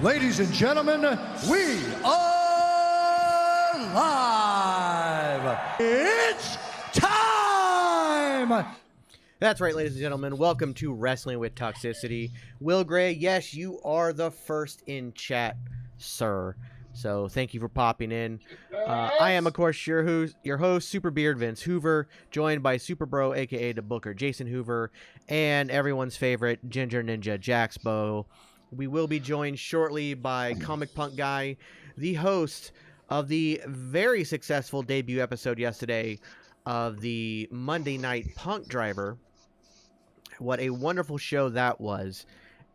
Ladies and gentlemen, we are live. It's time. That's right, ladies and gentlemen. Welcome to Wrestling with Toxicity. Will Gray, yes, you are the first in chat, sir. So thank you for popping in. I am, of course, your host, Super Beard Vince Hoover, joined by Super Bro, a.k.a. the Booker, Jason Hoover, and everyone's favorite, Ginger Ninja, Jaxbo. We will be joined shortly by Comic Punk Guy, the host of the very successful debut episode yesterday of the Monday Night Punk Driver. What a wonderful show that was.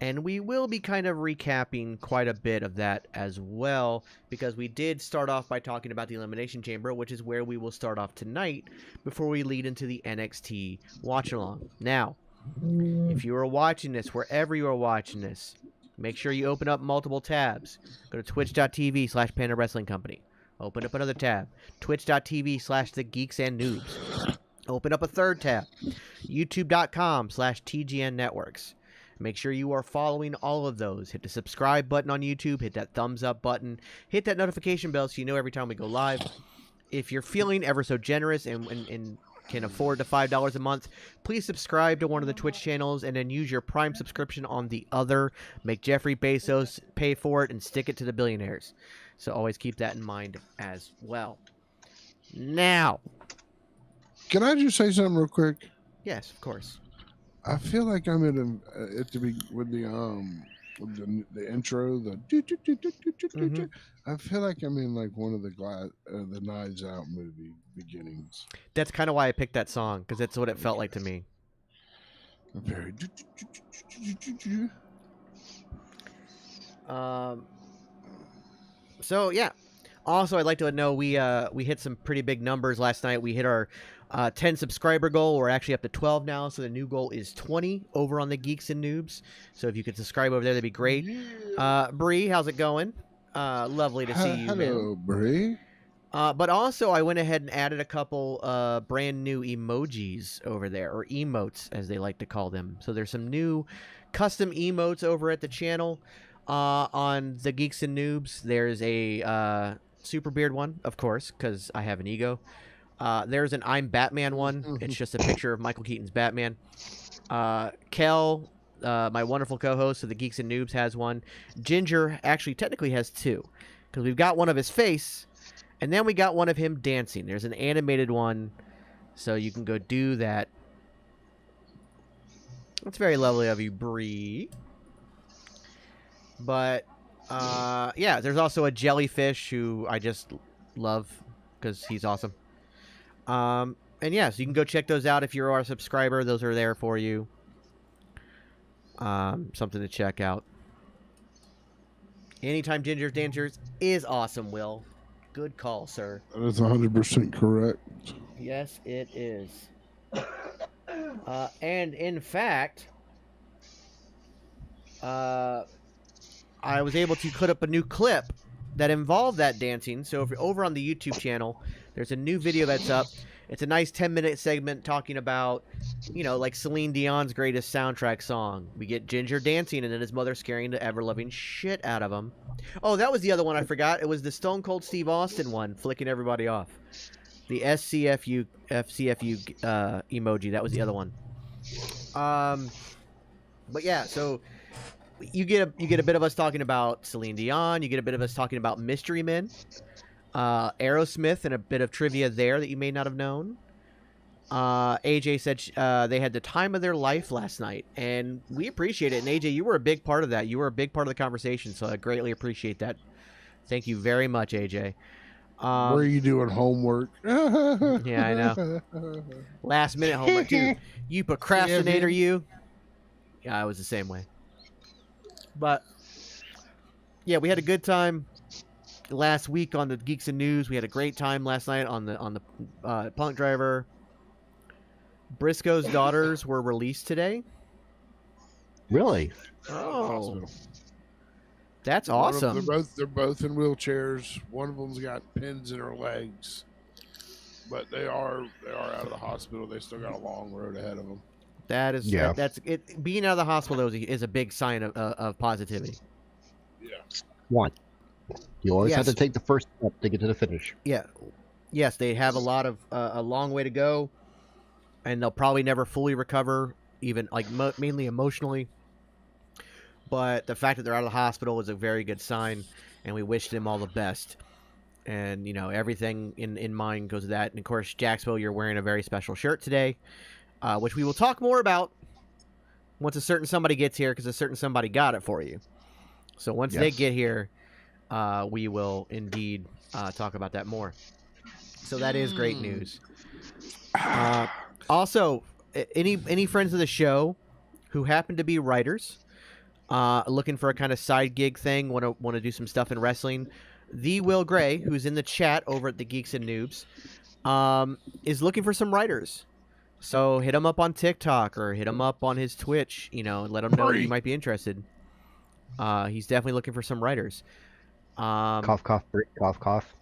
And we will be kind of recapping quite a bit of that as well, because we did start off by talking about the Elimination Chamber, which is where we will start off tonight before we lead into the NXT watch-along. Now, if you are watching this, wherever you are watching this, make sure you open up multiple tabs. Go to twitch.tv/Panda Wrestling Company. Open up another tab. Twitch.tv/The Geeks and Noobs. Open up a third tab. YouTube.com/TGN Networks. Make sure you are following all of those. Hit the subscribe button on YouTube. Hit that thumbs up button. Hit that notification bell so you know every time we go live. If you're feeling ever so generous and can afford the $5 a month, please subscribe to one of the Twitch channels and then use your Prime subscription on the other. Make Jeffrey Bezos pay for it and stick it to the billionaires. So always keep that in mind as well. Now, can I just say something real quick? yes, of course. I feel like I'm in at the with the intro, I feel like I'm in like one of the Knives Out movie beginnings. That's kind of why I picked that song, because that's what it felt like to me. Very. So yeah. Also, I'd like to know we hit some pretty big numbers last night. We hit our 10 subscriber goal. We're actually up to 12 now, so the new goal is 20 over on the Geeks and Noobs. So if you could subscribe over there, that'd be great. Bree, how's it going? Lovely to see you. Hello, Bree. But also, I went ahead and added a couple brand new emojis over there, or emotes as they like to call them. So there's some new custom emotes over at the channel on the Geeks and Noobs. There's a Super Beard one, of course, because I have an ego. There's an I'm Batman one. It's just a picture of Michael Keaton's Batman. Kel, my wonderful co-host of the Geeks and Noobs, has one. Ginger actually technically has two, because we've got one of his face, and then we got one of him dancing. There's an animated one, so you can go do that. That's very lovely of you, Bree. But yeah, there's also a jellyfish who I just love because he's awesome. And yeah, so you can go check those out if you're a subscriber. Those are there for you. Something to check out. Anytime Ginger's Dancers is awesome, Will. Good call, sir. That is 100% correct. Yes, it is. And in fact, I was able to put up a new clip that involved that dancing. So if you're over on the YouTube channel, there's a new video that's up. It's a nice 10-minute segment talking about, you know, like Celine Dion's greatest soundtrack song. We get Ginger dancing and then his mother scaring the ever-loving shit out of him. Oh, that was the other one I forgot. It was the Stone Cold Steve Austin one, flicking everybody off. The FCFU emoji. That was the other one. But yeah, so you get a bit of us talking about Celine Dion. You get a bit of us talking about Mystery Men, Aerosmith, and a bit of trivia there that you may not have known. AJ said they had the time of their life last night, and we appreciate it. And AJ, you were a big part of that. You were a big part of the conversation, so I greatly appreciate that. Thank you very much, AJ. Were you doing homework? Yeah, I know. Last minute homework too. You procrastinator, you. Yeah, I was the same way. But yeah, we had a good time last week on the Geeks and News. We had a great time last night on the Punk Driver. Briscoe's daughters were released today. Really? Oh, that's awesome. They're both in wheelchairs. One of them's got pins in her legs. But they are out of the hospital. They still got a long road ahead of them. That is Yeah. that's it. Being out of the hospital is a big sign of positivity. Yeah. One. You always have Yes. to take the first step to get to the finish. Yeah. Yes, they have a long way to go, and they'll probably never fully recover, even like mainly emotionally. But the fact that they're out of the hospital is a very good sign, and we wish them all the best. And everything in mind goes to that. And of course, Jacksville, you're wearing a very special shirt today, which we will talk more about once a certain somebody gets here, because a certain somebody got it for you. So once they Yes. get here, we will indeed talk about that more. So that is great news. Also, any friends of the show who happen to be writers, looking for a kind of side gig thing, want to do some stuff in wrestling, the Will Gray, who's in the chat over at the Geeks and Noobs, is looking for some writers. So hit him up on TikTok or hit him up on his Twitch, and let him know you might be interested. He's definitely looking for some writers. Cough, cough, break, cough, cough.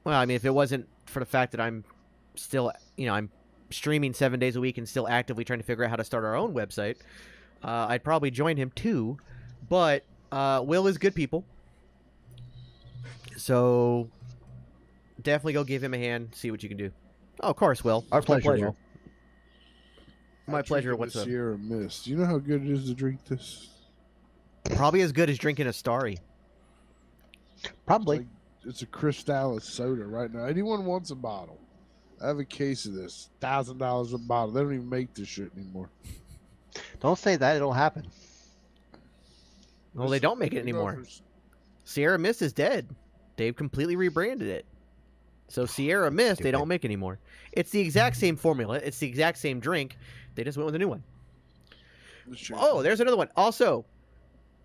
Well, I mean, if it wasn't for the fact that I'm still, I'm streaming 7 days a week and still actively trying to figure out how to start our own website, I'd probably join him too. But Will is good people, so definitely go give him a hand, see what you can do. Oh, of course, Will. Our It's my pleasure, pleasure. Will. My pleasure. What's What's up? Sierra Mist? Do you know how good it is to drink this? Probably as good as drinking a Starry. Probably. It's a Cristal soda right now. Anyone wants a bottle? I have a case of this. $1,000 a bottle. They don't even make this shit anymore. Don't say that. It'll happen. Well, they don't make it anymore. Sierra Mist is dead. They've completely rebranded it. So Sierra Mist, they don't make anymore. It's the exact same formula. It's the exact same drink. They just went with a new one. Oh, there's another one. Also,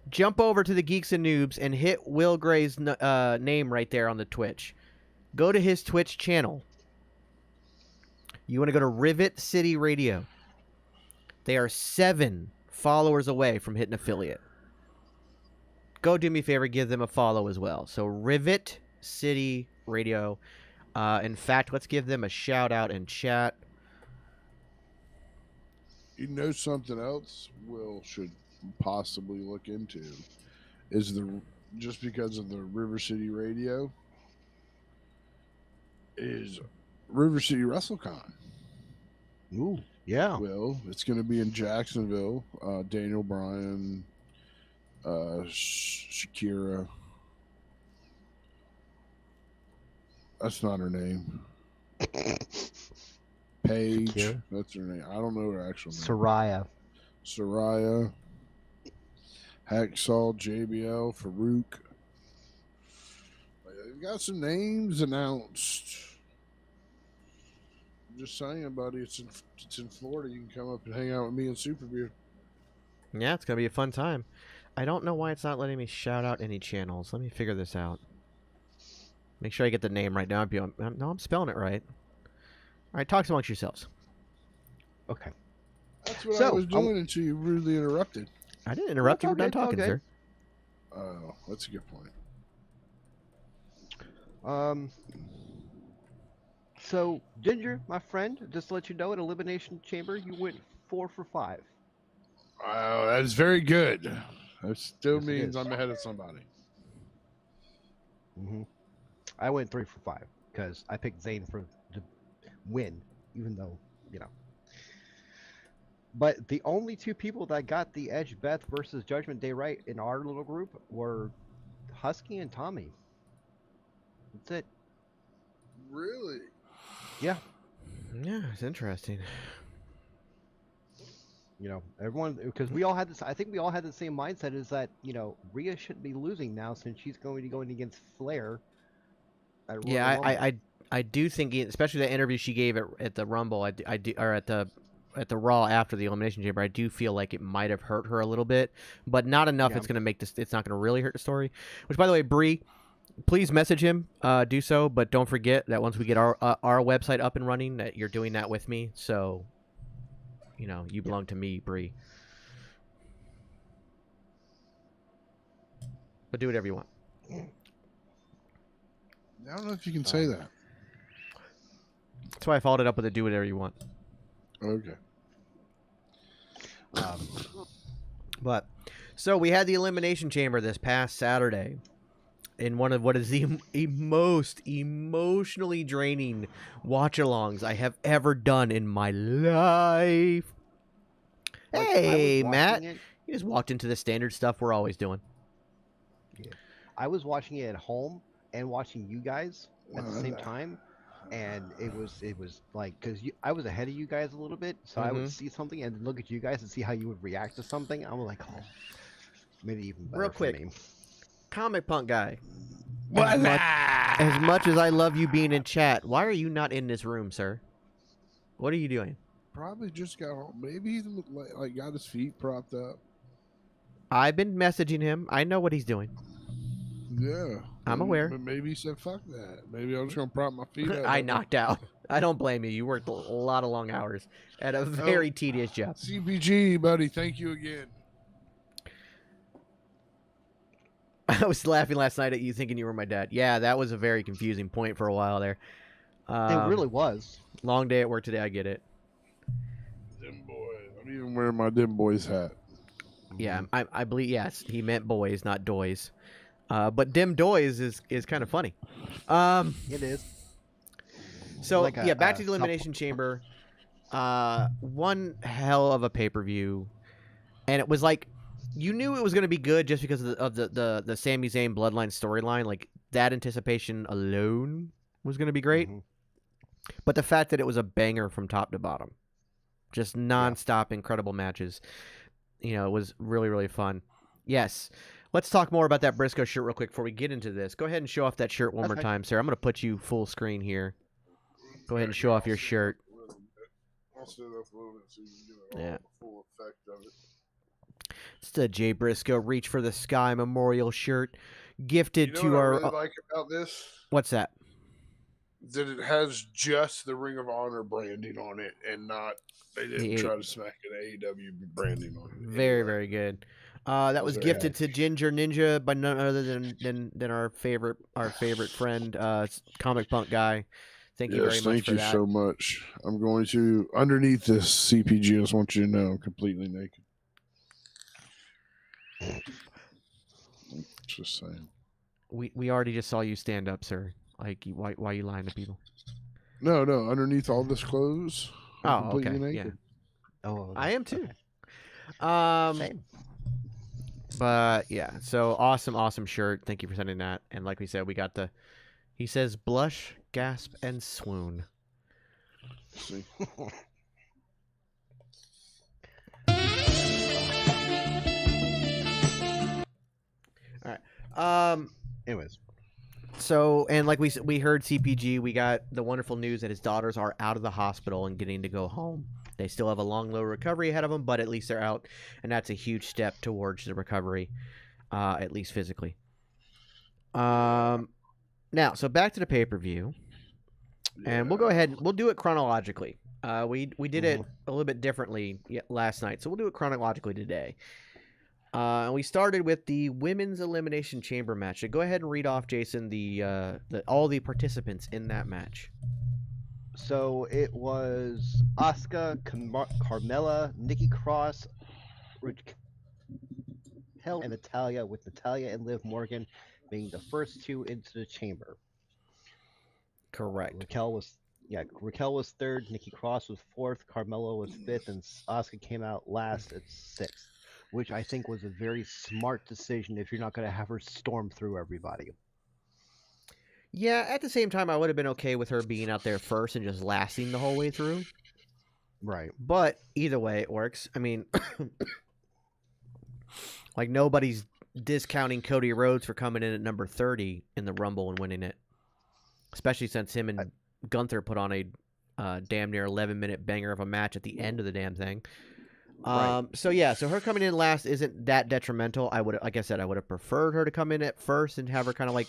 jump over to the Geeks and Noobs and hit Will Gray's name right there on the Twitch. Go to his Twitch channel. You want to go to Rivet City Radio. They are 7 followers away from hitting affiliate. Go do me a favor, give them a follow as well. So Rivet City Radio. In fact, let's give them a shout out in chat. You know something else Will should possibly look into is just because of the River City Radio is River City WrestleCon. Ooh, yeah. Will, it's going to be in Jacksonville. Daniel Bryan, Shakira. That's not her name. Paige. Shakira? That's her name. I don't know her actual name. Soraya. Hacksaw, JBL, Farouk. They've got some names announced. I'm just saying, buddy. It's in Florida. You can come up and hang out with me and Super Beer. Yeah, it's going to be a fun time. I don't know why it's not letting me shout out any channels. Let me figure this out. Make sure I get the name right now. No, I'm spelling it right. All right, talk amongst yourselves. Okay. That's what I was doing until you rudely interrupted. I didn't interrupt you. We're done talking, sir. Oh, that's a good point. So, Ginger, my friend, just to let you know, at Elimination Chamber, you went 4 for 5. Oh, that is very good. That still Yes, it means is. I'm ahead of somebody. Mm-hmm. I went 3 for 5 because I picked Zayn to win, even though, But the only 2 people that got the Edge Beth versus Judgment Day right in our little group were Husky and Tommy. That's it. Really? Yeah. Yeah, it's interesting. Everyone, because we all had this, I think we all had the same mindset is that, Rhea shouldn't be losing now since she's going to be going against Flair. Yeah, I do think, especially the interview she gave at the Rumble, I do, or at the Raw after the Elimination Chamber, I do feel like it might have hurt her a little bit, but not enough. Yeah. It's going to make this. It's not going to really hurt the story. Which, by the way, Bree, please message him. Do so, but don't forget that once we get our website up and running, that you're doing that with me. So, you belong to me, Bree. But do whatever you want. I don't know if you can say that. That's why I followed it up with a do whatever you want. Okay. But so we had the Elimination Chamber this past Saturday in one of what is the most emotionally draining watch-alongs I have ever done in my life. Like, Hey, I was Matt. watching it- You just walked into the standard stuff we're always doing. I was watching it at home and watching you guys at the same time, and it was like because I was ahead of you guys a little bit, so I Mhm. would see something and then look at you guys and see how you would react to something. I was like, oh, made it even better Real quick. for me. Comic Punk guy. What? As much as I love you being in chat, why are you not in this room, sir? What are you doing? Probably just got home. Maybe he looked like got his feet propped up. I've been messaging him. I know what he's doing. Yeah. I'm maybe, aware. Maybe he said, fuck that. Maybe I'm just going to prop my feet up. I knocked out. I don't blame you. You worked a lot of long hours at a very tedious job. CPG, buddy. Thank you again. I was laughing last night at you thinking you were my dad. Yeah, that was a very confusing point for a while there. It really was. Long day at work today. I get it. Dim boys. I'm even wearing my Dim Boys hat. Yeah, I believe, yes, he meant boys, not doys. But dim doys is kind of funny. It is. So, Like yeah, back to the Elimination Chamber. One hell of a pay-per-view. And it was like, you knew it was going to be good just because of the Sami Zayn Bloodline storyline. Like, that anticipation alone was going to be great. Mhm. But the fact that it was a banger from top to bottom. Just nonstop incredible matches. You know, it was really, really fun. Yes. Let's talk more about that Briscoe shirt real quick before we get into this. Go ahead and show off that shirt one more time, sir. I'm going to put you full screen here. Go ahead and show off your shirt. I'll stand up a little bit so you can get the full effect of it. It's the Jay Briscoe Reach for the Sky Memorial shirt gifted You know to what our... I really like about this? What's that? That it has just the Ring of Honor branding on it and not... They didn't try to smack an AEW branding on it. Very, very good. That was gifted to Ginger Ninja by none other than our favorite friend, Comic Punk guy. Thank you very much for that. Thank you so much. I'm going to, underneath this CPG, I just want you to know I'm completely naked. Just saying. We already just saw you stand up, sir. Like, why are you lying to people? No, underneath all this clothes. I'm Oh, completely okay. naked. Yeah. Oh, I am too. okay. Same. But yeah, so awesome shirt. Thank you for sending that. And like we said, we got the, he says blush, gasp, and swoon. See? All right. Anyways. So, and like we heard CPG, we got the wonderful news that his daughters are out of the hospital and getting to go home. They still have a long, low recovery ahead of them, but at least they're out, and that's a huge step towards the recovery, at least physically. Now, so back to the pay-per-view, and we'll go ahead. We'll do it chronologically. We did it a little bit differently last night, so we'll do it chronologically today. And we started with the Women's Elimination Chamber match. So go ahead and read off, Jason, all the participants in that match. So it was Asuka, Carmella, Nikki Cross, Raquel, and Natalya, with Natalya and Liv Morgan being the first two into the chamber. Correct. Raquel was third, Nikki Cross was fourth, Carmella was fifth, and Asuka came out last at sixth, which I think was a very smart decision if you're not going to have her storm through everybody. Yeah, at the same time, I would have been okay with her being out there first and just lasting the whole way through. Right. But either way, it works. I mean, like, nobody's discounting Cody Rhodes for coming in at number 30 in the Rumble and winning it. Especially since him and Gunther put on a damn near 11-minute banger of a match at the end of the damn thing. Right. So her coming in last isn't that detrimental. Like I said, I would have preferred her to come in at first and have her kind of like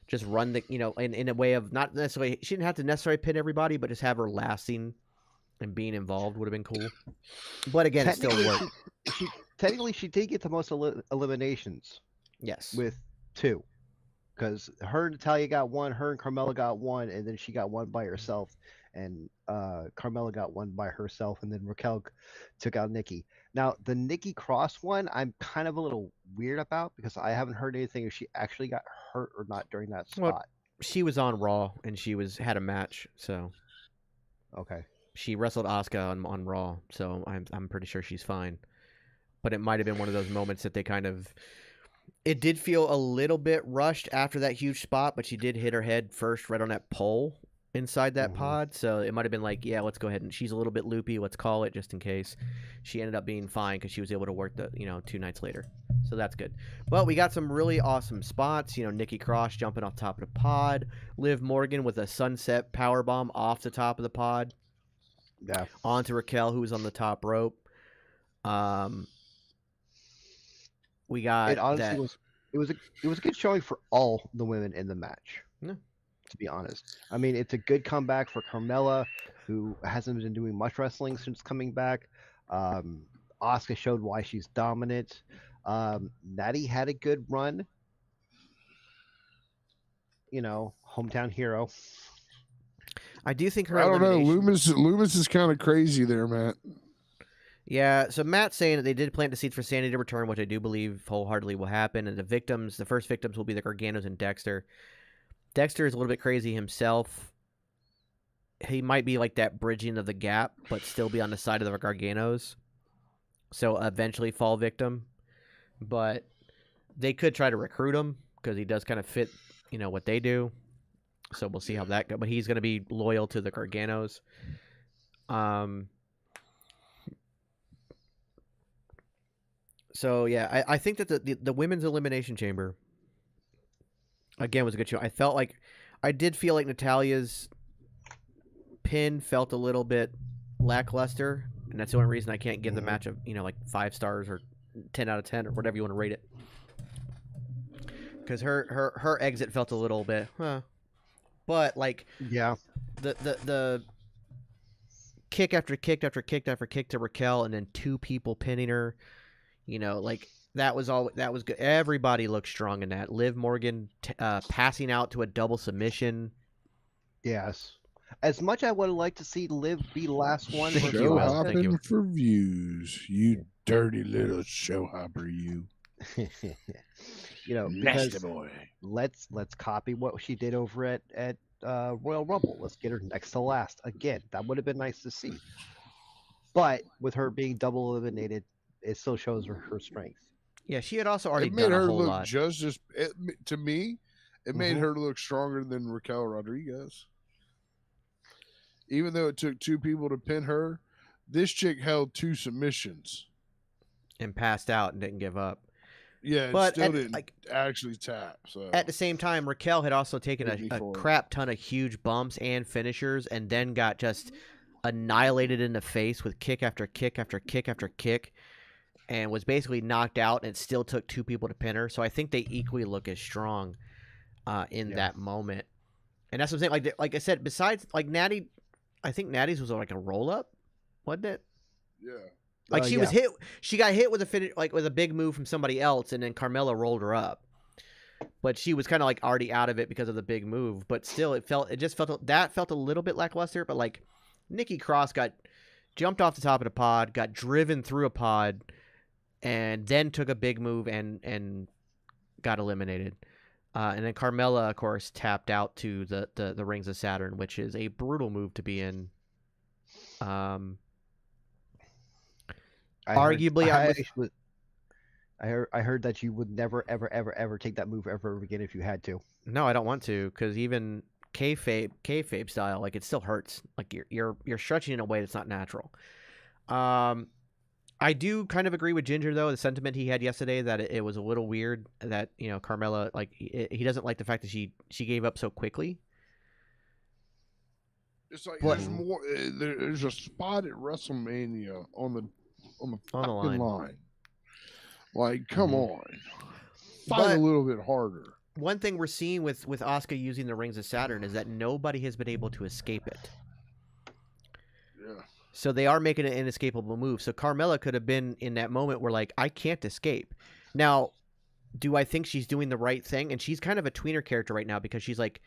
just run the, in a way of not necessarily, she didn't have to necessarily pin everybody, but just have her lasting and being involved would have been cool. But again, it still worked. Technically, she did get the most eliminations. Yes. With 2. because her and Natalia got one, her and Carmella got one, and then she got one by herself, and Carmella got one by herself, and then Raquel took out Nikki. Now the Nikki Cross one, I'm kind of a little weird about because I haven't heard anything if she actually got hurt or not during that Well, spot. she was on Raw and she had a match, so Okay. she wrestled Asuka on Raw, so I'm pretty sure she's fine. But it might have been one of those moments that they kind of. It did feel a little bit rushed after that huge spot, but she did hit her head first right on that pole inside that pod, so it might have been like, yeah, let's go ahead and she's a little bit loopy. Let's call it just in case. She ended up being fine because she was able to work 2 nights later, so that's good. But we got some really awesome spots. Nikki Cross jumping off top of the pod, Liv Morgan with a sunset powerbomb off the top of the pod, Yeah. onto Raquel who was on the top rope. We got It honestly that. was. It was a good showing for all the women in the match. Yeah. To be honest, I mean, it's a good comeback for Carmella, who hasn't been doing much wrestling since coming back. Asuka showed why she's dominant. Natty had a good run. Hometown hero. I do think her I don't know. elimination. Loomis is kind of crazy there, Matt. Yeah, so Matt's saying that they did plant the seeds for Sandy to return, which I do believe wholeheartedly will happen. And the first victims will be the Garganos and Dexter. Dexter is a little bit crazy himself. He might be like that bridging of the gap, but still be on the side of the Garganos. So eventually fall victim. But they could try to recruit him because he does kind of fit, what they do. So we'll see how that goes. But he's going to be loyal to the Garganos. So yeah, I think that the women's elimination chamber again was a good show. I did feel like Natalia's pin felt a little bit lackluster, and that's the only reason I can't give the match of 5 stars or 10 out of 10 or whatever you want to rate it. Because her exit felt a little bit, but Yeah. the kick after kick after kick after kick to Raquel, and then 2 people pinning her. That was good. Everybody looked strong in that. Liv Morgan passing out to a double submission. Yes. As much I would like to see Liv be the last one. Thank for you, Show Will. Asuka. Thank you. hopping for views, you dirty little show hopper, you. Because Nasty boy. let's copy what she did over at Royal Rumble. Let's get her next to last again. That would have been nice to see. But with her being double eliminated, it still shows her strength. Yeah, she had also already It made done a her whole look lot. to me, it made her look stronger than Raquel Rodriguez. Even though it took 2 people to pin her, this chick held 2 submissions. And passed out and didn't give up. Yeah, But still didn't actually tap. So At the same time, Raquel had also taken Hit me a for it. crap ton of huge bumps and finishers, and then got just annihilated in the face with kick after kick after kick after kick, and was basically knocked out, and it still took 2 people to pin her. So I think they equally look as strong in that moment. And that's what I'm saying. Like I said, besides Natty, I think Natty's was like a roll up, wasn't it? yeah. She was hit. She got hit with with a big move from somebody else, and then Carmella rolled her up. But she was kind of already out of it because of the big move. But still, it felt a little bit lackluster. But Nikki Cross got jumped off the top of the pod, got driven through a pod, and then took a big move and got eliminated. And then Carmella, of course, tapped out to the Rings of Saturn, which is a brutal move to be in. Arguably, I heard that you would never ever take that move ever again if you had to. No, I don't want to, because even kayfabe style, it still hurts. You're stretching in a way that's not natural. I do kind of agree with Ginger though. The sentiment he had yesterday that it was a little weird that Carmella he doesn't like the fact that she gave up so quickly. It's there's more. There's a spot at WrestleMania on the fucking line. Come on, fight a little bit harder. One thing we're seeing with Asuka using the Rings of Saturn is that nobody has been able to escape it. Yeah. So they are making an inescapable move. So Carmella could have been in that moment where I can't escape. Now, do I think she's doing the right thing? And she's kind of a tweener character right now because she's like,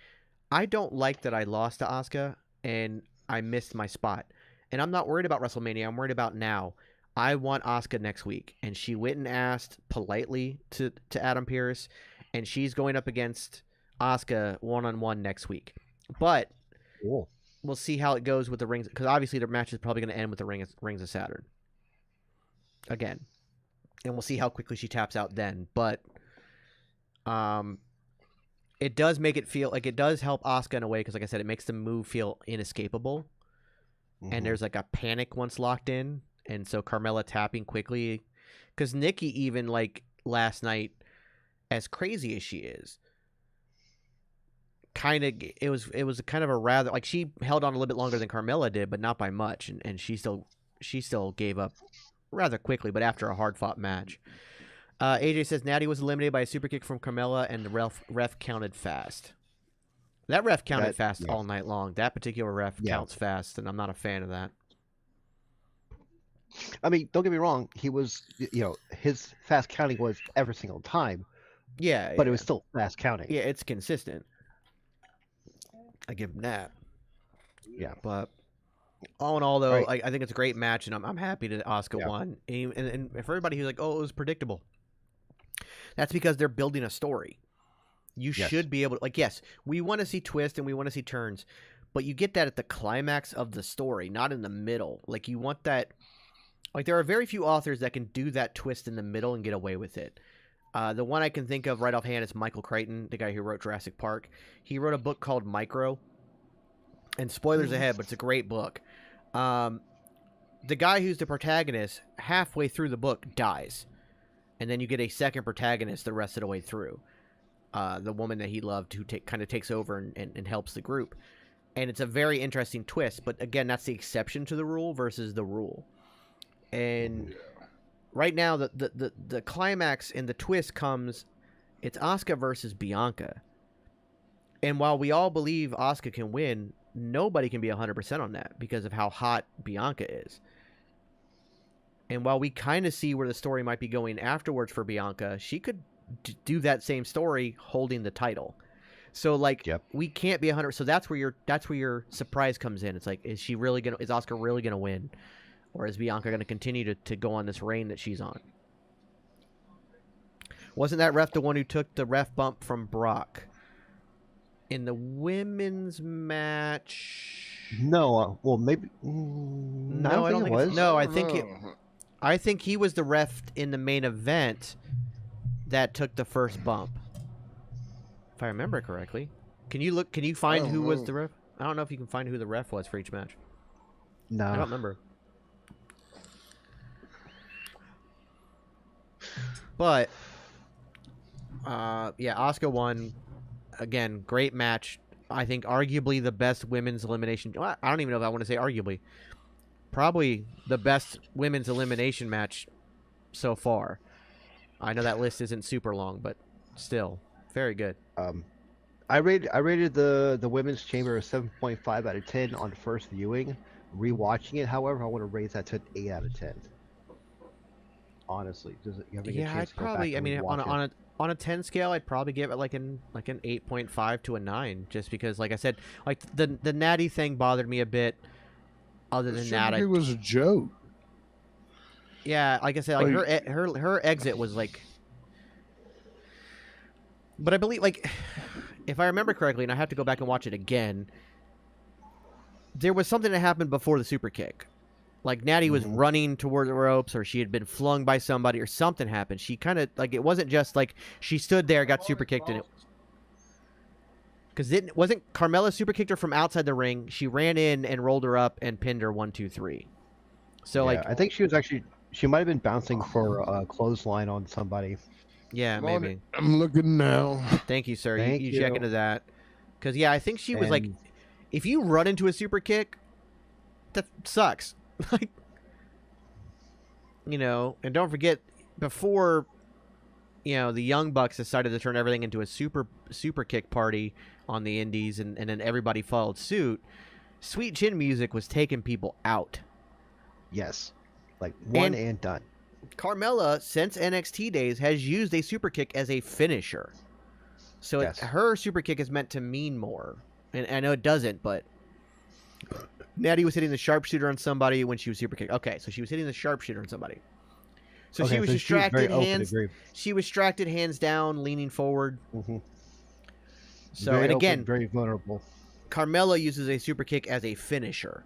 I don't like that I lost to Asuka and I missed my spot. And I'm not worried about WrestleMania. I'm worried about now. I want Asuka next week. And she went and asked politely to Adam Pearce, and she's going up against Asuka one-on-one next week. But Cool. we'll see how it goes with the rings, because obviously their match is probably going to end with the Rings of Saturn again. And we'll see how quickly she taps out then. But it does make it feel like it does help Asuka in a way, because like I said, it makes the move feel inescapable. Mm-hmm. And there's like a panic once locked in. And so Carmella tapping quickly, because Nikki, even like last night, as crazy as she is, kind of it was kind of a rather, like, she held on a little bit longer than Carmella did, but not by much, and she still gave up rather quickly, but after a hard fought match. AJ says Natty was eliminated by a super kick from Carmella, and the ref counted fast. That ref counted fast all night long. That particular ref counts fast, and I'm not a fan of that. I mean, don't get me wrong. He was, his fast counting was every single time. Yeah, but it was still fast counting. Yeah, it's consistent. I give him that. Yeah, but all in all, though, I think it's a great match, and I'm happy that Asuka won. And for everybody who's like, oh, it was predictable, that's because they're building a story. You should be able to, like, yes, we want to see twists and we want to see turns, but you get that at the climax of the story, not in the middle. Like, you want that. Like, there are very few authors that can do that twist in the middle and get away with it. The one I can think of right offhand is Michael Crichton, the guy who wrote Jurassic Park. He wrote a book called Micro. And spoilers ahead, but it's a great book. The guy who's the protagonist, halfway through the book, dies. And then you get a second protagonist the rest of the way through. The woman that he loved, who kind of takes over and helps the group. And it's a very interesting twist. But again, that's the exception to the rule versus the rule. And right now, the climax and the twist comes, it's Asuka versus Bianca. And while we all believe Asuka can win, nobody can be 100% on that because of how hot Bianca is. And while we kind of see where the story might be going afterwards for Bianca, she could do that same story holding the title. So, like, we can't be 100%. So that's where your surprise comes in. It's like, is Asuka really gonna win? Or is Bianca going to continue to go on this reign that she's on? Wasn't that ref the one who took the ref bump from Brock in the women's match? No, well, maybe. No, I don't think it was. No, I think he was the ref in the main event that took the first bump, if I remember correctly. Can you find who was the ref? I don't know if you can find who the ref was for each match. No, I don't remember. But, Asuka won. Again, great match. I think arguably the best women's elimination. I don't even know if I want to say arguably. Probably the best women's elimination match so far. I know that list isn't super long, but still, very good. I rated the women's chamber a 7.5 out of 10 on first viewing. Rewatching it, however, I want to raise that to an 8 out of 10. Honestly, I'd probably. I mean, on a 10 scale, I'd probably give it like an 8.5 to a 9, just because, like I said, like the Natty thing bothered me a bit. Other than that, it was a joke. Yeah, like I said, like her exit was like. But I believe, like, if I remember correctly, and I have to go back and watch it again, there was something that happened before the super kick. Like, Natty was running toward the ropes, or she had been flung by somebody, or something happened. She kind of, like, it wasn't just, like, she stood there, got super kicked, and it... Because it wasn't Carmella super kicked her from outside the ring. She ran in and rolled her up and pinned her 1, 2, 3. So, like... I think she might have been bouncing for a clothesline on somebody. Yeah, maybe. I'm looking now. Thank you, sir. You check into that. Because, I think she was, like... If you run into a super kick, that sucks. Like, and don't forget, before, the Young Bucks decided to turn everything into a super kick party on the indies, and then everybody followed suit, Sweet Chin Music was taking people out. Yes. Like, one and done. Carmella, since NXT days, has used a super kick as a finisher. So Yes. her super kick is meant to mean more. And I know it doesn't, but Natty was hitting the sharpshooter on somebody when she was super kick. Okay, so she was hitting the sharpshooter on somebody. So Okay, she was so she was very distracted, open, hands. agree. She was distracted, hands down, leaning forward. Mm-hmm. So Very and open, again, very vulnerable. Carmella uses a super kick as a finisher.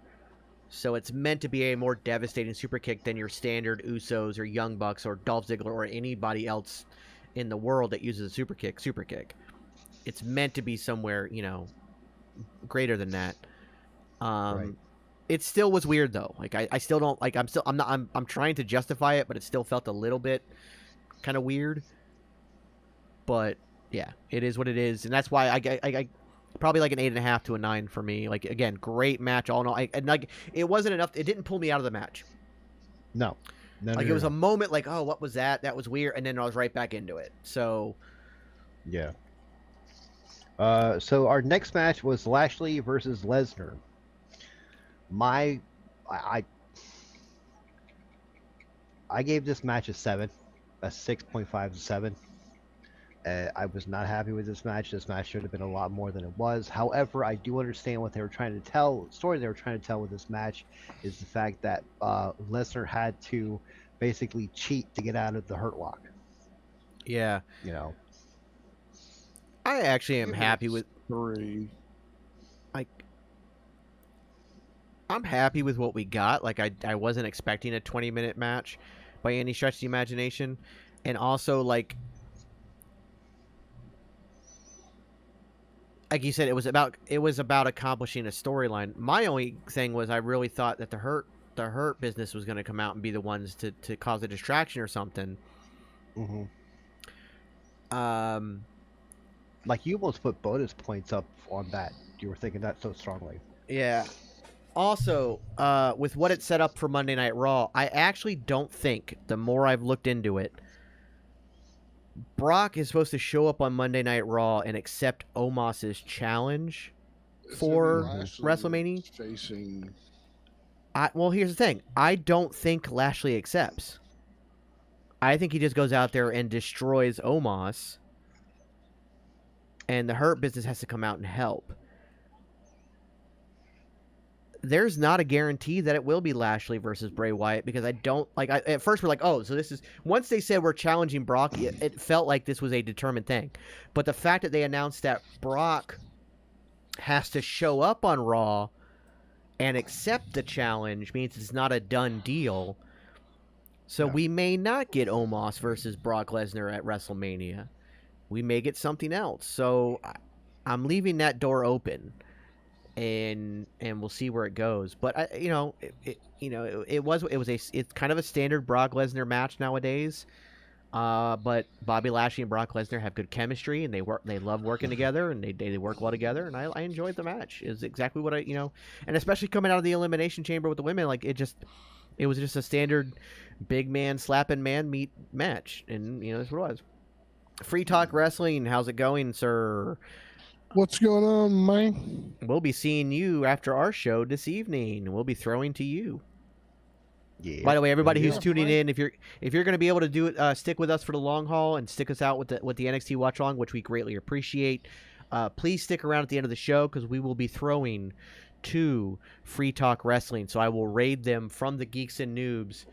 So it's meant to be a more devastating super kick than your standard Usos or Young Bucks or Dolph Ziggler or anybody else in the world that uses a super kick. It's meant to be somewhere, greater than that. Right. It still was weird though. Like I still don't like. I'm trying to justify it, but it still felt a little bit kind of weird. But yeah, it is what it is, and that's why I probably like an 8.5 to a 9 for me. Like again, great match all in all. And like it wasn't enough. It didn't pull me out of the match. No. Like it was a moment like, oh, what was that? That was weird, and then I was right back into it. So yeah. So our next match was Lashley versus Lesnar. I gave this match a 7, a 6.5 to 7. I was not happy with this match. This match should have been a lot more than it was. However, I do understand what they were trying to tell. The story they were trying to tell with this match is the fact that Lesnar had to basically cheat to get out of the Hurt Lock. yeah, You know. I actually am happy with. 3. I'm happy with what we got. Like I wasn't expecting a 20-minute match by any stretch of the imagination, and also like you said, it was about accomplishing a storyline. My only thing was I really thought that the hurt business was going to come out and be the ones to cause a distraction or something. Mm-hmm. Um, Like you almost put bonus points up on that. You were thinking that so strongly. yeah. Also, with what it set up for Monday Night Raw, I actually don't think, the more I've looked into it, Brock is supposed to show up on Monday Night Raw and accept Omos's challenge for WrestleMania. Facing. Well, here's the thing. I don't think Lashley accepts. I think he just goes out there and destroys Omos, and the Hurt Business has to come out and help. There's not a guarantee that it will be Lashley versus Bray Wyatt, because I don't like. At first we're like, oh, so this is, once they said we're challenging Brock, it felt like this was a determined thing. But the fact that they announced that Brock has to show up on Raw and accept the challenge means it's not a done deal. So we may not get Omos versus Brock Lesnar at WrestleMania. We may get something else. So I'm leaving that door open. And we'll see where it goes. But it's kind of a standard Brock Lesnar match nowadays. But Bobby Lashley and Brock Lesnar have good chemistry, and they love working together, and they work well together. And I enjoyed the match. It's exactly what and especially coming out of the Elimination Chamber with the women, like it was just a standard big man slapping man meet match, and that's what it was. Free Talk Wrestling, how's it going, sir? What's going on, man? We'll be seeing you after our show this evening. We'll be throwing to you. Yeah. By the way, everybody who's tuning in, if you're going to be able to do it, stick with us for the long haul and stick us out with the NXT watch along, which we greatly appreciate. Please stick around at the end of the show, because we will be throwing to Free Talk Wrestling. So I will raid them from the Geeks and Noobs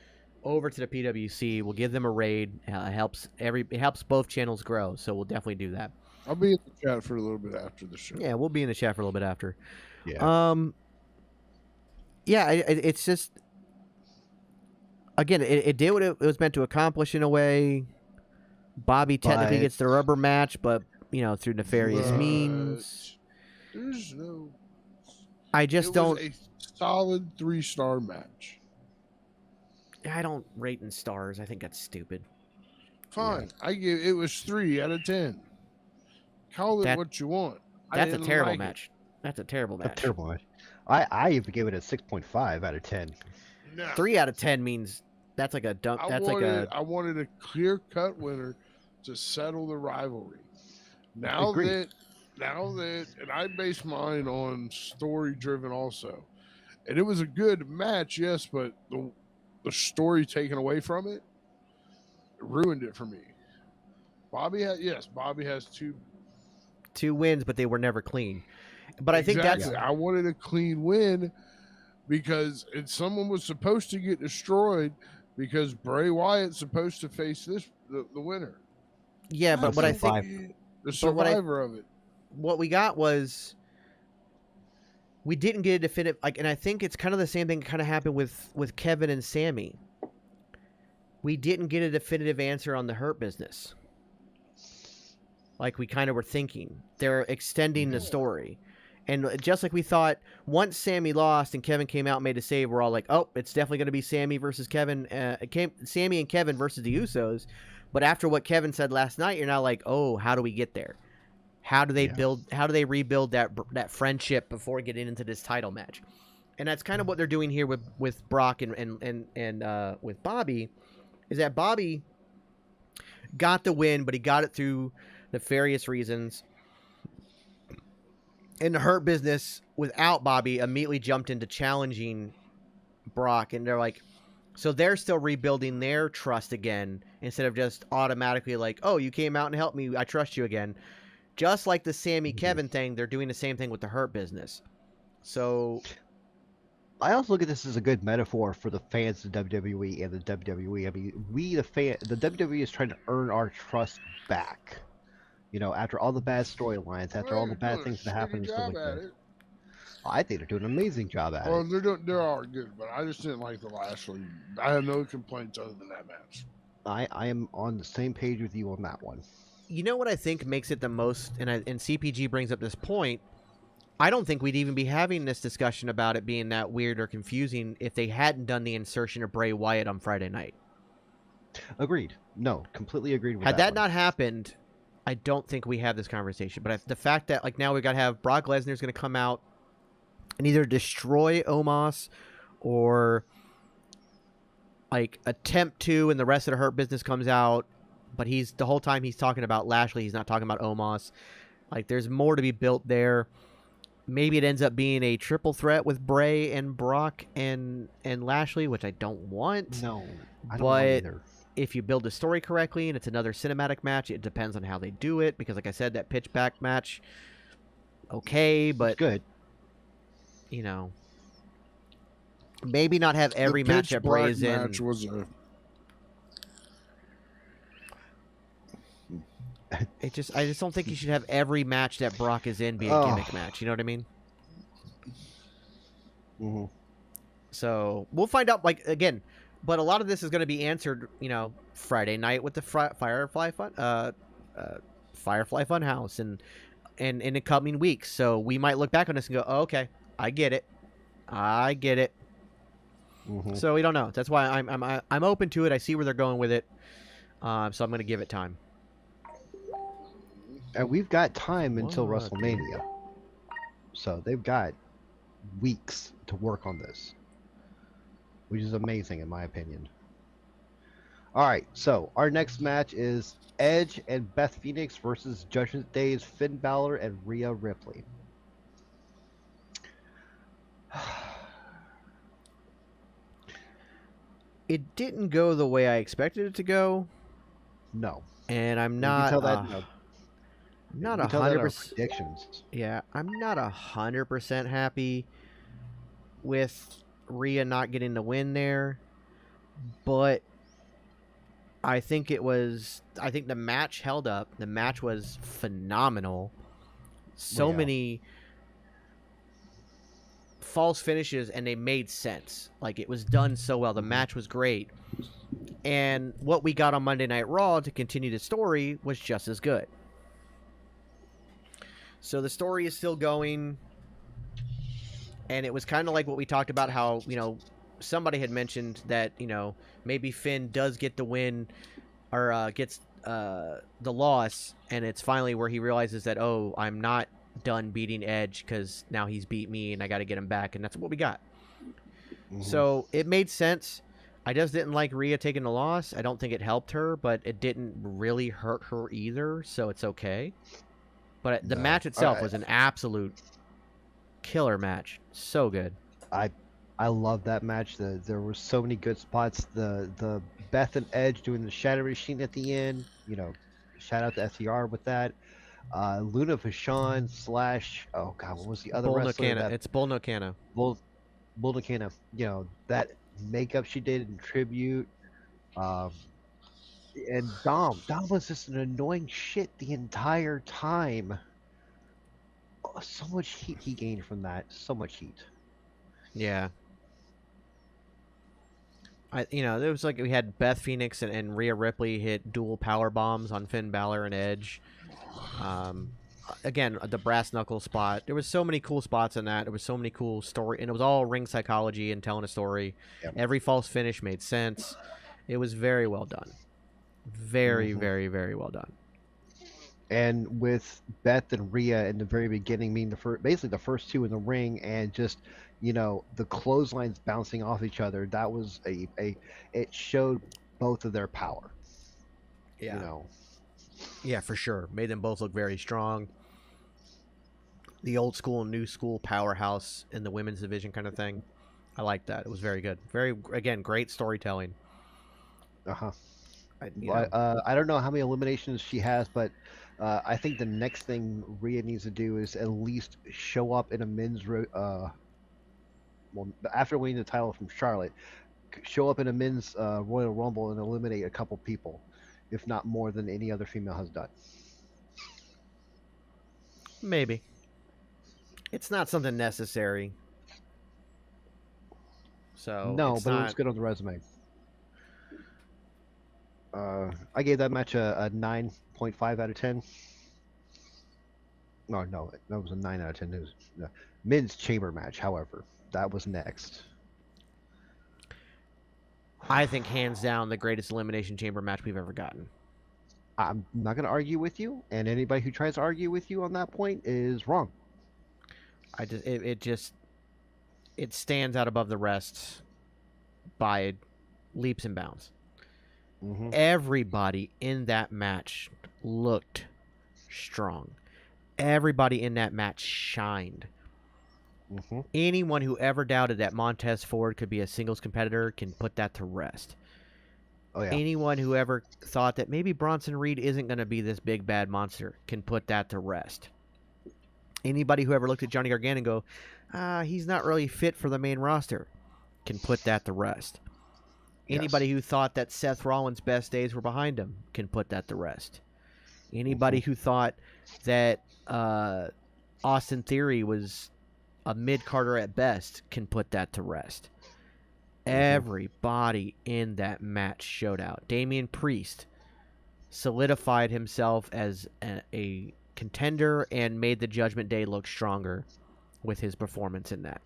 over to the PWC. We'll give them a raid. It helps both channels grow. So we'll definitely do that. I'll be in the chat for a little bit after the show. Yeah, we'll be in the chat for a little bit after. Yeah. It's just, again, it did what it was meant to accomplish in a way. Bobby technically gets the rubber match, but through nefarious means. There's no. I just don't. It was a solid 3-star match. I don't rate in stars. I think that's stupid. Fine, I give it was 3 out of 10. Call it what you want. That's a terrible match. That's a terrible match. A terrible match. I even gave it a 6.5 out of 10. No. 3 out of 10 means that's like a dump. I wanted a clear-cut winner to settle the rivalry. Now that, and I base mine on story-driven also, and it was a good match, yes, but the story taken away from it ruined it for me. Bobby has two wins, but they were never clean. But I think exactly. that's I wanted a clean win because someone was supposed to get destroyed because Bray Wyatt's supposed to face the winner. Yeah, but what I think the survivor of it. What we got was we didn't get a definitive and I think it's kind of the same thing kind of happened with Kevin and Sammy. We didn't get a definitive answer on the Hurt Business. Like we kind of were thinking. They're extending the story. And just like we thought, once Sammy lost and Kevin came out and made a save, we're all like, oh, it's definitely going to be Sammy versus Kevin. Sammy and Kevin versus the Usos. But after what Kevin said last night, you're now like, oh, how do we get there? How do they build? How do they rebuild that friendship before getting into this title match? And that's kind of what they're doing here with Brock and with Bobby, is that Bobby got the win, but he got it through nefarious reasons. And the Hurt Business, without Bobby, immediately jumped into challenging Brock, and they're like, so they're still rebuilding their trust again instead of just automatically like, oh, you came out and helped me, I trust you again. Just like the Sammy Kevin thing, they're doing the same thing with the Hurt Business. So I also look at this as a good metaphor for the fans of WWE and the WWE. I mean, the WWE is trying to earn our trust back. You know, after all the bad storylines, after all the bad things that happened and stuff like that. I think they're doing an amazing job at it. Well, they're all good, but I just didn't like the Lashley. I have no complaints other than that match. I am on the same page with you on that one. You know what I think makes it the most, and CPG brings up this point, I don't think we'd even be having this discussion about it being that weird or confusing if they hadn't done the insertion of Bray Wyatt on Friday night. Agreed. No, completely agreed with that. Had that one. not happened, I don't think we have this conversation. But the fact that like now we got to have Brock Lesnar's going to come out and either destroy Omos or like attempt to, and the rest of the Hurt Business comes out, but the whole time he's talking about Lashley, he's not talking about Omos. Like there's more to be built there. Maybe it ends up being a triple threat with Bray and Brock and Lashley, which I don't want. No, I don't want either. If you build the story correctly and it's another cinematic match, it depends on how they do it. Because like I said, that pitchback match, okay, but it's good. You know, maybe not have every match that Bray is in. I just don't think you should have every match that Brock is in be a gimmick match. You know what I mean? Mm-hmm. So we'll find out. Like again, but a lot of this is going to be answered. You know, Friday night with the Firefly Funhouse, and in the coming weeks. So we might look back on this and go, oh, "Okay, I get it. Mm-hmm. So we don't know. That's why I'm open to it. I see where they're going with it. So I'm going to give it time. And we've got time until WrestleMania. So they've got weeks to work on this. Which is amazing in my opinion. Alright, so our next match is Edge and Beth Phoenix versus Judgment Day's Finn Balor and Rhea Ripley. It didn't go the way I expected it to go. No. And I'm not... You can tell that, not 100%. Predictions. Yeah, I'm not 100% happy with Rhea not getting the win there, but I think the match held up. The match was phenomenal. So many false finishes, and they made sense. Like it was done so well. The match was great, and what we got on Monday Night Raw to continue the story was just as good. So the story is still going, and it was kind of like what we talked about, how, you know, somebody had mentioned that, you know, maybe Finn does get the win or gets the loss, and it's finally where he realizes that, oh, I'm not done beating Edge because now he's beat me and I got to get him back, and that's what we got. Mm-hmm. So it made sense. I just didn't like Rhea taking the loss. I don't think it helped her, but it didn't really hurt her either, so it's okay. But the match itself was an absolute killer match. So good. I love that match. There were so many good spots. The Beth and Edge doing the Shatter Machine at the end. Shout out to FTR with that. Luna Vachon / oh god, what was the other Bull wrestler Nakano. that It's Bull Nakano. Bull Nakano? That makeup she did in tribute. Um, and Dom was just an annoying shit the entire time. Oh, so much heat he gained from that. So much heat. Yeah. There was we had Beth Phoenix and Rhea Ripley hit dual power bombs on Finn Balor and Edge. Again, the brass knuckle spot. There was so many cool spots in that. There was so many cool story, and it was all ring psychology and telling a story. Yep. Every false finish made sense. It was very well done. Very, very, very well done. And with Beth and Rhea in the very beginning being basically the first two in the ring, and just the clotheslines bouncing off each other, that was it showed both of their power. Yeah. Yeah, for sure. Made them both look very strong. The old school and new school powerhouse in the women's division kind of thing. I like that. It was very good. Again, great storytelling. I don't know how many eliminations she has, but I think the next thing Rhea needs to do is at least show up in a men's after winning the title from Charlotte, show up in a men's Royal Rumble and eliminate a couple people, if not more than any other female has done. Maybe. It's not something necessary. So no, it's but not... it looks good on the resume. I gave that match a 9.5 out of 10. No, that was a 9 out of 10. It was men's chamber match, however. That was next. I think hands down the greatest elimination chamber match we've ever gotten. I'm not going to argue with you, and anybody who tries to argue with you on that point is wrong. It stands out above the rest by leaps and bounds. Everybody in that match looked strong. Everybody in that match shined. Anyone who ever doubted that Montez Ford could be a singles competitor can put that to rest. Oh, yeah. Anyone who ever thought that maybe Bronson Reed isn't going to be this big bad monster can put that to rest. Anybody who ever looked at Johnny Gargano and go, he's not really fit for the main roster, can put that to rest. Anybody who thought that Seth Rollins' best days were behind him can put that to rest. Anybody who thought that Austin Theory was a mid-carder at best can put that to rest. Everybody in that match showed out. Damian Priest solidified himself as a contender and made the Judgment Day look stronger with his performance in that.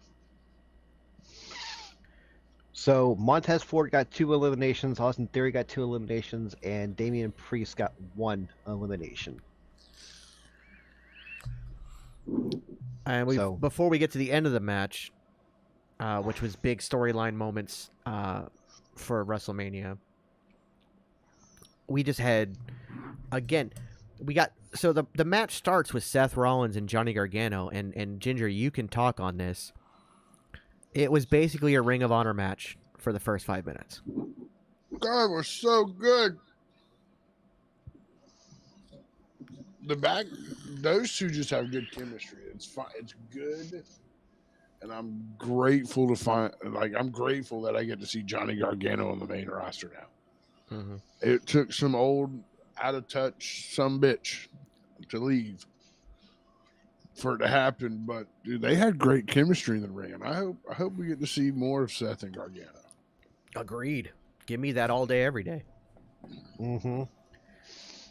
So Montez Ford got 2 eliminations, Austin Theory got 2 eliminations, and Damian Priest got 1 elimination. And before we get to the end of the match, which was big storyline moments for WrestleMania, we just had, again, so the match starts with Seth Rollins and Johnny Gargano, and Ginger, you can talk on this. It was basically a Ring of Honor match for the first 5 minutes. God, we're so good. Those two just have good chemistry. It's fine. It's good. And I'm grateful I'm grateful that I get to see Johnny Gargano on the main roster now. It took some old, out of touch some bitch to leave for it to happen, but dude, they had great chemistry in the ring, and I hope we get to see more of Seth and Gargano. Agreed. Give me that all day, every day.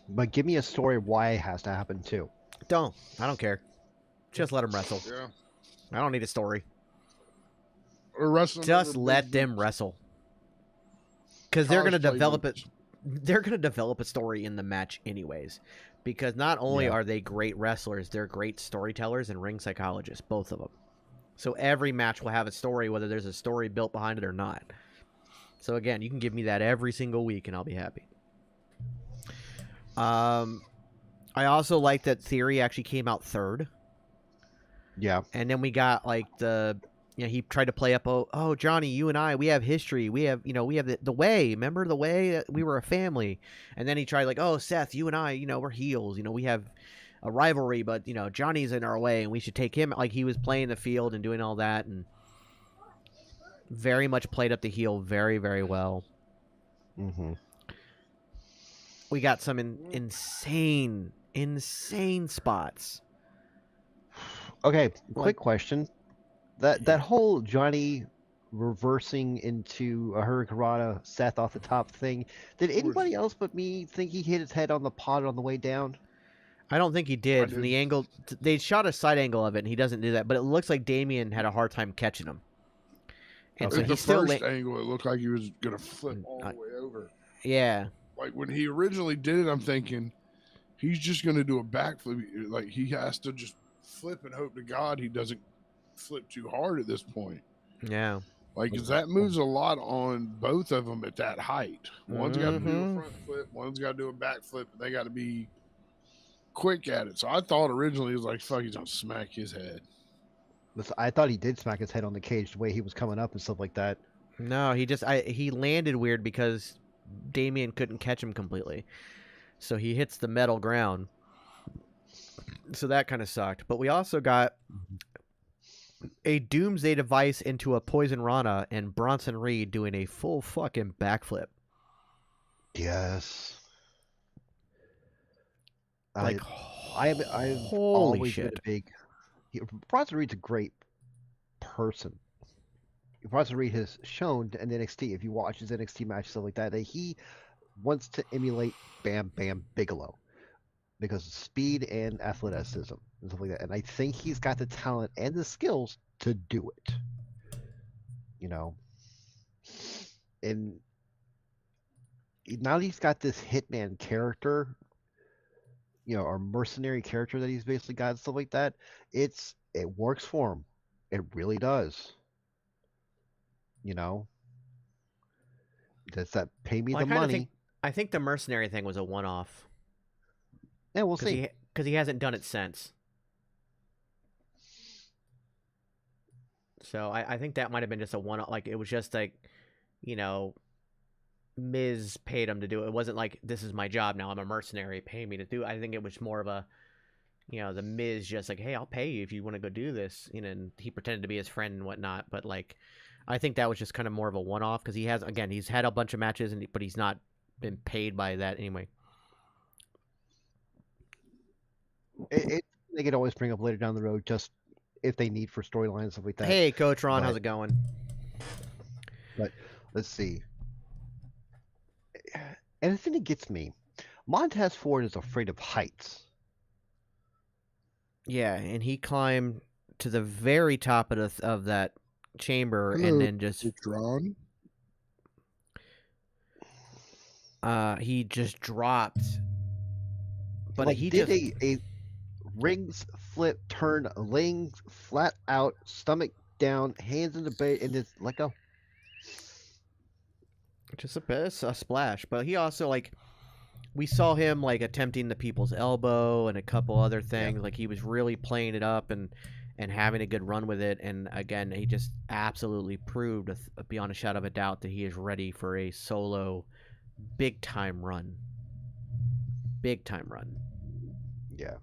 But give me a story of why it has to happen too. I don't care. Just let them wrestle. Yeah. I don't need a story. Or wrestling. Just let them wrestle. Because they're going to develop it. They're going to develop a story in the match anyways. Because not only are they great wrestlers, they're great storytellers and ring psychologists, both of them. So every match will have a story, whether there's a story built behind it or not. So again, you can give me that every single week and I'll be happy. I also like that Theory actually came out third. Yeah. And then we got like he tried to play up, oh, Johnny, you and I, we have history. We have, we have the way. Remember the way that we were a family? And then he tried like, oh, Seth, you and I, we're heels. We have a rivalry, but, Johnny's in our way and we should take him. Like he was playing the field and doing all that and very much played up the heel very, very well. Mm-hmm. We got some insane spots. Okay, quick question. That whole Johnny reversing into a Hurricanrana Seth off the top thing, did anybody else but me think he hit his head on the pod on the way down? I don't think he did. From the angle, they shot a side angle of it, and he doesn't do that. But it looks like Damien had a hard time catching him. And so the first angle, it looked like he was gonna flip all the way over. Yeah. Like when he originally did it, I'm thinking he's just gonna do a backflip. Like he has to just flip and hope to God he doesn't flip too hard at this point. Yeah. Like, cause that moves a lot on both of them at that height. One's got to do a front flip, one's got to do a back flip, and they got to be quick at it. So I thought originally it was like, fuck, he's gonna smack his head. I thought he did smack his head on the cage the way he was coming up and stuff like that. No, he landed weird because Damien couldn't catch him completely. So he hits the metal ground. So that kind of sucked. But we also got a doomsday device into a poison rana and Bronson Reed doing a full fucking backflip. Yes. Like, I've always shit. been a big... Bronson Reed's a great person. Bronson Reed has shown in NXT, if you watch his NXT matches, stuff like that he wants to emulate Bam Bam Bigelow because of speed and athleticism and stuff like that. And I think he's got the talent and the skills to do it. And now he's got this hitman character, or mercenary character that he's basically got and stuff like that. It works for him. It really does. Does that pay me the money? I think the mercenary thing was a one-off. Yeah, we'll see. Because he hasn't done it since. So I think that might have been just a one-off. Like, it was just like, Miz paid him to do it. It wasn't like, this is my job now, I'm a mercenary, pay me to do it. I think it was more of a, the Miz just like, hey, I'll pay you if you want to go do this. And he pretended to be his friend and whatnot. But, like, I think that was just kind of more of a one-off because he's had a bunch of matches, but he's not been paid by that anyway. They could always bring up later down the road just if they need for storylines and stuff like that. Hey, Coach Ron, how's it going? But let's see. And the thing that gets me, Montez Ford is afraid of heights. Yeah, and he climbed to the very top of that chamber and then just drawn. He just dropped. But like he did just a rings flip turn, laying flat out, stomach down, hands in the bed, and just let go. Just a splash. But he also, like, we saw him like attempting the people's elbow and a couple other things. Yeah. Like he was really playing it up and having a good run with it. And again, he just absolutely proved beyond a shadow of a doubt that he is ready for a solo big time run. Big time run. Yeah.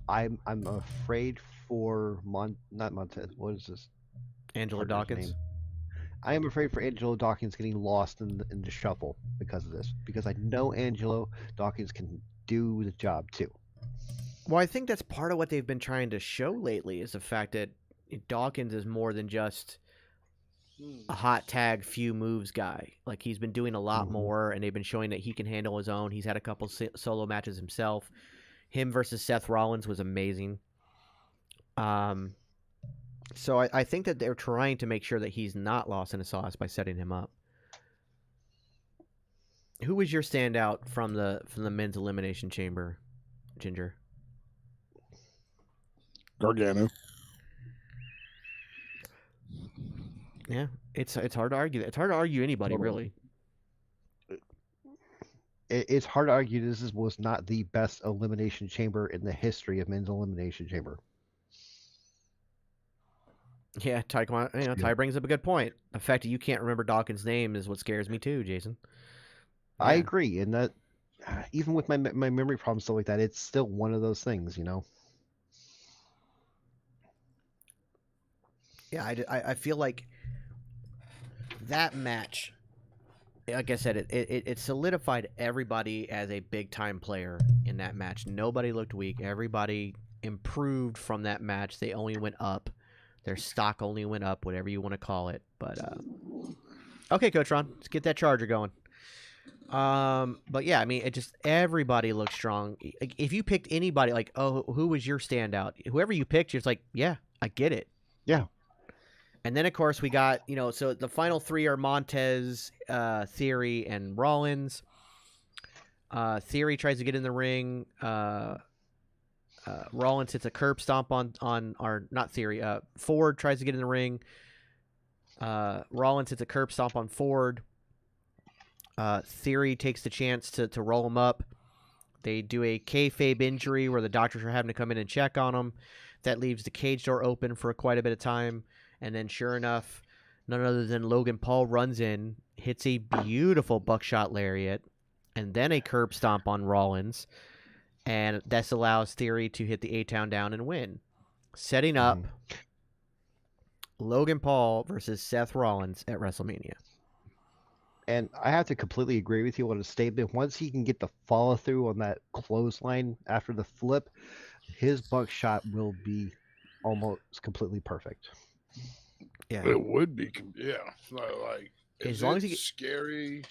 I'm afraid for not Montez. What is this? Angelo Dawkins. I am afraid for Angelo Dawkins getting lost in the shuffle because of this. Because I know Angelo Dawkins can do the job too. Well, I think that's part of what they've been trying to show lately is the fact that Dawkins is more than just a hot tag, few moves guy. Like he's been doing a lot more, and they've been showing that he can handle his own. He's had a couple solo matches himself. Him versus Seth Rollins was amazing. So I think that they're trying to make sure that he's not lost in the sauce by setting him up. Who was your standout from the men's elimination chamber, Ginger? Gargano. Yeah, it's hard to argue. It's hard to argue anybody, really. It's hard to argue this was not the best elimination chamber in the history of men's elimination chamber. Yeah, Ty brings up a good point. The fact that you can't remember Dawkins' name is what scares me too, Jason. I Yeah. agree, and that even with my memory problems stuff like that, it's still one of those things, you know. Yeah, I feel like that match, like I said, it solidified everybody as a big time player in that match. Nobody looked weak. Everybody improved from that match. They only went up. Their stock only went up, whatever you want to call it. But okay, Coach Ron, let's get that charger going. But yeah, I mean, it just everybody looks strong. If you picked anybody, like, oh, who was your standout? Whoever you picked, you're just like, yeah, I get it. Yeah. And then of course we got, so the final three are Montez, Theory, and Rollins. Theory tries to get in the ring. Rollins hits a curb stomp or not Theory. Ford tries to get in the ring. Rollins hits a curb stomp on Ford. Theory takes the chance to roll him up. They do a kayfabe injury where the doctors are having to come in and check on him. That leaves the cage door open for quite a bit of time. And then sure enough, none other than Logan Paul runs in, hits a beautiful buckshot lariat, and then a curb stomp on Rollins. And this allows Theory to hit the A-Town down and win. Setting up Logan Paul versus Seth Rollins at WrestleMania. And I have to completely agree with you on a statement. Once he can get the follow through on that clothesline after the flip, his buckshot will be almost completely perfect. Yeah, it would be. Yeah, like as long as he scary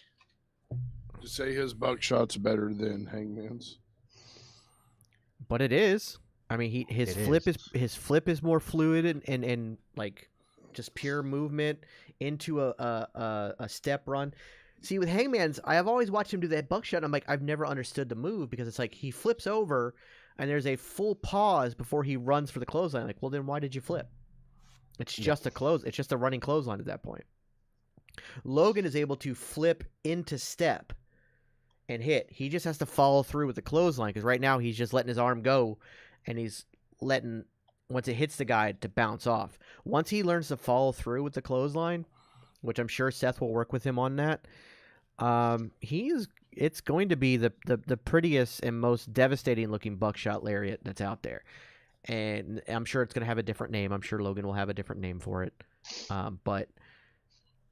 to say his buckshot's better than Hangman's. But it is. I mean, his flip is more fluid and like just pure movement into a step run. See, with Hangman's, I have always watched him do that buckshot, and I'm like, I've never understood the move because it's like he flips over, and there's a full pause before he runs for the clothesline. Like, well, then why did you flip? It's just It's just a running clothesline at that point. Logan is able to flip into step and hit. He just has to follow through with the clothesline because right now he's just letting his arm go, and he's letting, once it hits the guy, to bounce off. Once he learns to follow through with the clothesline, which I'm sure Seth will work with him on that, it's going to be the prettiest and most devastating looking buckshot lariat that's out there. And I'm sure it's going to have a different name. I'm sure Logan will have a different name for it. But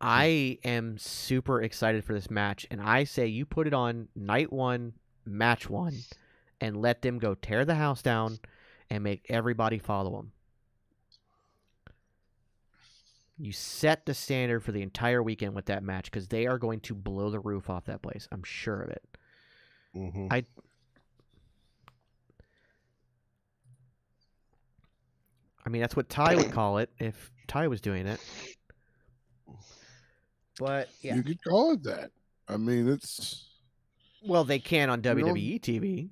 I am super excited for this match. And I say you put it on night one, match one, and let them go tear the house down and make everybody follow them. You set the standard for the entire weekend with that match because they are going to blow the roof off that place. I'm sure of it. Mm-hmm. I mean, that's what Ty would call it if Ty was doing it. But yeah, You could call it that. I mean, it's. Well, they can on WWE TV.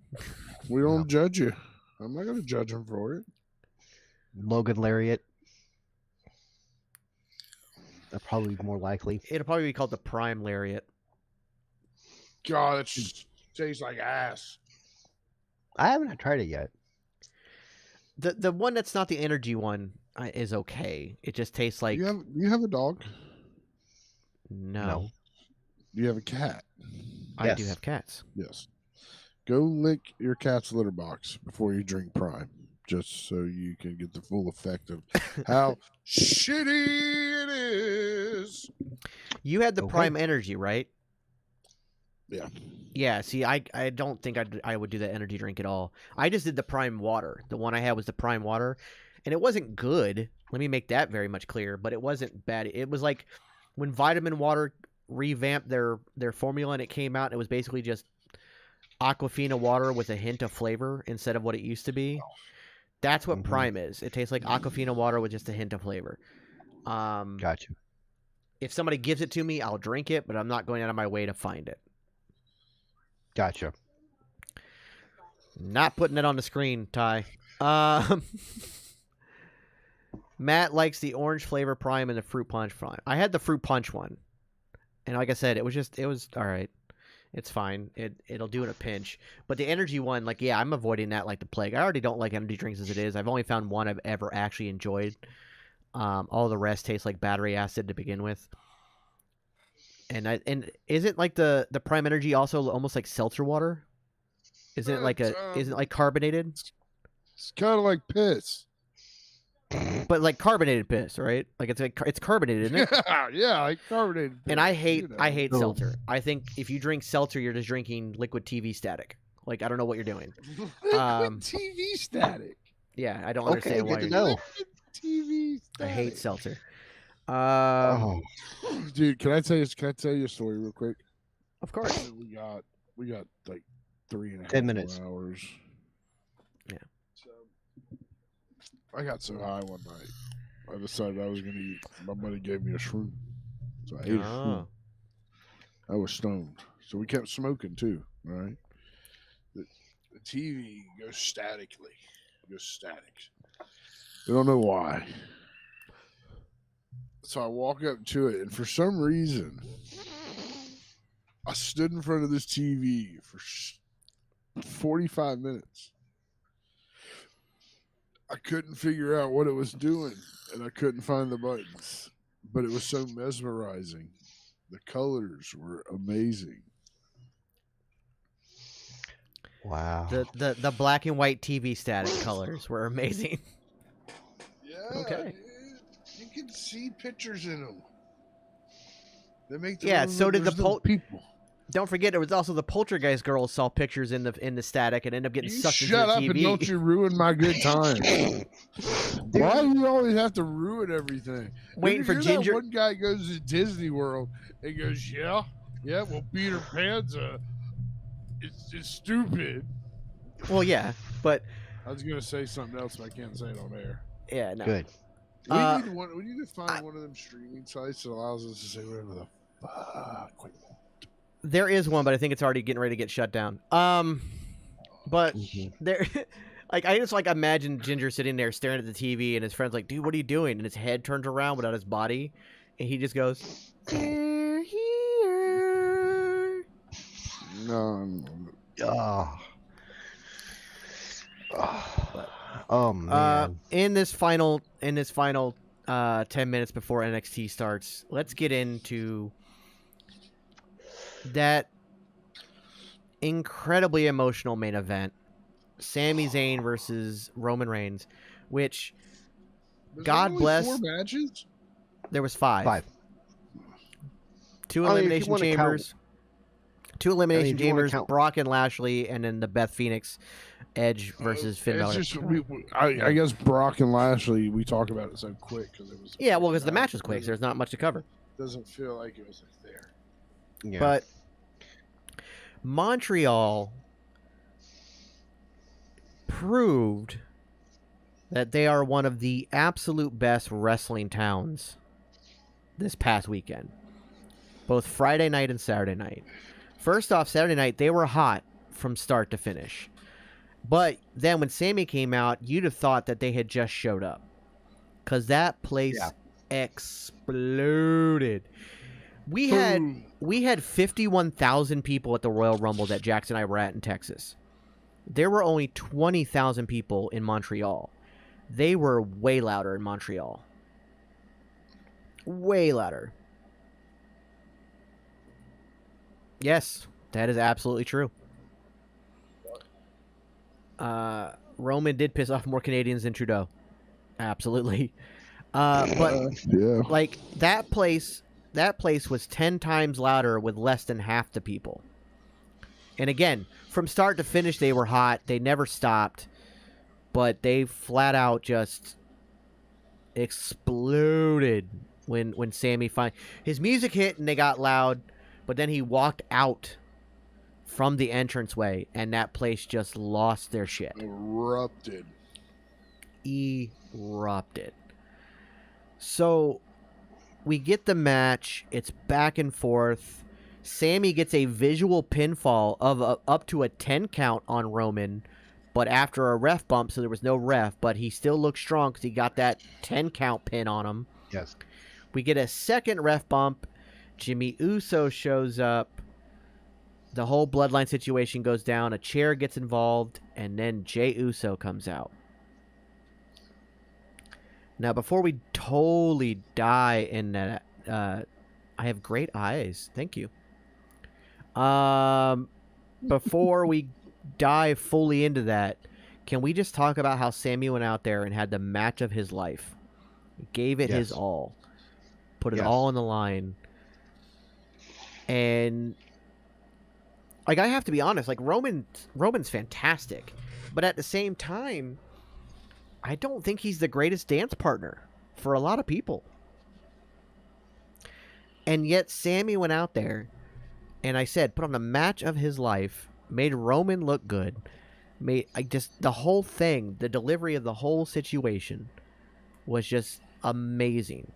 We don't judge you. I'm not going to judge him for it. Logan lariat. That'd probably be more likely. It'll probably be called the Prime Lariat. God, it tastes like ass. I haven't tried it yet. The one that's not the energy one is okay. It just tastes like. You have a dog? No. You have a cat? I do have cats. Yes. Go lick your cat's litter box before you drink Prime, just so you can get the full effect of how shitty it is. You had the Prime Energy, right? Yeah. Yeah, see, I don't think I would do that energy drink at all. I just did the Prime Water. The one I had was the Prime Water, and it wasn't good. Let me make that very much clear, but it wasn't bad. It was like when Vitamin Water revamped their formula and it came out, and it was basically just Aquafina water with a hint of flavor instead of what it used to be. That's what Prime is. It tastes like Aquafina water with just a hint of flavor. Gotcha. If somebody gives it to me, I'll drink it, but I'm not going out of my way to find it. Gotcha. Not putting it on the screen, Ty. Matt likes the orange flavor Prime and the fruit punch Prime. I had the fruit punch one, and like I said, it was all right. It's fine. It'll do in a pinch. But the energy one, like, yeah, I'm avoiding that like the plague. I already don't like energy drinks as it is. I've only found one I've ever actually enjoyed. All the rest tastes like battery acid to begin with. And isn't like the Prime Energy also almost like seltzer water? Isn't it like isn't it like carbonated? It's kind of like piss. But like carbonated piss, right? Like it's carbonated, isn't it? Yeah, like carbonated piss. And I hate Oh. seltzer. I think if you drink seltzer, you're just drinking liquid TV static. Like I don't know what you're doing. Liquid TV static. Yeah, I don't Okay, understand why. good to You're, know. Liquid TV I static. hate seltzer. Oh, Dude, can I tell you a story real quick? Of course. We got like 3.5 10 minutes. more hours. Yeah. So I got so high one night, I decided I was gonna eat. My buddy gave me a shroom, so I ate a shroom. Oh. I was stoned, so we kept smoking too. Right? The TV goes statically. It goes static. I don't know why. So I walk up to it, and for some reason, I stood in front of this TV for 45 minutes. I couldn't figure out what it was doing, and I couldn't find the buttons. But it was so mesmerizing. The colors were amazing. wow. The black and white TV static colors were amazing. Yeah, Okay. dude. You can see pictures in them. They make the Yeah, little- so did there's the little people. Don't forget, there was also the Poltergeist girls saw pictures in the static and ended up getting You sucked shut up into and the don't TV. you ruin my good time. Why do you always have to ruin everything? Waiting for You're Ginger. That one guy goes to Disney World and goes, yeah, well, Peter Pan's it's stupid. Well, yeah, but I was gonna say something else, but I can't say it on air. yeah, no. Good. We Uh, need to find one of them streaming sites that allows us to say whatever the fuck we want. There is one, but I think it's already getting ready to get shut down. But Mhm. there, like I just like imagine Ginger sitting there staring at the TV, and his friend's like, "Dude, what are you doing?" And his head turns around without his body, and he just goes, "They're here." No, Oh. Oh man. In this final 10 minutes before NXT starts, let's get into that incredibly emotional main event, Sami Zayn versus Roman Reigns, which There's God only bless. 4 matches. There was 5. 5. 2 I mean, if you elimination wanna count- chambers. 2 elimination if you wanna chambers, count- Brock and Lashley, and then the Beth Phoenix Edge versus Finn Balor. It's just I guess Brock and Lashley. We talk about it so quick because it was. Yeah, well, because the match was quick, so there's not much to cover. Doesn't feel like it was like there. Yeah. But Montreal proved that they are one of the absolute best wrestling towns this past weekend, both Friday night and Saturday night. First off, Saturday night, they were hot from start to finish. But then when Sammy came out, you'd have thought that they had just showed up. Because that place exploded. We had 51,000 people at the Royal Rumble that Jackson and I were at in Texas. There were only 20,000 people in Montreal. They were way louder in Montreal. Way louder. Yes, that is absolutely true. Roman did piss off more Canadians than Trudeau. Absolutely. But Yeah. like that place was 10 times louder with less than half the people. And again, from start to finish, they were hot. They never stopped, but they flat out just exploded when Sammy his music hit and they got loud, but then he walked out from the entranceway and that place just lost their shit. Erupted. Erupted. So we get the match. It's back and forth. Sammy gets a visual pinfall of up to a 10 count on Roman, but after a ref bump, so there was no ref, but he still looked strong because he got that 10 count pin on him. Yes. We get a second ref bump. Jimmy Uso shows up. The whole bloodline situation goes down. A chair gets involved, and then Jey Uso comes out. Now, before we totally die in that. I have great eyes. Thank you. Before we dive fully into that, can we just talk about how Sammy went out there and had the match of his life? Gave it his Yes. all. Put it Yes. all on the line. And like, I have to be honest, like Roman's fantastic. But at the same time, I don't think he's the greatest dance partner for a lot of people. And yet Sammy went out there and I said, put on the match of his life, made Roman look good, the whole thing, the delivery of the whole situation was just amazing.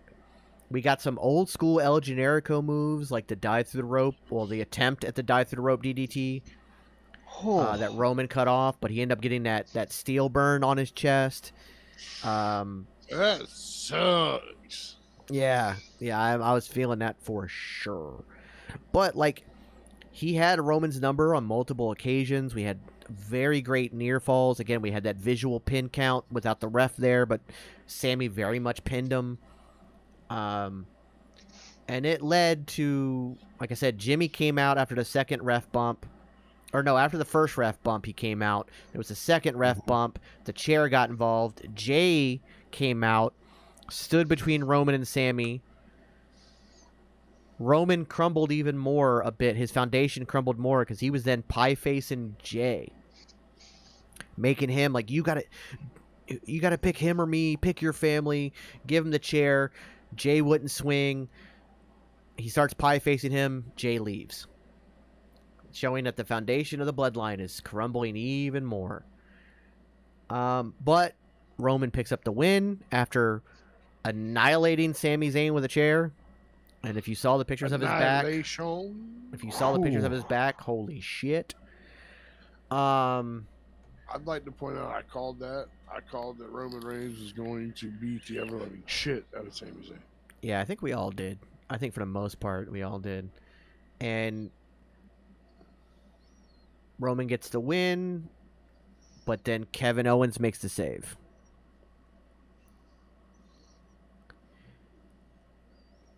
We got some old school El Generico moves, like the dive through the rope, well, the attempt at the dive through the rope DDT that Roman cut off, but he ended up getting that steel burn on his chest. That sucks. Yeah, I was feeling that for sure. But like, he had Roman's number on multiple occasions. We had very great near falls. Again, we had that visual pin count without the ref there, but Sammy very much pinned him. And it led to, like I said, Jimmy came out after the second ref bump. Or no, after the first ref bump, he came out. There was a second ref bump. The chair got involved. Jay came out, stood between Roman and Sammy. Roman crumbled even more a bit. His foundation crumbled more because he was then pie-facing Jay, making him like, you gotta pick him or me, pick your family, give him the chair. Jay wouldn't swing. He starts pie-facing him. Jay leaves, showing that the foundation of the bloodline is crumbling even more. But Roman picks up the win after annihilating Sami Zayn with a chair. And if you saw the pictures of his back, holy shit. I'd like to point out I called that Roman Reigns is going to beat the ever living shit out of Sami Zayn. Yeah, I think we all did. I think for the most part we all did. And Roman gets the win, but then Kevin Owens makes the save.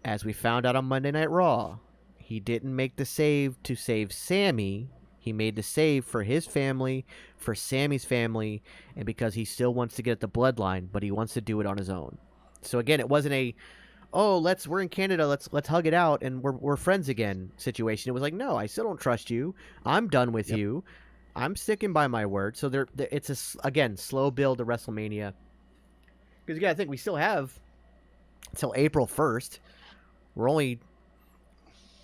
As we found out on Monday Night Raw, he didn't make the save to save Sammy. He made the save for his family, for Sammy's family, and because he still wants to get at the bloodline, but he wants to do it on his own. So again, it wasn't a, we're in Canada, let's hug it out and we're friends again situation. It was like, no, I still don't trust you. I'm done with you. I'm sticking by my word. So it's again, slow build to WrestleMania. Because again, I think we still have until April 1st. We're only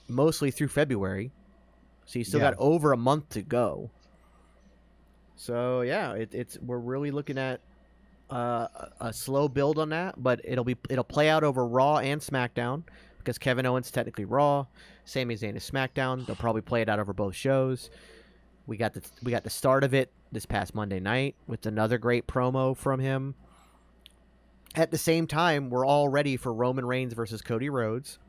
mostly through February, so you still got over a month to go. So yeah, we're really looking at a slow build on that, but it'll play out over Raw and SmackDown because Kevin Owens is technically Raw, Sami Zayn is SmackDown. They'll probably play it out over both shows. We got the start of it this past Monday night with another great promo from him. At the same time, we're all ready for Roman Reigns versus Cody Rhodes.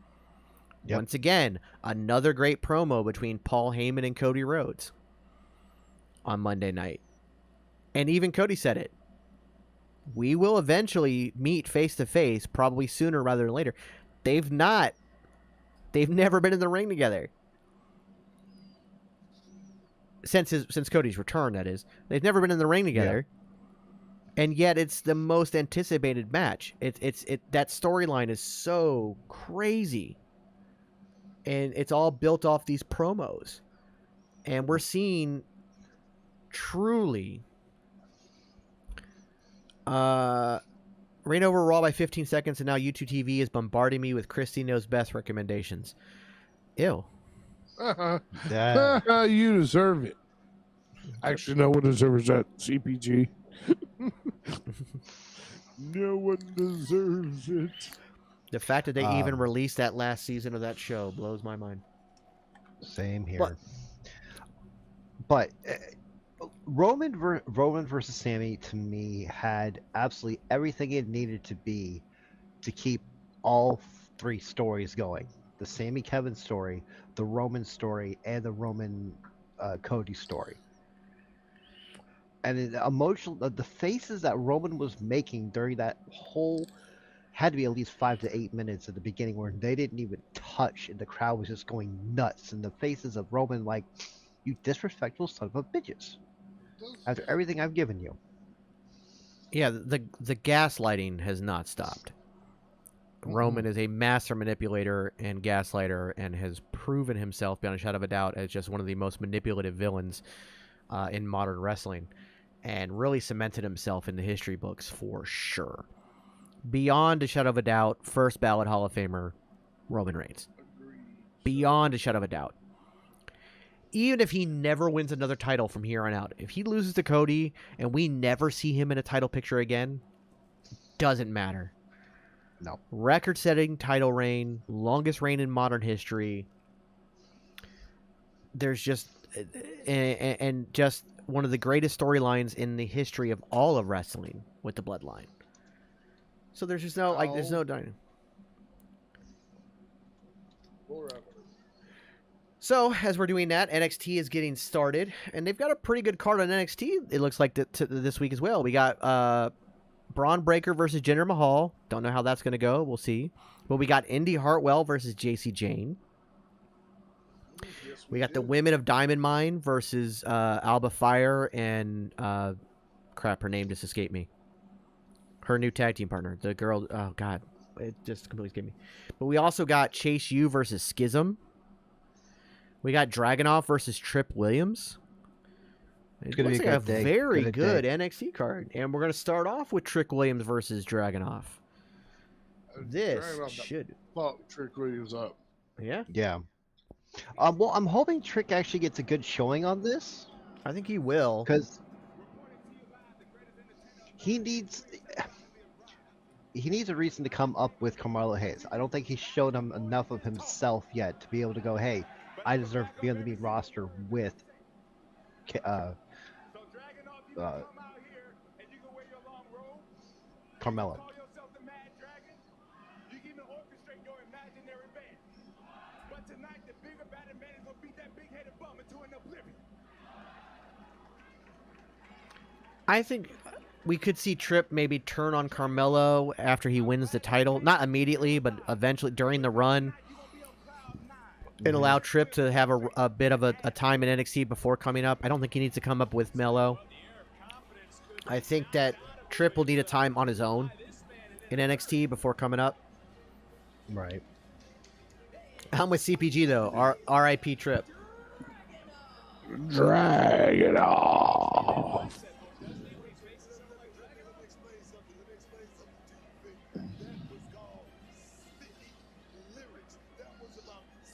Yep. Once again, another great promo between Paul Heyman and Cody Rhodes on Monday night. And even Cody said it. We will eventually meet face-to-face, probably sooner rather than later. They've never been in the ring together. Since Cody's return, that is. They've never been in the ring together. Yeah. And yet it's the most anticipated match. That storyline is so crazy. And it's all built off these promos. And we're seeing truly reign over Raw by 15 seconds, and now YouTube TV is bombarding me with Christy Knows Best recommendations. Ew. You deserve it. Actually, no one deserves that. CPG. No one deserves it. The fact that they even released that last season of that show blows my mind. Same here. But Roman versus Sammy, to me, had absolutely everything it needed to be to keep all three stories going. The Sammy Kevin story, the Roman story, and the Roman Cody story. And the faces that Roman was making during that whole had to be at least 5 to 8 minutes at the beginning where they didn't even touch, and the crowd was just going nuts in the faces of Roman, like, you disrespectful son of a bitches. After everything I've given you. Yeah, the gaslighting has not stopped. Roman is a master manipulator and gaslighter and has proven himself beyond a shadow of a doubt as just one of the most manipulative villains in modern wrestling, and really cemented himself in the history books for sure. Beyond a shadow of a doubt, first ballot Hall of Famer, Roman Reigns. Beyond a shadow of a doubt. Even if he never wins another title from here on out, if he loses to Cody and we never see him in a title picture again, doesn't matter. No. Record-setting title reign, longest reign in modern history. There's just and just one of the greatest storylines in the history of all of wrestling with the Bloodline. So there's just no there's no dying. So as we're doing that, NXT is getting started, and they've got a pretty good card on NXT. It looks like this week as well. We got Braun Breaker versus Jinder Mahal. Don't know how that's going to go. We'll see. But we got Indy Hartwell versus JC Jane. We got the Women of Diamond Mine versus Alba Fire and crap, her name just escaped me. Her new tag team partner, the girl. Oh God, it just completely escaped me. But we also got Chase U versus Schism. We got Dragunov versus Tripp Williams. It looks like a very good NXT card. And we're going to start off with Trick Williams versus Dragunov. This should... Fuck Trick Williams up. Yeah? Yeah. Well, I'm hoping Trick actually gets a good showing on this. I think he will. Because he needs a reason to come up with Carmelo Hayes. I don't think he's showed him enough of himself yet to be able to go, hey, I deserve to be on the main roster with Carmelo. I think we could see Tripp maybe turn on Carmelo after he wins the title. Not immediately, but eventually during the run. And allow Tripp to have a bit of a time in NXT before coming up. I don't think he needs to come up with Melo. I think that Tripp will need a time on his own in NXT before coming up. Right. I'm with CPG, though. R.I.P. Tripp. Drag it off.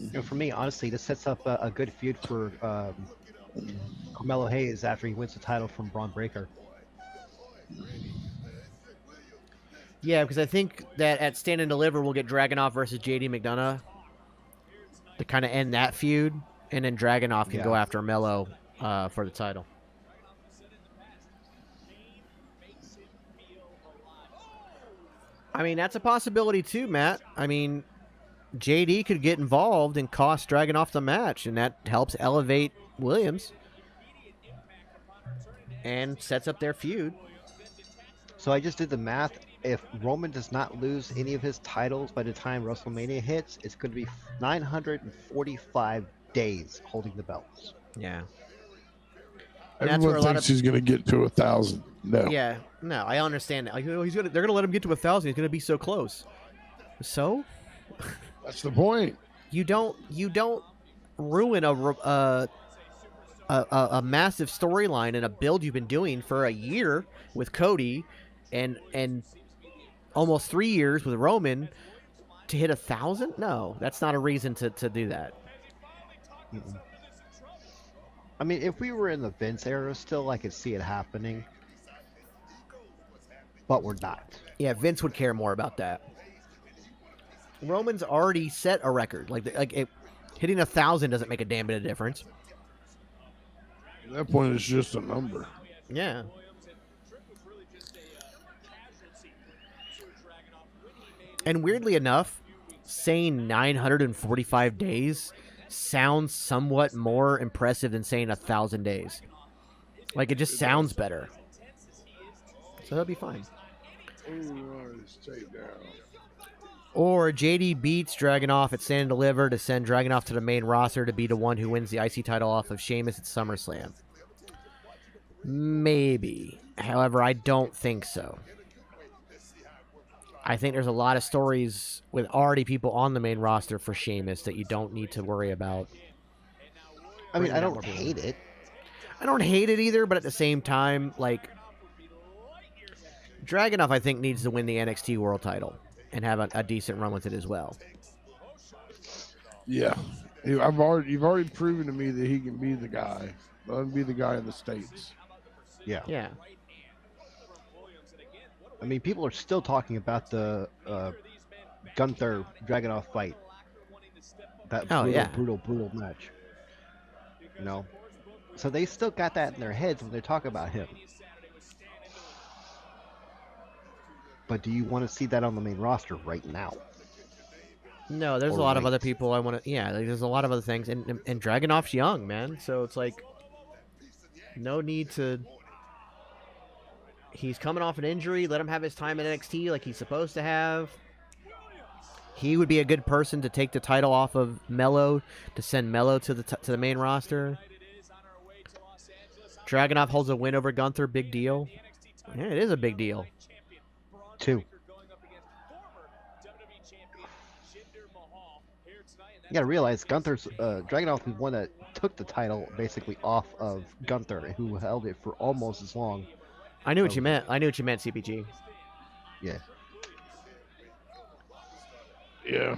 You know, for me, honestly, this sets up a good feud for Carmelo Hayes after he wins the title from Braun Breaker. Yeah, because I think that at Stand and Deliver, we'll get Dragunov versus JD McDonough to kind of end that feud, and then Dragunov can go after Melo for the title. I mean, that's a possibility too, Matt. I mean, JD could get involved and cost Dragunov the match, and that helps elevate Williams and sets up their feud. So I just did the math. If Roman does not lose any of his titles by the time WrestleMania hits, it's going to be 945 days holding the belts. Yeah. Everyone thinks he's going to get to 1,000. No. Yeah, no, I understand that. Like, they're going to let him get to 1,000. He's going to be so close. So? That's the point. You don't ruin a massive storyline and a build you've been doing for a year with Cody and almost 3 years with Roman to hit 1,000. No, that's not a reason to do that. Mm-mm. I mean, if we were in the Vince era still, I could see it happening, but we're not. Yeah, Vince would care more about that. Roman's already set a record. Hitting 1,000 doesn't make a damn bit of difference. At that point, it's just a number. Yeah. And weirdly enough, saying 945 days sounds somewhat more impressive than saying 1,000 days. Like, it just sounds better. So that'll be fine. Ooh, take down. Or JD beats Dragunov at Stand and Deliver to send Dragunov to the main roster to be the one who wins the IC title off of Sheamus at SummerSlam. Maybe. However, I don't think so. I think there's a lot of stories with already people on the main roster for Sheamus that you don't need to worry about. I mean, Bring I that more don't people. hate it. I don't hate it either, but at the same time, like, Dragunov, I think, needs to win the NXT World title and have a decent run with it as well. Yeah, you've already proven to me that he can be the guy. Let him be the guy in the States. Yeah. Yeah. I mean, people are still talking about the Gunther Dragunov fight. That Oh, yeah. brutal match. You know? So they still got that in their heads when they talk about him. But do you want to see that on the main roster right now? No, there's Or a lot of wait. other people I want to. Yeah, like, there's a lot of other things, and Dragunov's young, man. So it's like, no need to. He's coming off an injury. Let him have his time in NXT like he's supposed to have. He would be a good person to take the title off of Mello to send Mello to the main roster. Dragunov holds a win over Gunther. Big deal. Yeah, it is a big deal. 2. You gotta realize Gunther's Dragunov is one that took the title basically off of Gunther, who held it for almost as long. I knew what you meant. I knew what you meant, CPG. Yeah. Yeah.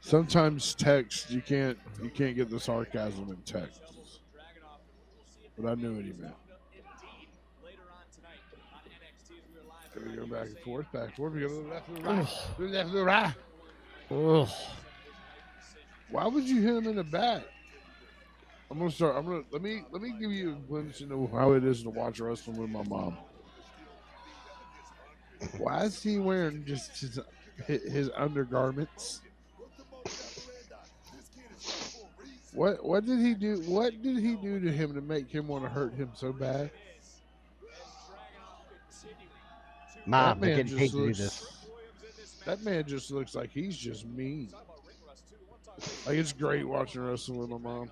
Sometimes text you can't get the sarcasm in text. But I knew what he meant. We go back and forth, We go to the left and the right. To the left and the right. Ugh. Why would you hit him in the back? Let me give you a glimpse into how it is to watch wrestling with my mom. Why is he wearing just his undergarments? What did he do? What did he do to him to make him want to hurt him so bad? Mom, they're getting paid to do this. That man just looks like he's just mean. Like, it's great watching wrestling with my mom.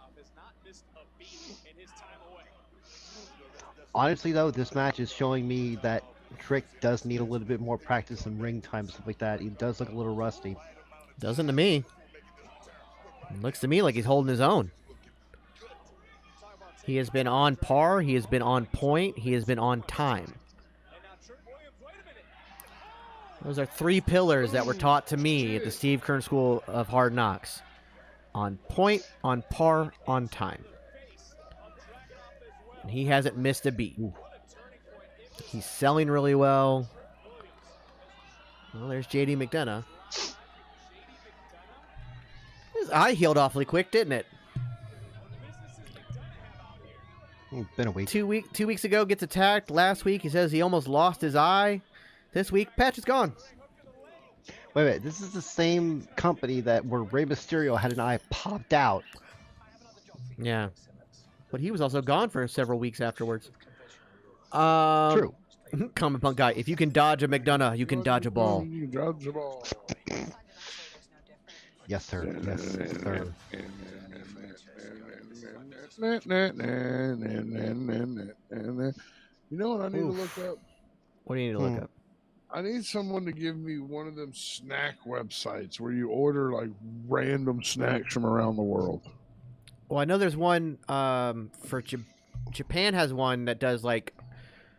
Honestly, though, this match is showing me that Trick does need a little bit more practice in ring time, stuff like that. He does look a little rusty. Doesn't to me. It looks to me like he's holding his own. He has been on par. He has been on point. He has been on time. Those are 3 pillars that were taught to me at the Steve Kern School of Hard Knocks. On point, on par, on time. And he hasn't missed a beat. He's selling really well. Well, there's JD McDonough. His eye healed awfully quick, didn't it? Been a week. 2 weeks ago, gets attacked. Last week, he says he almost lost his eye. This week, patch is gone. Wait. This is the same company where Rey Mysterio had an eye popped out. Yeah. But he was also gone for several weeks afterwards. True. Common Punk guy. If you can dodge a McDonough, you can dodge a ball. You can dodge a ball. Yes, sir. Yes, sir. You know what I need to look up? What do you need to look up? I need someone to give me one of them snack websites where you order like random snacks from around the world. Well, I know there's one for Japan has one that does like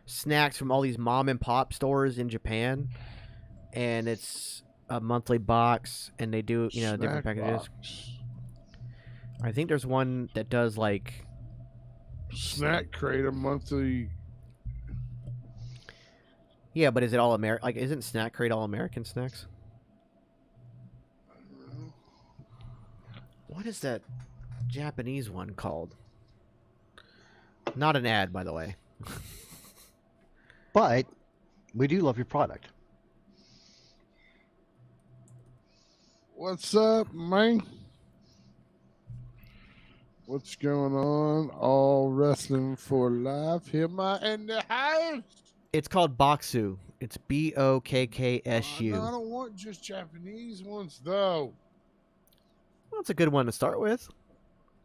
snacks from all these mom and pop stores in Japan, and it's a monthly box, and they do different Snack packages. box. I think there's one that does like Snack Crate, a monthly. Yeah, but is it all American? Like, isn't Snack Crate all American snacks? What is that Japanese one called? Not an ad, by the way. But we do love your product. What's up, man? What's going on? All wrestling for life. Here, my in the house. It's called Boxu. It's No, BOKKSU. I don't want just Japanese ones, though. Well, that's a good one to start with.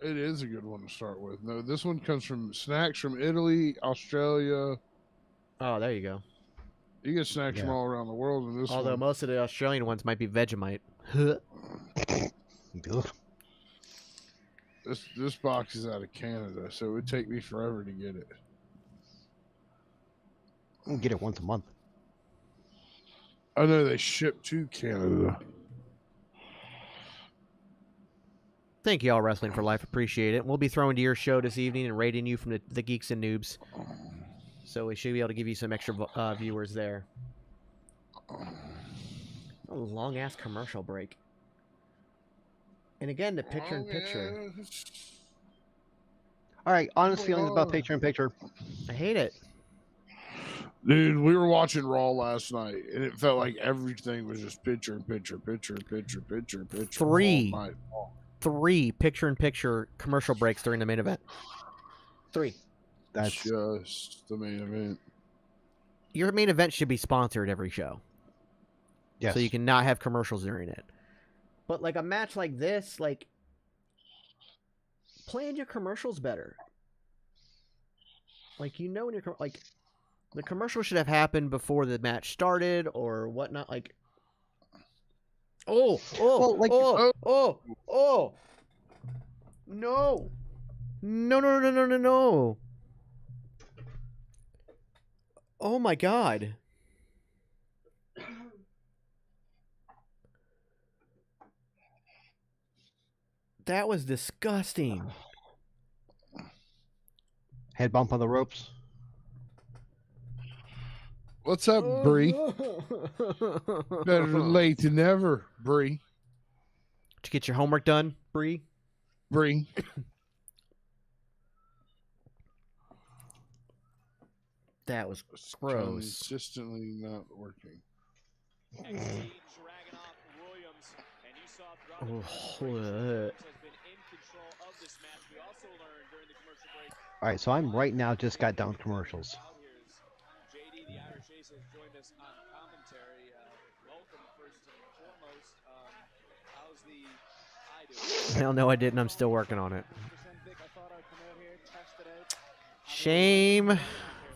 It is a good one to start with. No, this one comes from snacks from Italy, Australia. Oh, there you go. You get snacks from all around the world in this Although one. most of the Australian ones might be Vegemite. Huh. Ugh. This box is out of Canada, so it would take me forever to get it. We'll get it once a month. I know they ship to Canada. Thank you all, Wrestling for Life. Appreciate it. We'll be throwing to your show this evening and rating you from the Geeks and Noobs. So we should be able to give you some extra viewers there. A long-ass commercial break. And again, the picture-in-picture. All right, honest feelings about picture-in-picture. I hate it. Dude, we were watching Raw last night, and it felt like everything was just picture-in-picture. Three. All night long. 3 picture-in-picture commercial breaks during the main event. 3. That's Just the main event. Your main event should be sponsored every show. yes. So you can not have commercials during it. But like a match like this, like, plan your commercials better. Like, you know, when you're like, the commercial should have happened before the match started or whatnot. Like, oh, no, no. Oh my God. That was disgusting. Head bump on the ropes. What's up, Bree? Better late than never, Bree. Did you get your homework done, Bree? Bree. That was It's gross. consistently not working. All right, so I'm right now just got done with commercials. Hell no, I didn't. I'm still working on it. Shame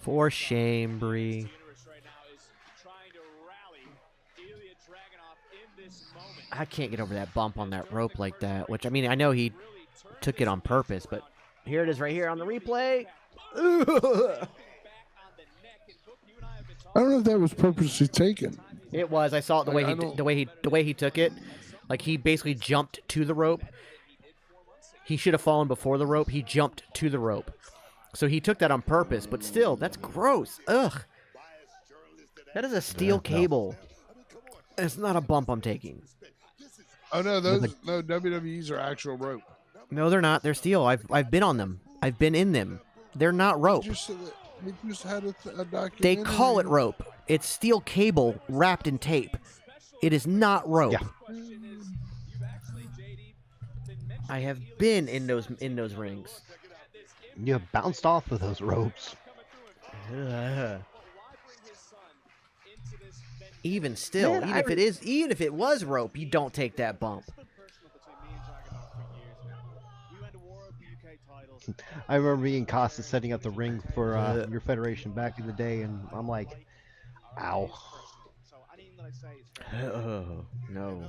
for shame, Bree. I can't get over that bump on that rope like that, which, I mean, I know he took it on purpose, but here it is right here on the replay. I don't know if that was purposely taken. It was. I saw it the way he took it. Like, he basically jumped to the rope. He should have fallen before the rope. He jumped to the rope. So he took that on purpose, but still, that's gross. Ugh. That is a steel cable. It's not a bump I'm taking. Oh no, no WWE's are actual rope. No, they're not. They're steel. I've been on them. I've been in them. They're not rope. They just had a documentary. They call it rope. It's steel cable wrapped in tape. It is not rope. Yeah. I have been in those rings. You have bounced off of those ropes. Ugh. Even still, Man, even if it was rope, you don't take that bump. I remember me and Costa setting up the ring for your federation back in the day, and I'm like, ow. Oh, no.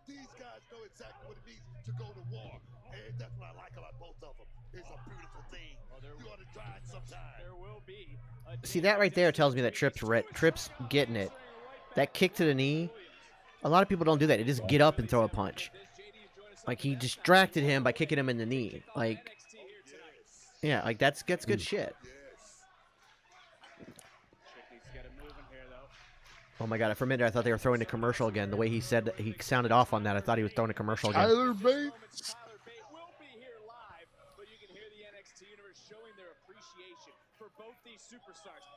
These guys know exactly what it means to go to war. And that's what I like about both of them. It's a beautiful thing. You ought to try it sometime. There will be. See, that right there tells me that Tripp's getting it. That kick to the knee, a lot of people don't do that. They just get up and throw a punch. Like, he distracted him by kicking him in the knee. Like, yeah, like, that's good shit. Oh my God! For a minute, I thought they were throwing a commercial again. The way he said he sounded off on that, I thought he was throwing a commercial again. Tyler Bates.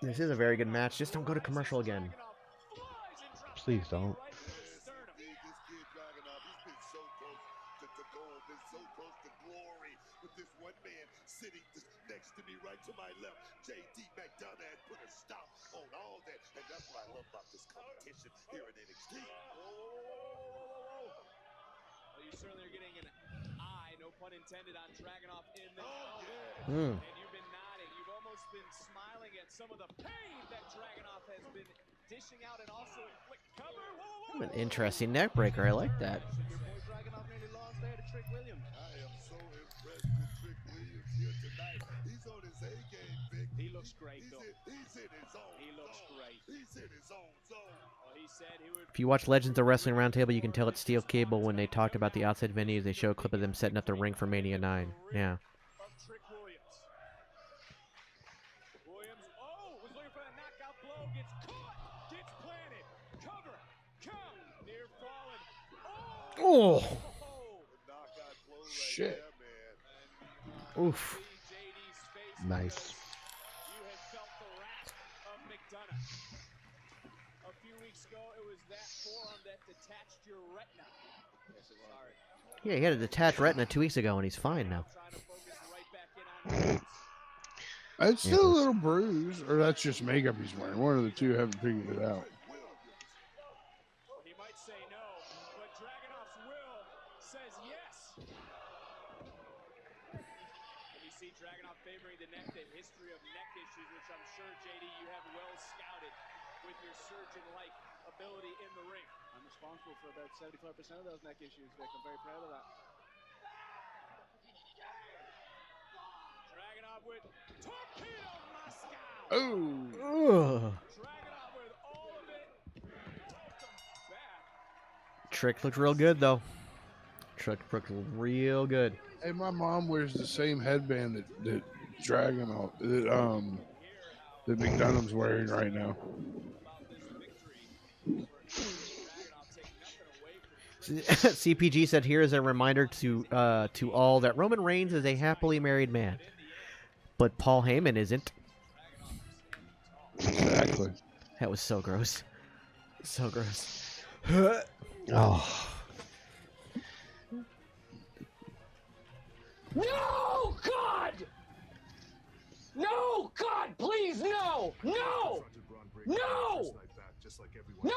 This is a very good match. Just don't go to commercial again. Please don't. So close to gold, been so close to glory with this one man sitting right to my left. JD McDonough put a stop on all that. And that's what I love about this competition here in NXT. Well, you certainly are getting an eye, no pun intended, on Dragunov in this moment. And you've been nodding. You've almost been smiling at some of the pain that Dragunov has been dishing out and also inflict cover. An interesting neck breaker. I like that. Your boy Dragunov nearly lost there to Trick Williams. I am so impressed with Trick Williams here tonight. He's on his A game, Vic. He looks great, though. He's in his own. He looks great. He's in his own zone. Well, he said he would. If you watch Legends of Wrestling Roundtable, you can tell it's Steel Cable when they talked about the outside venues. They show a clip of them setting up the ring for Mania 9. Yeah. Of Trick Williams. Williams, was looking for that knockout blow. Gets caught. Gets planted. Cover. Count. Near falling. Oh. Knockout blow right Shit. there, man. Oof. JD's face. Nice. You had felt the wrath of McDonough. A few weeks ago, it was that forearm that detached your retina. Yes, sorry. Yeah, he had a detached retina 2 weeks ago, and he's fine now. Trying to focus right back in on It's still a little bruised, or that's just makeup he's wearing. One of the two haven't figured it out. He might say no, but Dragunov's will says yes. And you see Dragunov favoring the neck, the history of neck issues, which I'm sure, JD, you have well scouted with your surgeon-like ability in the ring. I'm responsible for about 75% of those neck issues, Vic. I'm very proud of that. Dragunov with Torpedo Moscow. Ugh. Dragunov with all of it. Welcome back. Trick looked real good, though. Trick looked real good. Hey, my mom wears the same headband that Dragunov, that McDonough's wearing right now. CPG said, "Here is a reminder to all that Roman Reigns is a happily married man, but Paul Heyman isn't." Exactly. That was so gross. So gross. Oh. No, God! No, God, please, no! No! No! No!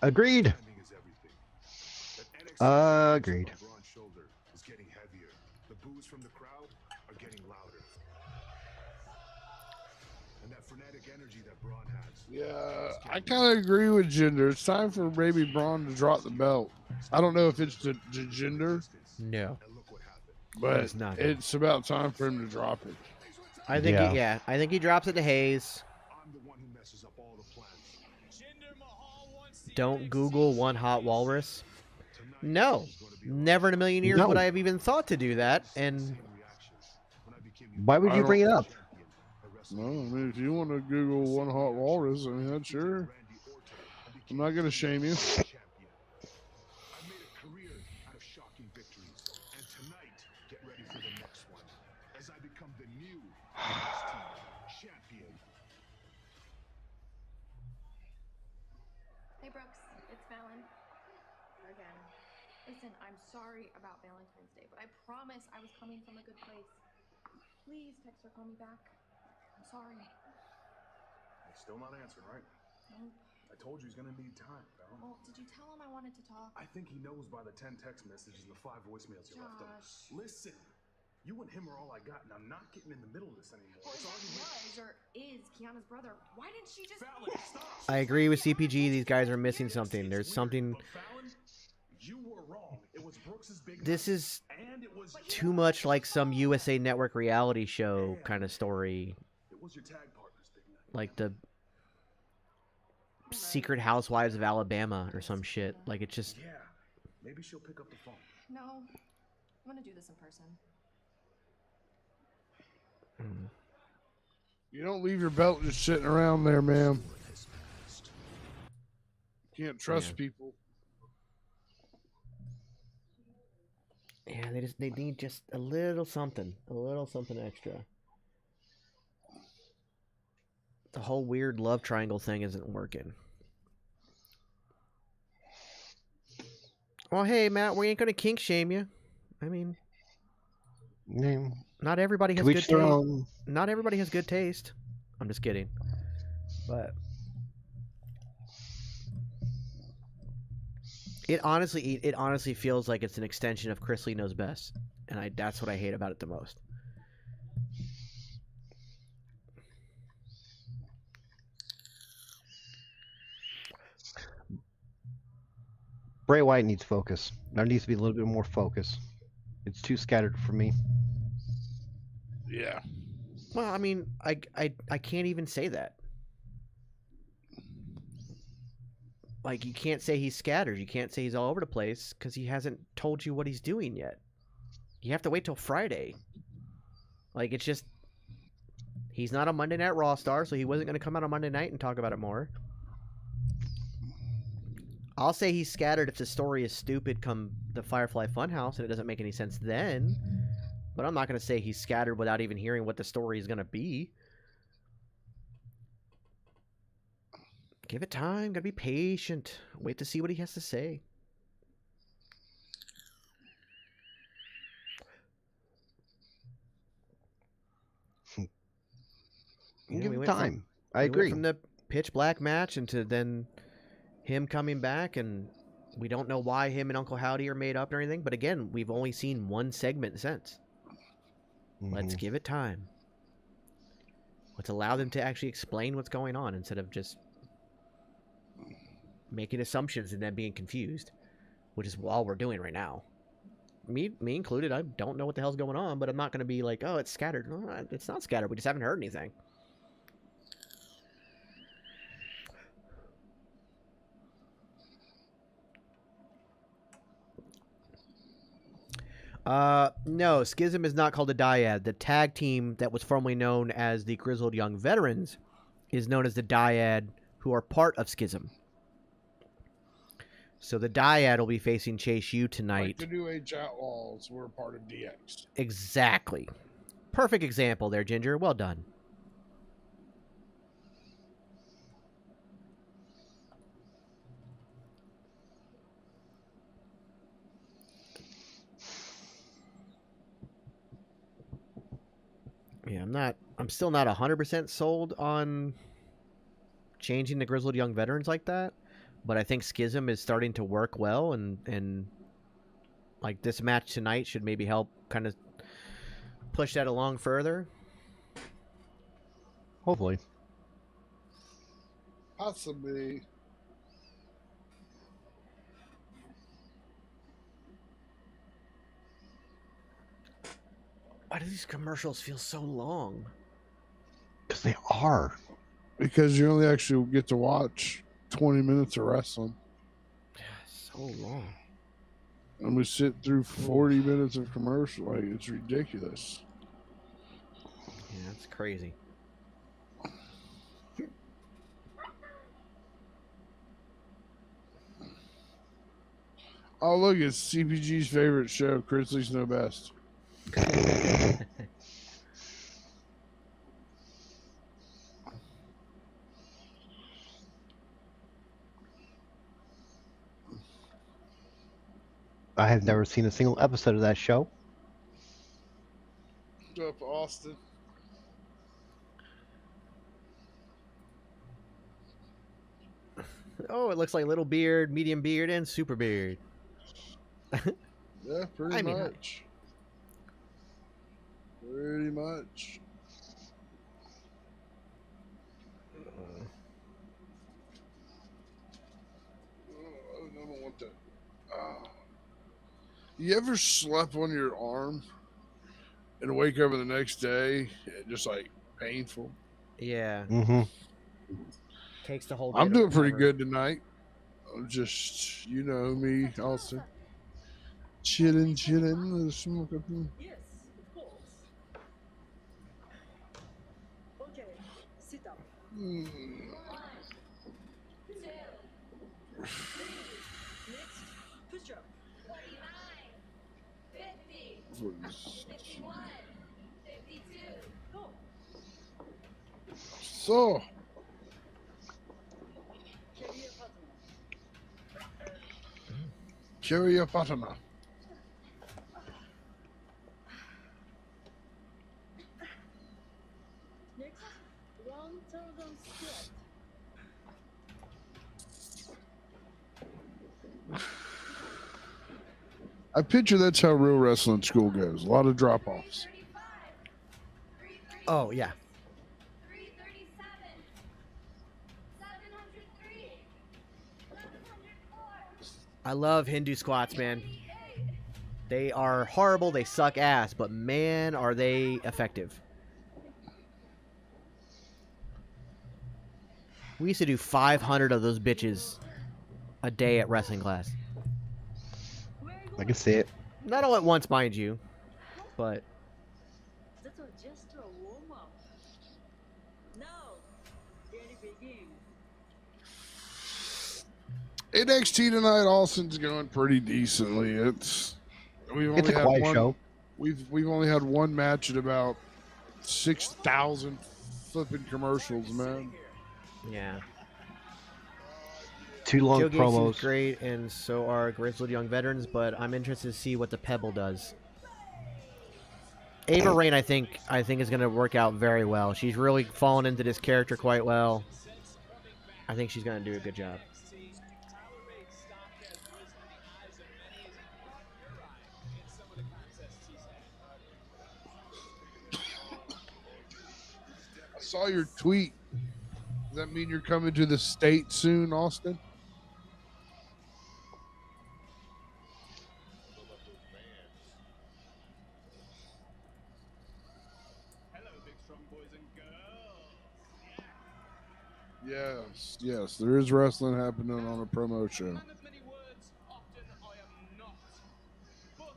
Agreed. Agreed. Is getting heavier. The boos from the crowd are getting louder. And that frenetic energy that Braun has. Yeah, I kind of agree with Jinder. It's time for maybe Braun to drop the belt. I don't know if it's to Jinder, No, but It's not. it's about time for him to drop it. I think Yeah. I think he drops it to Hayes. I'm the one who messes up all the plans. Jinder Mahal wants the Don't Google one hot walrus. No, never in a million years No. would I have even thought to do that. And Why would you bring it up? No, I mean, if you want to Google one hot walrus, I mean, that's sure. I'm not going to shame you. I made a career out of shocking victories. And tonight, get ready for the next one. As I become the new NXT champion. Hey Brooks, it's Fallon. Again. Listen, I'm sorry about Valentine's Day, but I promise I was coming from a good place. Please text or call me back. I'm sorry. He's still not answering, right? No. I told you he's gonna need time, Val. Well, did you tell him I wanted to talk? I think he knows by the 10 text messages and the 5 voicemails you left him. Josh. Listen, you and him are all I got, and I'm not getting in the middle of this anymore. Well, It's if already it was or is Kiana's brother, why didn't she just... Fallon, stop! I agree with CPG. These guys are missing something. There's something. But Fallon, you were wrong. It was Brooks's big This night, is and it was too much like some USA Network reality show kind of story, It was your tag partner's big night. like the Secret Housewives of Alabama or some shit. Like it's just. Yeah, maybe she'll pick up the phone. No, I'm gonna do this in person. You don't leave your belt just sitting around there, ma'am. Can't trust people. Yeah, they need just a little something extra. The whole weird love triangle thing isn't working. Well, hey Matt, we ain't gonna kink shame you. I mean, Yeah. Not everybody has To good each their taste. own. Not everybody has good taste. I'm just kidding. But it honestly feels like it's an extension of Chris Lee Knows Best, and that's what I hate about it the most. Bray Wyatt needs focus. There needs to be a little bit more focus. It's too scattered for me. Yeah. Well, I mean, I can't even say that. Like, you can't say he's scattered. You can't say he's all over the place because he hasn't told you what he's doing yet. You have to wait till Friday. Like, it's just, he's not a Monday Night Raw star, so he wasn't going to come out on Monday night and talk about it more. I'll say he's scattered if the story is stupid come the Firefly Funhouse and it doesn't make any sense then. But I'm not going to say he's scattered without even hearing what the story is going to be. Give it time. Gotta be patient. Wait to see what he has to say. Give him time. I agree. We went from the pitch black match into then him coming back, and we don't know why him and Uncle Howdy are made up or anything. But again, we've only seen one segment since. Let's give it time. Let's allow them to actually explain what's going on instead of just making assumptions and then being confused, which is all we're doing right now. Me included. I don't know what the hell's going on, but I'm not going to be like, oh, it's scattered. No, it's not scattered. We just haven't heard anything. No, Schism is not called a dyad. The tag team that was formerly known as the Grizzled Young Veterans is known as the dyad, who are part of Schism. So the dyad will be facing Chase U tonight. Like the New Age Outlaws were part of DX. Exactly. Perfect example there, Ginger. Well done. Yeah, I'm still not 100% sold on changing the Grizzled Young Veterans like that, but I think Schism is starting to work well, and like this match tonight should maybe help kind of push that along further. Hopefully. Possibly. Why do these commercials feel so long? Because they are. Because you only actually get to watch 20 minutes of wrestling. So long. And we sit through 40 minutes of commercial. Like, it's ridiculous. Yeah, that's crazy. Oh, look, it's CPG's favorite show, Chris Lee's Know Best. I have never seen a single episode of that show. Up Austin. Oh, it looks like Little Beard, Medium Beard, and Super Beard. Yeah, pretty much. Pretty much. I don't want that. You ever slept on your arm and wake up the next day just like painful? Yeah. Mm-hmm. Takes the whole day. I'm to doing pretty recover. good tonight. I'm just, you know me, also chilling, smoking. Yes, of course. Okay, sit down. Next, push up. 49, 50, 51, 52. Go. So, Carry your partner. carry your partner. 1,000 split. I picture that's how real wrestling school goes. A lot of drop-offs. Oh yeah. 337. 703. 1104. I love Hindu squats, man. They are horrible. They suck ass, but man, are they effective. We used to do 500 of those bitches a day at wrestling class. I can see it. Not all at once, mind you, but That was just a warm up. Now, really begin. NXT tonight, Austin's going pretty decently. It's It's a quiet show. We've only had one match at about 6,000 flipping commercials, man. yeah. 2 long Joe Gacy's promos. great, and so are Grizzled Young Veterans, but I'm interested to see what the Pebble does. Ava Rain, I think is going to work out very well. She's really fallen into this character quite well. I think she's going to do a good job. I saw your tweet. Does that mean you're coming to the state soon, Austin? Hello, big strong boys and girls. Yes. There is wrestling happening on a promo show. Man of many words, often I am not. But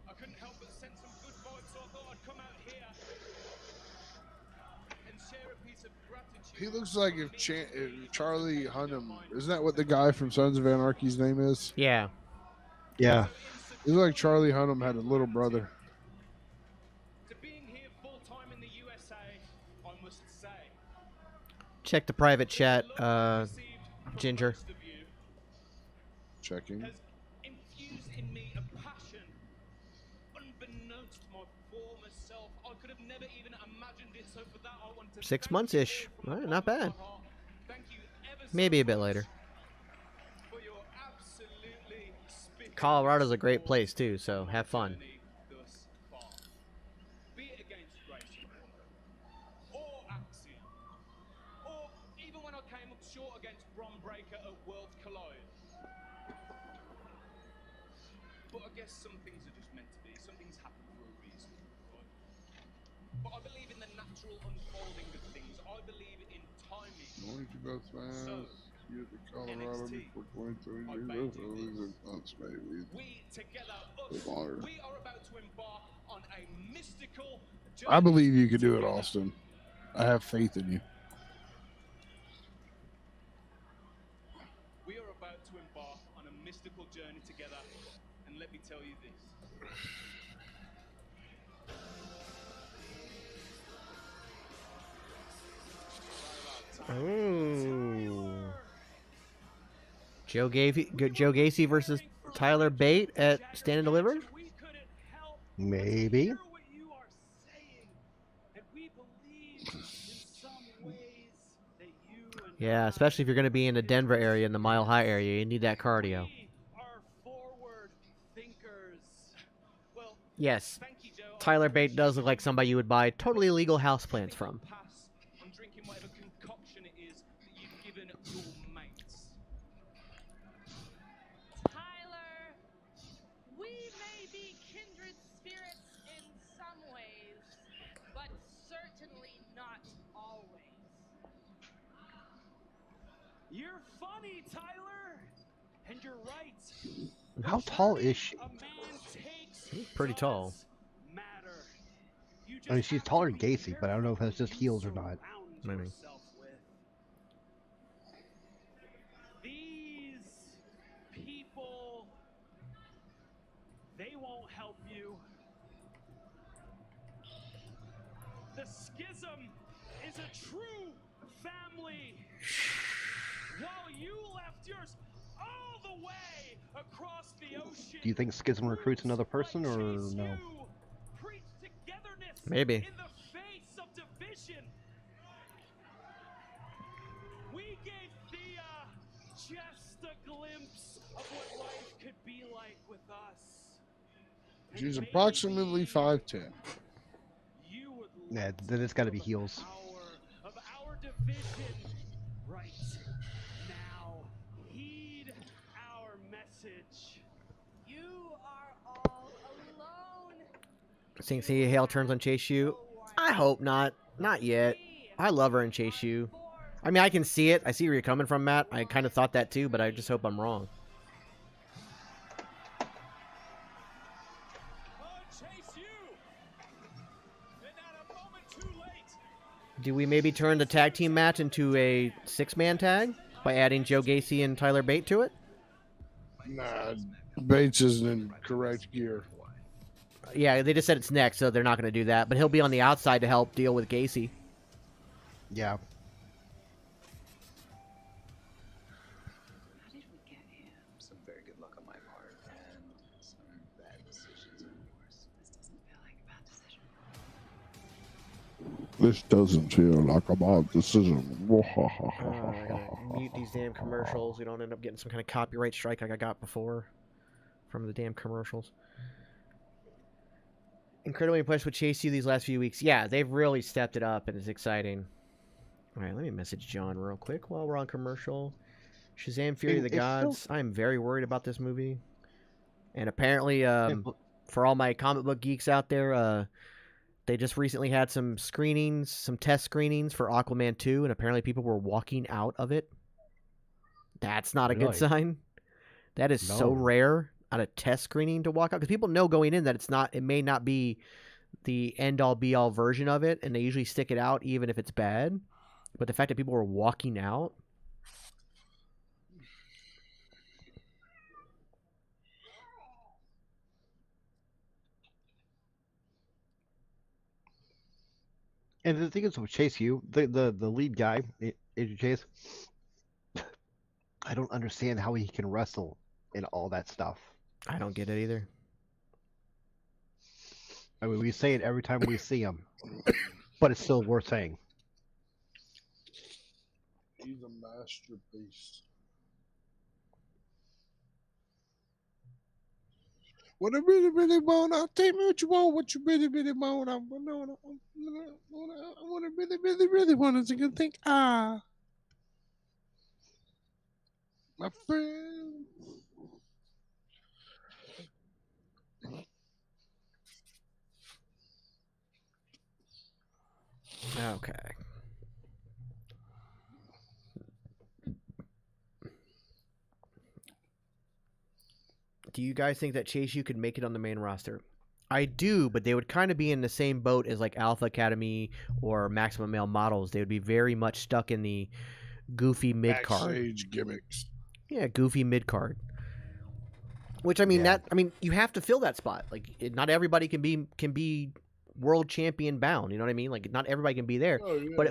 I couldn't help but sense some good vibes, so I thought I'd come out here and share a piece of gratitude. He looks like if Charlie Hunnam, isn't that what the guy from Sons of Anarchy's name is? Yeah. Yeah. He looks like Charlie Hunnam had a little brother. To being here full time in the USA, I must say. Check the private chat, Ginger. Checking. Has infused in me a passion unbeknownst to my former self. I could have never even imagined it, so for that I want to 6 thank months-ish. you All right, from not the bottom bad. of my heart. Thank you ever so Maybe a bit much later. for your absolutely spiffy Colorado's a great support place too, so on my have fun. journey thus far. Be it against Grayson or Axiom, or even when I came up short against Bron Breakker at World Collide. But I guess some things are just meant to be. Some things happen for a reason, right? But I believe in the natural unfolding of things. I believe in timing. Going to both fans. You to Colorado before 23 years old. That's maybe. We together, us, longer. we are about to embark on a mystical journey. I believe you can do it, Austin. I have faith in you. We are about to embark on a mystical journey together, and let me tell you this. Ooh. Joe Gacy versus Tyler Bate at Stand and Deliver? Maybe. Yeah, especially if you're going to be in the Denver area, in the Mile High area, you need that cardio. Yes, Tyler Bate does look like somebody you would buy totally legal houseplants from. I'm drinking whatever concoction it is that you've given your mates. Tyler, we may be kindred spirits in some ways, but certainly not always. You're funny, Tyler. And you're right. How tall is she? A man takes She's pretty tall. does matter. You just I mean, she's have to taller be than Gacy, but I don't know if that's careful just who you heels or not. surround Maybe. yourself with. These people, they won't help you. The schism is a true family. While you left yours all the way across the ocean. Do you think Schism recruits another person or no? Preach togetherness Maybe. in the face division. We gave Thea just a glimpse of what life could be like with us. And She's maybe approximately 5'10". you would Yeah, like then it's got to be feel the heels. power of our division right now. Heed our message. You are all alone. Think Thea Hale turns on Chase U? I hope not. Not yet. I love her in Chase U. I mean, I can see it. I see where you're coming from, Matt. I kind of thought that too, but I just hope I'm wrong. Chase you. And not a moment too late. Do we maybe turn the tag team match into a 6-man tag by adding Joe Gacy and Tyler Bate to it? Nah, Bates isn't in correct gear. Yeah, they just said it's next, so they're not going to do that. But he'll be on the outside to help deal with Gacy. Yeah. How did we get here? Some very good luck on my part and some bad decisions on yours. This doesn't feel like a bad decision. This doesn't feel like a bad decision. I gotta mute these damn commercials. We don't end up getting some kind of copyright strike like I got before from the damn commercials. Incredibly impressed with Chase U these last few weeks. Yeah, they've really stepped it up, and it's exciting. All right, let me message John real quick while we're on commercial. Shazam! Fury of the Gods. I'm very worried about this movie. And apparently, for all my comic book geeks out there, they just recently had some screenings, some test screenings for Aquaman 2, and apparently people were walking out of it. That's not a good sign. That is so rare on a test screening to walk out, because people know going in that it may not be the end-all be-all version of it, and they usually stick it out even if it's bad. But the fact that people were walking out. And the thing is with Chase U, the lead guy, Agent Chase, I don't understand how he can wrestle in all that stuff. I don't get it either. I mean, we say it every time we see him, but it's still worth saying. He's a masterpiece. What I really, really want, I'll tell me what you want, what you really, really want. I want to really, really, really want is a good thing. My friend. Okay. Do you guys think that Chase U could make it on the main roster? I do, but they would kind of be in the same boat as like Alpha Academy or Maximum Male Models. They would be very much stuck in the goofy mid card. Backstage gimmicks. Yeah, goofy mid card. Which I mean, you have to fill that spot. Like, not everybody can be world champion bound. You know what I mean? Like, not everybody can be there. Oh, yeah. But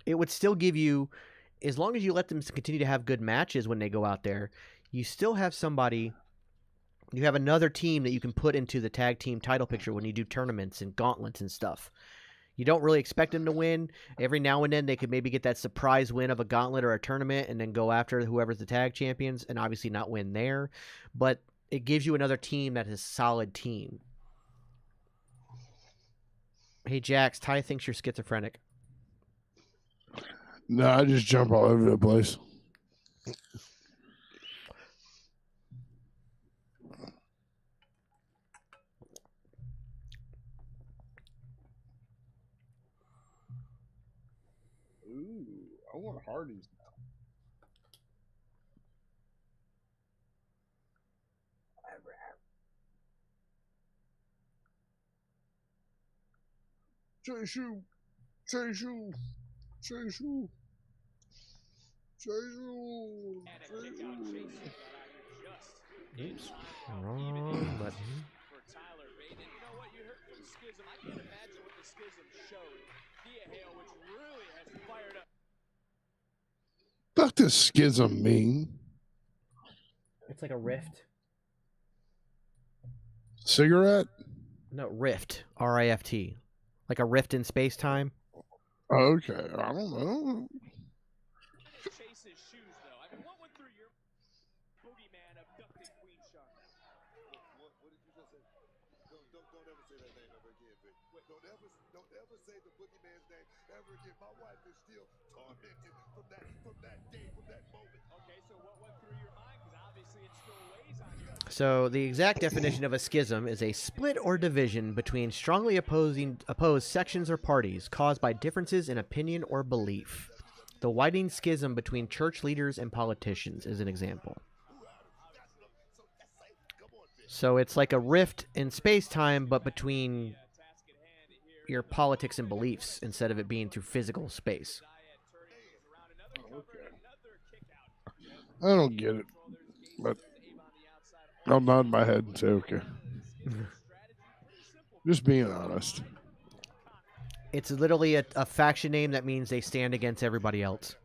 it would still give you, as long as you let them continue to have good matches when they go out there, you still have somebody. You have another team that you can put into the tag team title picture when you do tournaments and gauntlets and stuff. You don't really expect them to win. Every now and then they could maybe get that surprise win of a gauntlet or a tournament and then go after whoever's the tag champions and obviously not win there. But it gives you another team that is a solid team. Hey, Jax, Ty thinks you're schizophrenic. No, I just jump all over the place. Ooh, I want Hardee's now. Chase you. Chase you. Chase you. Chase you. Oops. Wrong button. For Tyler Bate. And you know what? You heard from Schism. I can't imagine what the Schism showed. Thea Hale, which really has fired up. What does schism mean? It's like a rift. Cigarette? No, rift. R-I-F-T. Like a rift in space-time. Okay, I don't know. Chase's shoes, though. I mean, what went through your boogeyman abducted Queen Charlotte? What did you just say? Don't ever say that name ever again, Vic. Don't ever say the boogeyman's name ever again. My wife is still tormented from that day, from that moment. Okay, so what went through your mind? Because obviously it still weighs on you. So the exact definition of a schism is a split or division between strongly opposed sections or parties caused by differences in opinion or belief. The widening schism between church leaders and politicians is an example. So it's like a rift in space-time, but between your politics and beliefs instead of it being through physical space. Okay. I don't get it, but I'll nod my head and say okay. Just being honest. It's literally a faction name that means they stand against everybody else.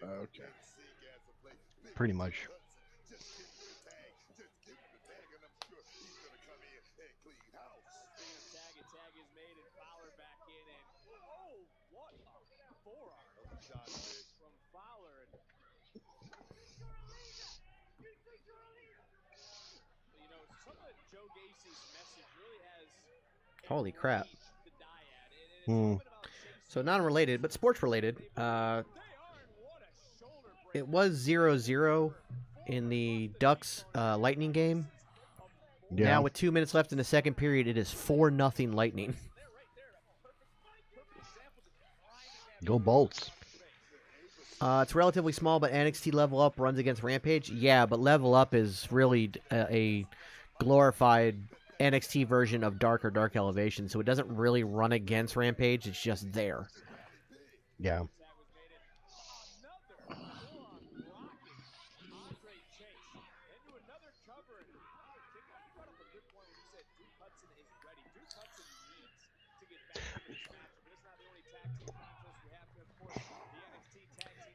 Okay. Pretty much. Tag is made and Fowler back in and oh, what a forearm from Fowler. You know, some of Joe Gacy's message really has Holy crap. the dyad. And it's a little bit about Chase. So non-related, but sports-related. It was 0-0 in the Ducks Lightning game. Yeah. Now with 2 minutes left in the second period, it is 4-0 Lightning. Go Bolts. It's relatively small, but NXT Level Up runs against Rampage. Yeah, but Level Up is really a glorified NXT version of Dark or Dark Elevation, so it doesn't really run against Rampage. It's just there. Yeah.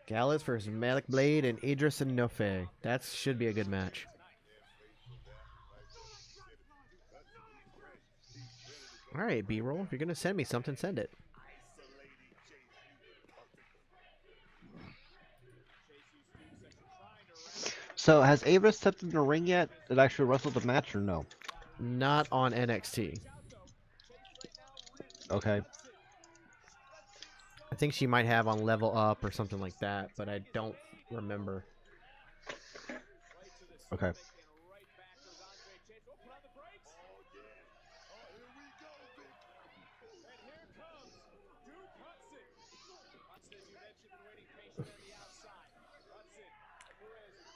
Gallus versus Malik Blade and Idris and Nofe. That should be a good match. All right, B-roll. If you're going to send me something, send it. So, has Ava stepped in the ring yet that actually wrestled the match or no? Not on NXT. Okay. I think she might have on Level Up or something like that, but I don't remember. Okay.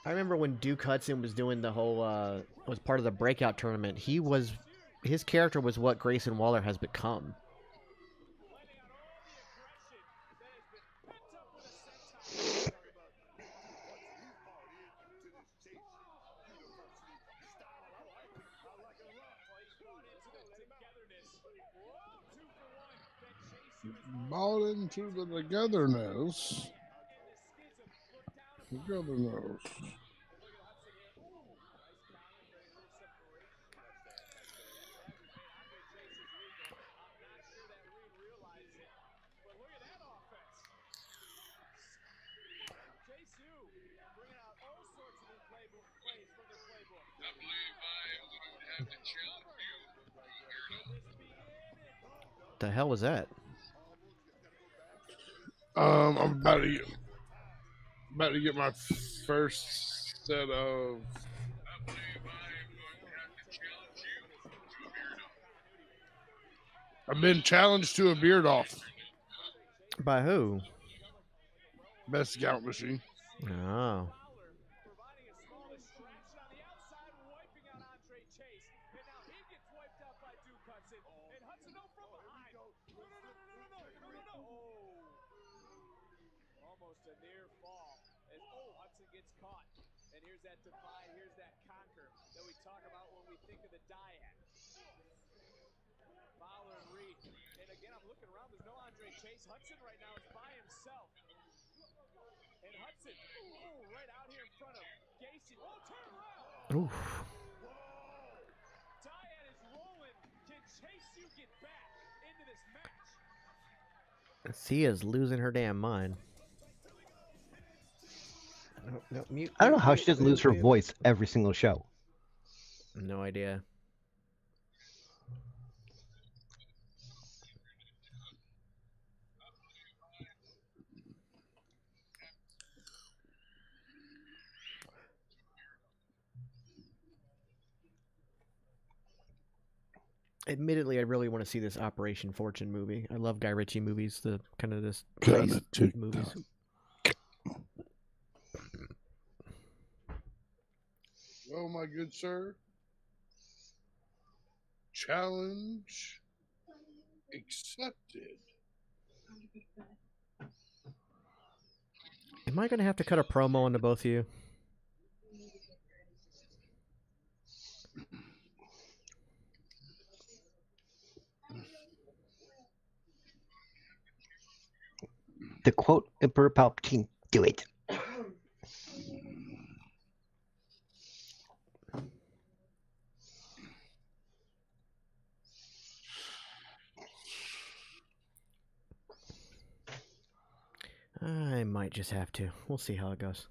I remember when Duke Hudson was doing the whole, was part of the breakout tournament. His character was what Grayson Waller has become. Bought into the togetherness. Togetherness. The hell was that? I'm about to get my first set of. I've been challenged to a beard off. By who? Best Scout Machine. Oh. Almost a near fall. As, Hudson gets caught. And here's that divide, here's that conquer that we talk about when we think of the dyad. Fowler and Reed. And again, I'm looking around. There's no Andre Chase. Hudson right now is by himself. And Hudson, right out here in front of Gacy. Turn around. Oof. Dyad is rolling. Can Chase you get back into this match? Sia's losing her damn mind. No, mute. I don't know how mute, she doesn't mute, lose her mute. voice every single show. No idea. Admittedly, I really want to see this Operation Fortune movie. I love Guy Ritchie movies, the kind of this Kinda heist movies. Well, my good sir, challenge accepted. Am I going to have to cut a promo into both of you? To quote Emperor Palpatine, do it. I might just have to. We'll see how it goes.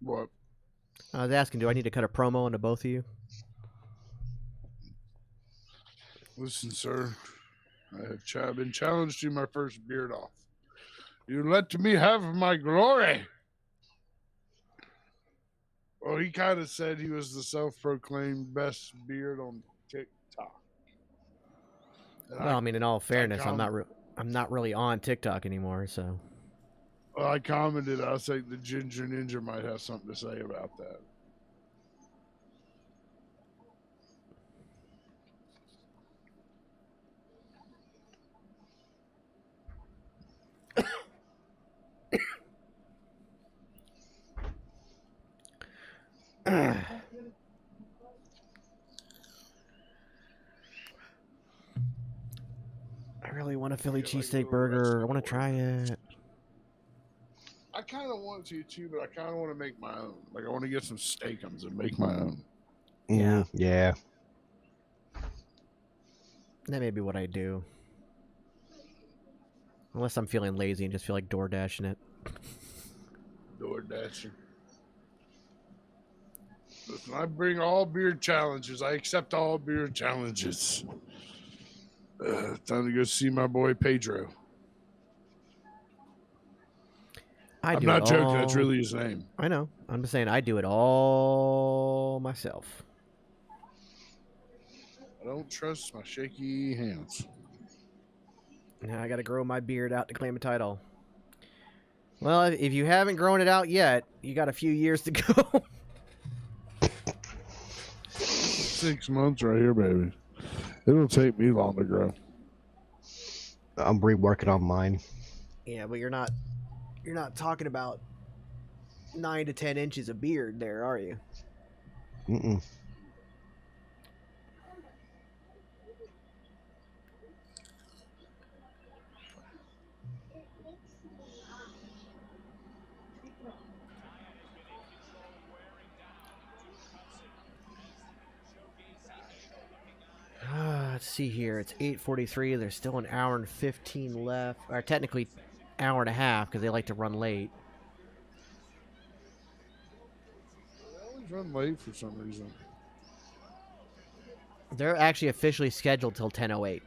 What? I was asking, do I need to cut a promo into both of you? Listen, sir, I have been challenged to my first beard off. You let me have my glory. Well, he kind of said he was the self-proclaimed best beard on TikTok. Well, I mean, in all fairness, I'm not really on TikTok anymore, so. Well, I commented. I think the Ginger Ninja might have something to say about that. I really want a Philly cheesesteak burger. I want to try it. I kind of want to too, but I kind of want to make my own. Like I want to get some steakums and make my own. Yeah. Yeah. That may be what I do. Unless I'm feeling lazy and just feel like door dashing it. Door dashing. Listen, I bring all beard challenges. I accept all beard challenges. Time to go see my boy Pedro. I'm not joking. That's really his name. I know. I'm just saying I do it all myself. I don't trust my shaky hands. Now I got to grow my beard out to claim a title. Well, if you haven't grown it out yet, you got a few years to go. 6 months right here, baby. It'll take me long to grow. I'm reworking on mine. Yeah, but you're not talking about 9 to 10 inches of beard there, are you? Mm-mm. Let's see here. It's 8:43. There's still an hour and 15 left. Or technically, hour and a half because they like to run late. They always run late for some reason. They're actually officially scheduled till 10:08.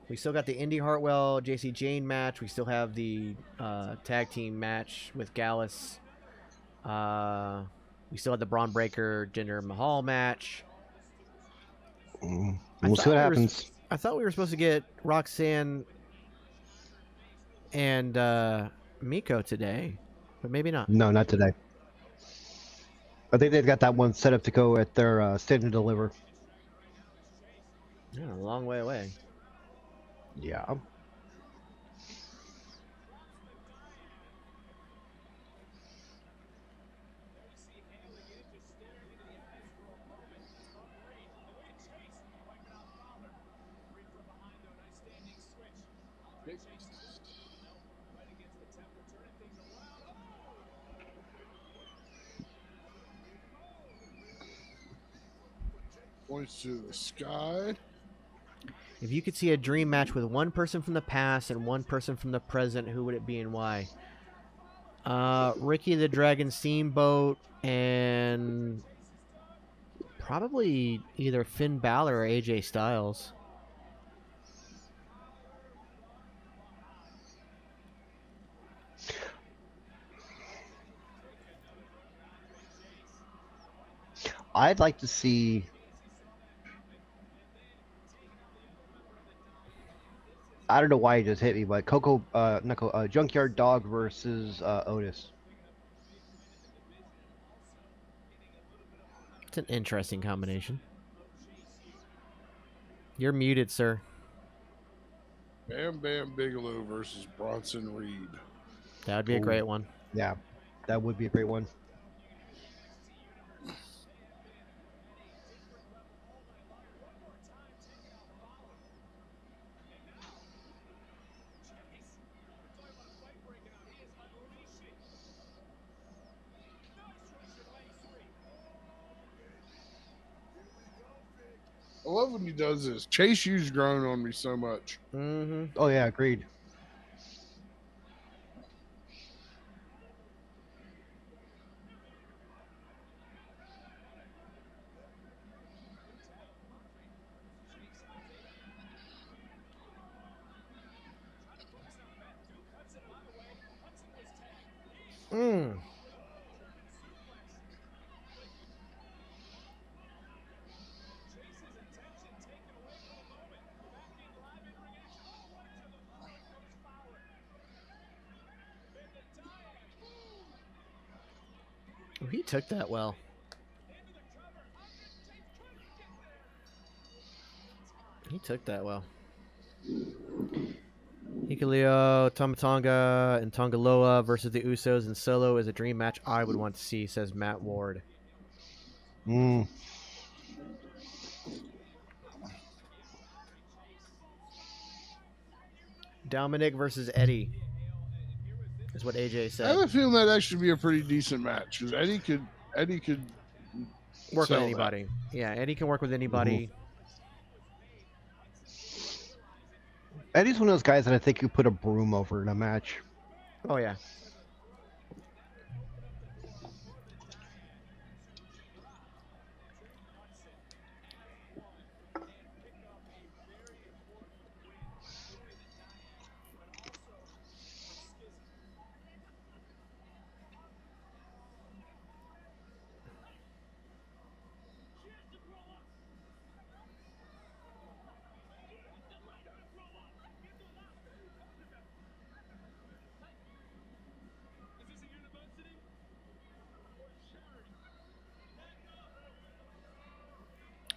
We still got the Indy Hartwell JC Jane match. We still have the tag team match with Gallus. We still have the Braun Breaker Jinder Mahal match. We'll see what happens. I thought we were supposed to get Roxanne and Miko today, but maybe not. No, not today. I think they've got that one set up to go at their Stand and Deliver. Yeah, a long way away. Yeah. Points to the sky. If you could see a dream match with one person from the past and one person from the present, who would it be and why? Ricky the Dragon Steamboat and probably either Finn Balor or AJ Styles. I'd like to see. I don't know why he just hit me, but Junkyard Dog versus Otis. It's an interesting combination. You're muted, sir. Bam Bam Bigelow versus Bronson Reed. That would be a great one. Yeah, that would be a great one. I love when he does this. Chase U's grown on me so much. Mm-hmm. Oh yeah, agreed. Mm. Oh, he took that well. He took that well. Hikuleo, Tomatonga, and Tongaloa versus the Usos and Solo is a dream match I would want to see, says Matt Ward. Dominic versus Eddie is what AJ I said. have a feeling that actually be a pretty decent match because Eddie could Work with sell anybody. that. Yeah, Eddie can work with anybody. Eddie's one of those guys that I think you put a broom over in a match. Oh yeah.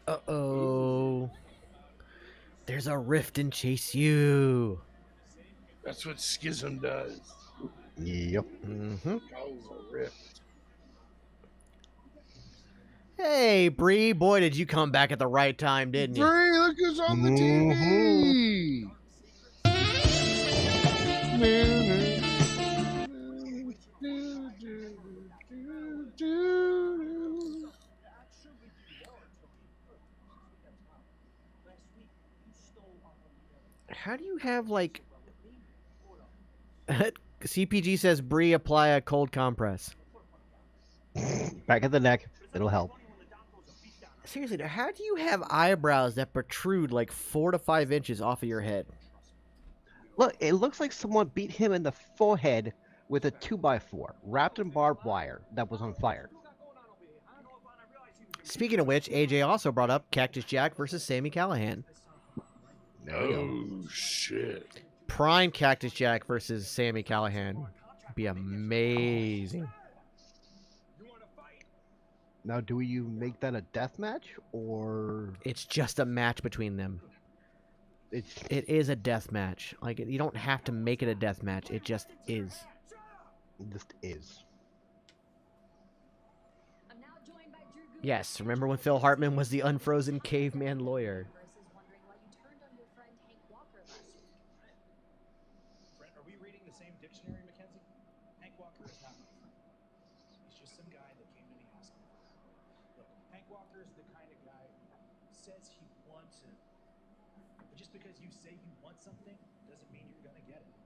Uh-oh. There's a rift in Chase U. That's what Schism does. Yep. Mm-hmm. Causes a rift. Hey, Bree. Boy, did you come back at the right time, didn't you? Bree, look who's on the TV. How do you have, like... CPG says, Bree, apply a cold compress. Back of the neck, it'll help. Seriously, how do you have eyebrows that protrude like 4 to 5 inches off of your head? Look, it looks like someone beat him in the forehead with a 2x4 wrapped in barbed wire that was on fire. Speaking of which, AJ also brought up Cactus Jack versus Sami Callihan. Oh, shit. Prime Cactus Jack versus Sami Callihan. Be amazing. Now, do you make that a death match, or It's just a match between them. It is a death match. Like, you don't have to make it a death match. It just is. It just is. Yes, remember when Phil Hartman was the unfrozen caveman lawyer? Brent, are we reading the same dictionary, Mackenzie? Hank Walker is not my friend. He's just some guy that came to me asking for help. Look, Hank Walker is the kind of guy says he wants it. But just because you say you want something doesn't mean you're gonna get it.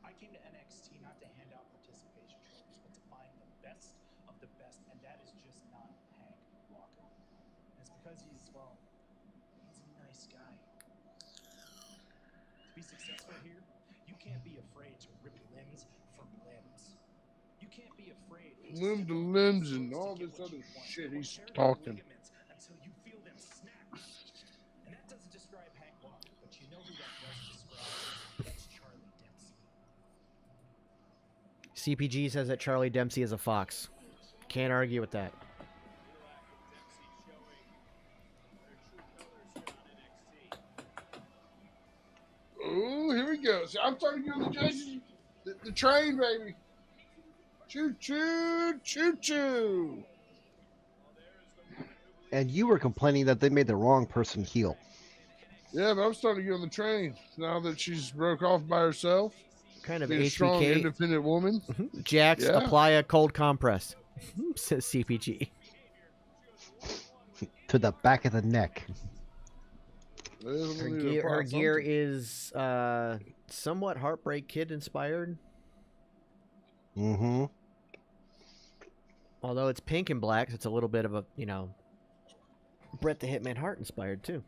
I came to NXT not to hand out participation trophies, but to find the best of the best, and that is just not Hank Walker. And it's because he's a nice guy. To be successful here, you can't be afraid to rip limbs from limbs. You can't be afraid Limb to limbs and all this other shit he's talking. until you feel them snap. And that doesn't describe Hank Walker, but you know who that does describe? That's Charlie Dempsey. CPG says that Charlie Dempsey is a fox. Can't argue with that. Oh, here we go. So I'm starting to get on the train, baby. Choo choo, choo choo. And you were complaining that they made the wrong person heel. Yeah, but I'm starting to get on the train now that she's broke off by herself. Kind of Being a strong, HBK. independent woman. Jax, Yeah. apply a cold compress, says CPG. To the back of the neck. Her gear is somewhat Heartbreak Kid inspired. Mm-hmm. Although it's pink and black, so it's a little bit of a, Bret the Hitman Hart inspired too.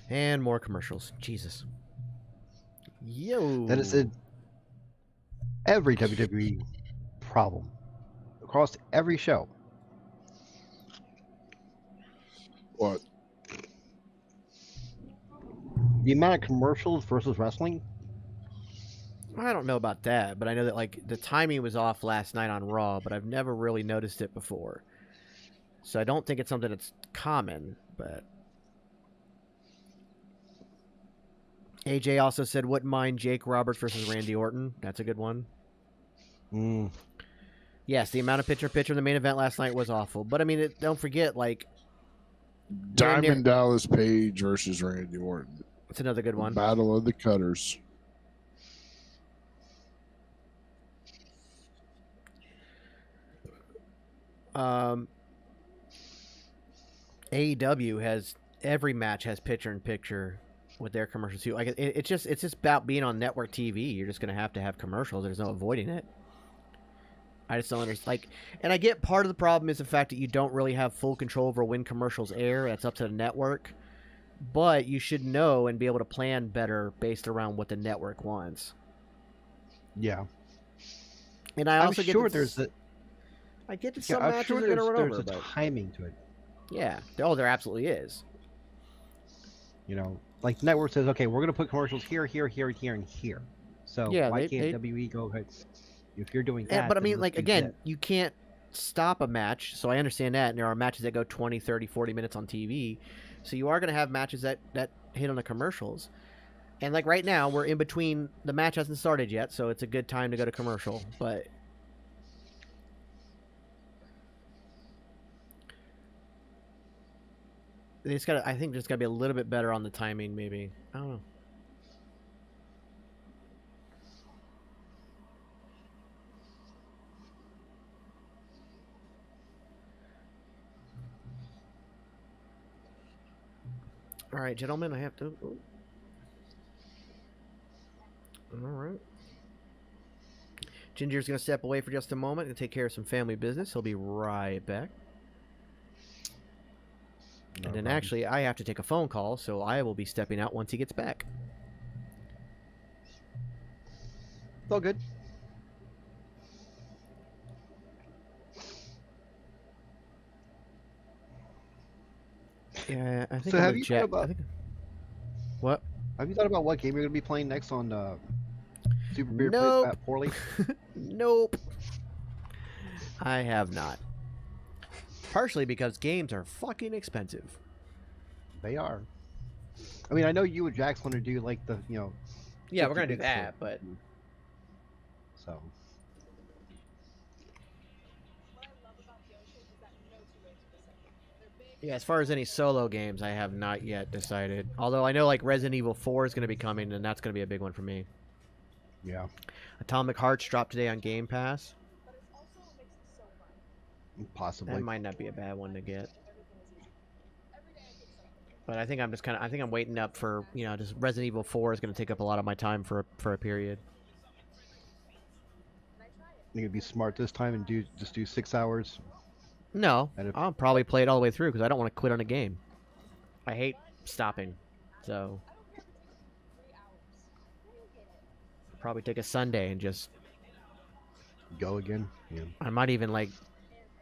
And more commercials. Jesus. Yo. That is every WWE problem across every show. What? The amount of commercials versus wrestling. I don't know about that, but I know that the timing was off last night on Raw, but I've never really noticed it before. So I don't think it's something that's common, but AJ also said wouldn't mind Jake Roberts versus Randy Orton. That's a good one. Yes, the amount of picture in the main event last night was awful. But I mean, don't forget, Diamond Dallas Page versus Randy Orton. It's another good one. Battle of the Cutters. AEW has every match has picture-in-picture with their commercials too. It's just about being on network TV. You're just gonna have to have commercials. There's no avoiding it. I just don't understand. And I get part of the problem is the fact that you don't really have full control over when commercials air. That's up to the network. But you should know and be able to plan better based around what the network wants. Yeah. And I also sure there's the. I get that some matches are gonna run over. There's a timing to it. Yeah. Oh, there absolutely is. Like the network says, okay, we're going to put commercials here, here, here, here, and here. So yeah, why can't WWE go ahead? If you're doing that. But I mean, again, you can't stop a match. So I understand that. And there are matches that go 20, 30, 40 minutes on TV. So you are going to have matches that hit on the commercials. And right now, we're in between. The match hasn't started yet. So it's a good time to go to commercial. But I think there's got to be a little bit better on the timing, maybe. I don't know. All right, gentlemen, I have to... All right. Ginger's going to step away for just a moment and take care of some family business. He'll be right back. And then actually, I have to take a phone call, so I will be stepping out once he gets back. It's all good. Yeah, I think. So have you thought about what? Have you thought about what game you're going to be playing next on Super Beard Nope. Plays That Poorly? Nope. I have not. Partially because games are fucking expensive. They are. I mean, I know you and Jax want to do like the Yeah, we're 50 gonna do bits that, but so yeah, as far as any solo games, I have not yet decided. Although I know like Resident Evil 4 is gonna be coming, and that's gonna be a big one for me. yeah, Atomic Hearts dropped today on Game Pass. That possibly. might not be a bad one to get. But I think I'm just I think I'm waiting up for, just Resident Evil 4 is going to take up a lot of my time for a period. You could be smart this time and just do 6 hours. No, And if, I'll probably play it all the way through because I don't want to quit on a game. I hate stopping, so I'll probably take a Sunday and just go again. Yeah. I might even like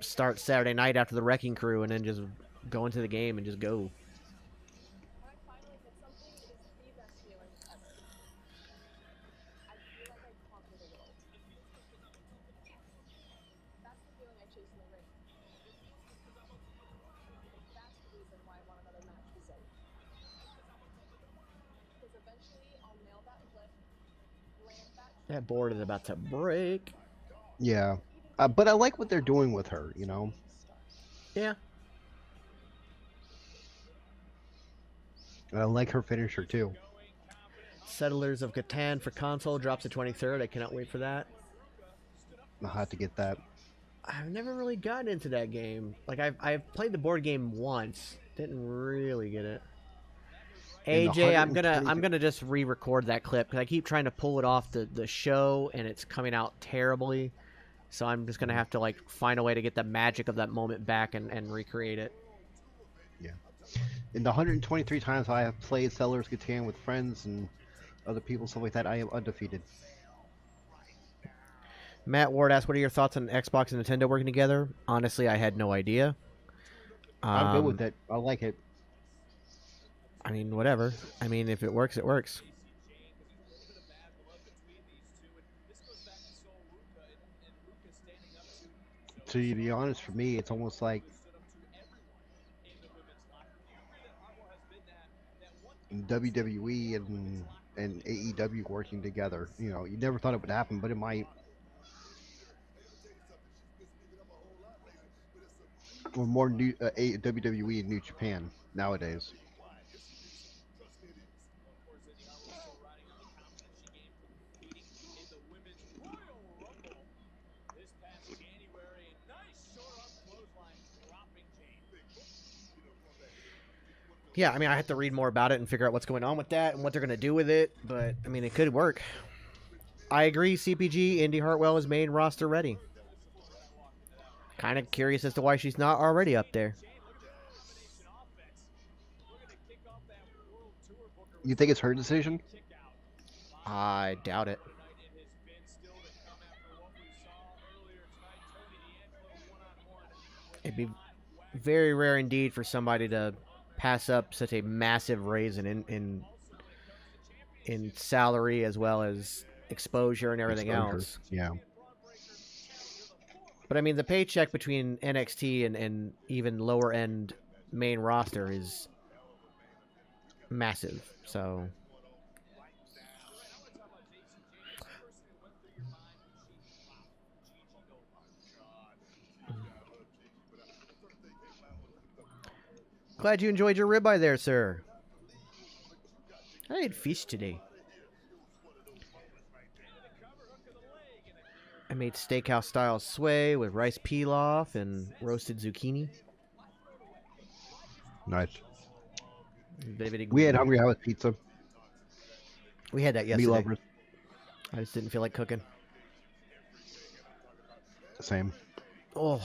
start Saturday night after the Wrecking Crew and then just go into the game and just go. That board is about to break. Yeah, but I like what they're doing with her. Yeah. And I like her finisher too. Settlers of Catan for console drops the 23rd. I cannot wait for that. I'll have to get that. I've never really gotten into that game. Like I've played the board game once. Didn't really get it. AJ, I'm gonna just re-record that clip because I keep trying to pull it off the show and it's coming out terribly. So I'm just gonna have to like find a way to get the magic of that moment back and recreate it. Yeah. In the 123 times I have played Settlers of Catan with friends and other people, stuff like that, I am undefeated. Matt Ward asked, "What are your thoughts on Xbox and Nintendo working together?" Honestly, I had no idea. I'm good with it. I like it. I mean, whatever. I mean, if it works, it works. To be honest, for me, it's almost like WWE and AEW working together. You never thought it would happen, but it might. Or more new WWE and New Japan nowadays. Yeah, I mean, I have to read more about it and figure out what's going on with that and what they're going to do with it, but, I mean, it could work. I agree, CPG, Indy Hartwell is main roster ready. Kind of curious as to why she's not already up there. You think it's her decision? I doubt it. It'd be very rare indeed for somebody to pass up such a massive raise in salary as well as exposure and everything else. Yeah. But I mean, the paycheck between NXT and even lower end main roster is massive. So glad you enjoyed your ribeye there, sir. I ate fish today. I made steakhouse style sway with rice pilaf and roasted zucchini. Nice. We had Hungry House pizza. We had that yesterday. Me lovers. I just didn't feel like cooking. Same. Oh.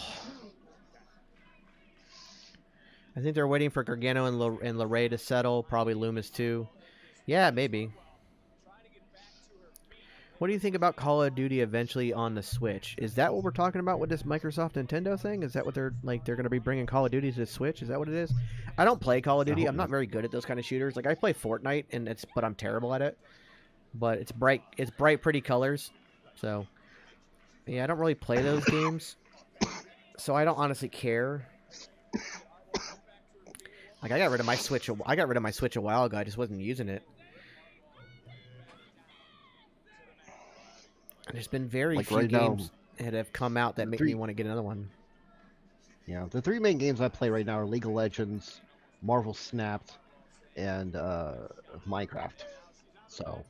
I think they're waiting for Gargano and LeRae to settle. Probably Loomis too. Yeah, maybe. What do you think about Call of Duty eventually on the Switch? Is that what we're talking about with this Microsoft Nintendo thing? Is that what they're like? They're going to be bringing Call of Duty to the Switch? Is that what it is? I don't play Call of Duty. I'm not very good at those kind of shooters. Like I play Fortnite, but I'm terrible at it. But it's bright, pretty colors. So yeah, I don't really play those games. So I don't honestly care. Like I got rid of my Switch. I got rid of my Switch a while ago. I just wasn't using it. And there's been very Like few right now, games that have come out that make me want to get another one. Yeah, the 3 main games I play right now are League of Legends, Marvel Snapped, and Minecraft. So.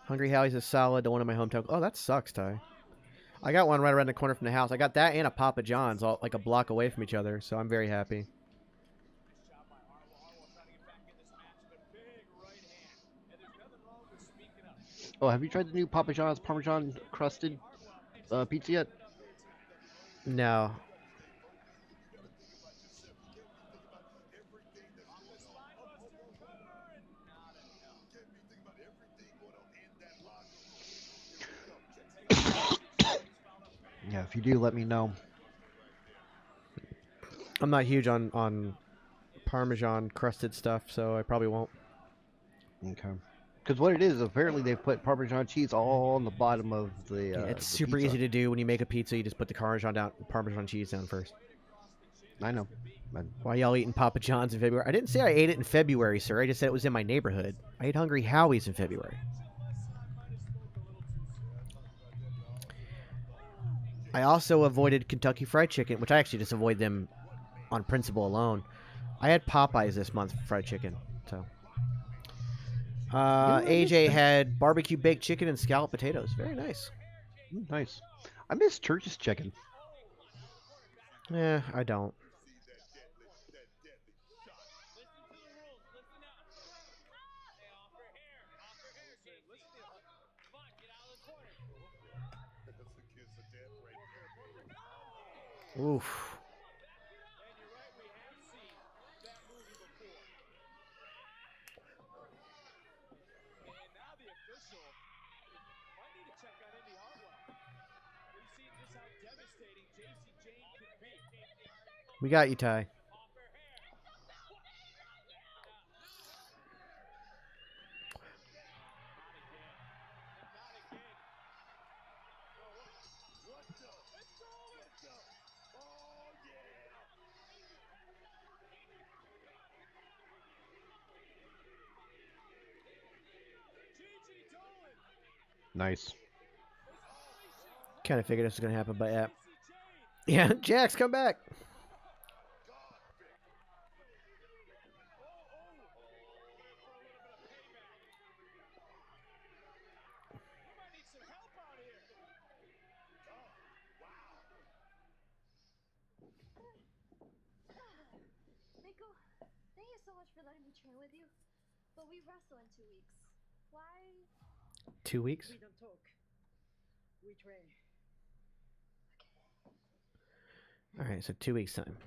Hungry Howie's is solid. The one in my hometown. Oh, that sucks, Ty. I got one right around the corner from the house. I got that and a Papa John's, all like a block away from each other. So I'm very happy. Oh, have you tried the new Papa John's Parmesan crusted pizza yet? No. Yeah, if you do, let me know. I'm not huge on Parmesan crusted stuff, so I probably won't. Okay. Because what it is, apparently they put Parmesan cheese all on the bottom of the. Yeah, it's the super pizza. easy to do when you make a pizza. You just put the Parmesan cheese down first. I know. Why y'all eating Papa John's in February? I didn't say I ate it in February, sir. I just said it was in my neighborhood. I ate Hungry Howie's in February. I also avoided Kentucky Fried Chicken, which I actually just avoid them on principle alone. I had Popeyes this month for fried chicken. So AJ had barbecue baked chicken and scalloped potatoes. Very nice. Nice. I miss Church's chicken. Yeah, I don't. Oof. We got you, Ty. Nice. Kind of figured this was going to happen, but yeah. Yeah, Jax, come back. Miko, thank you so much for letting me train with you. But we wrestle in 2 weeks. Why? 2 weeks? We don't talk. We train. All right, so 2 weeks time.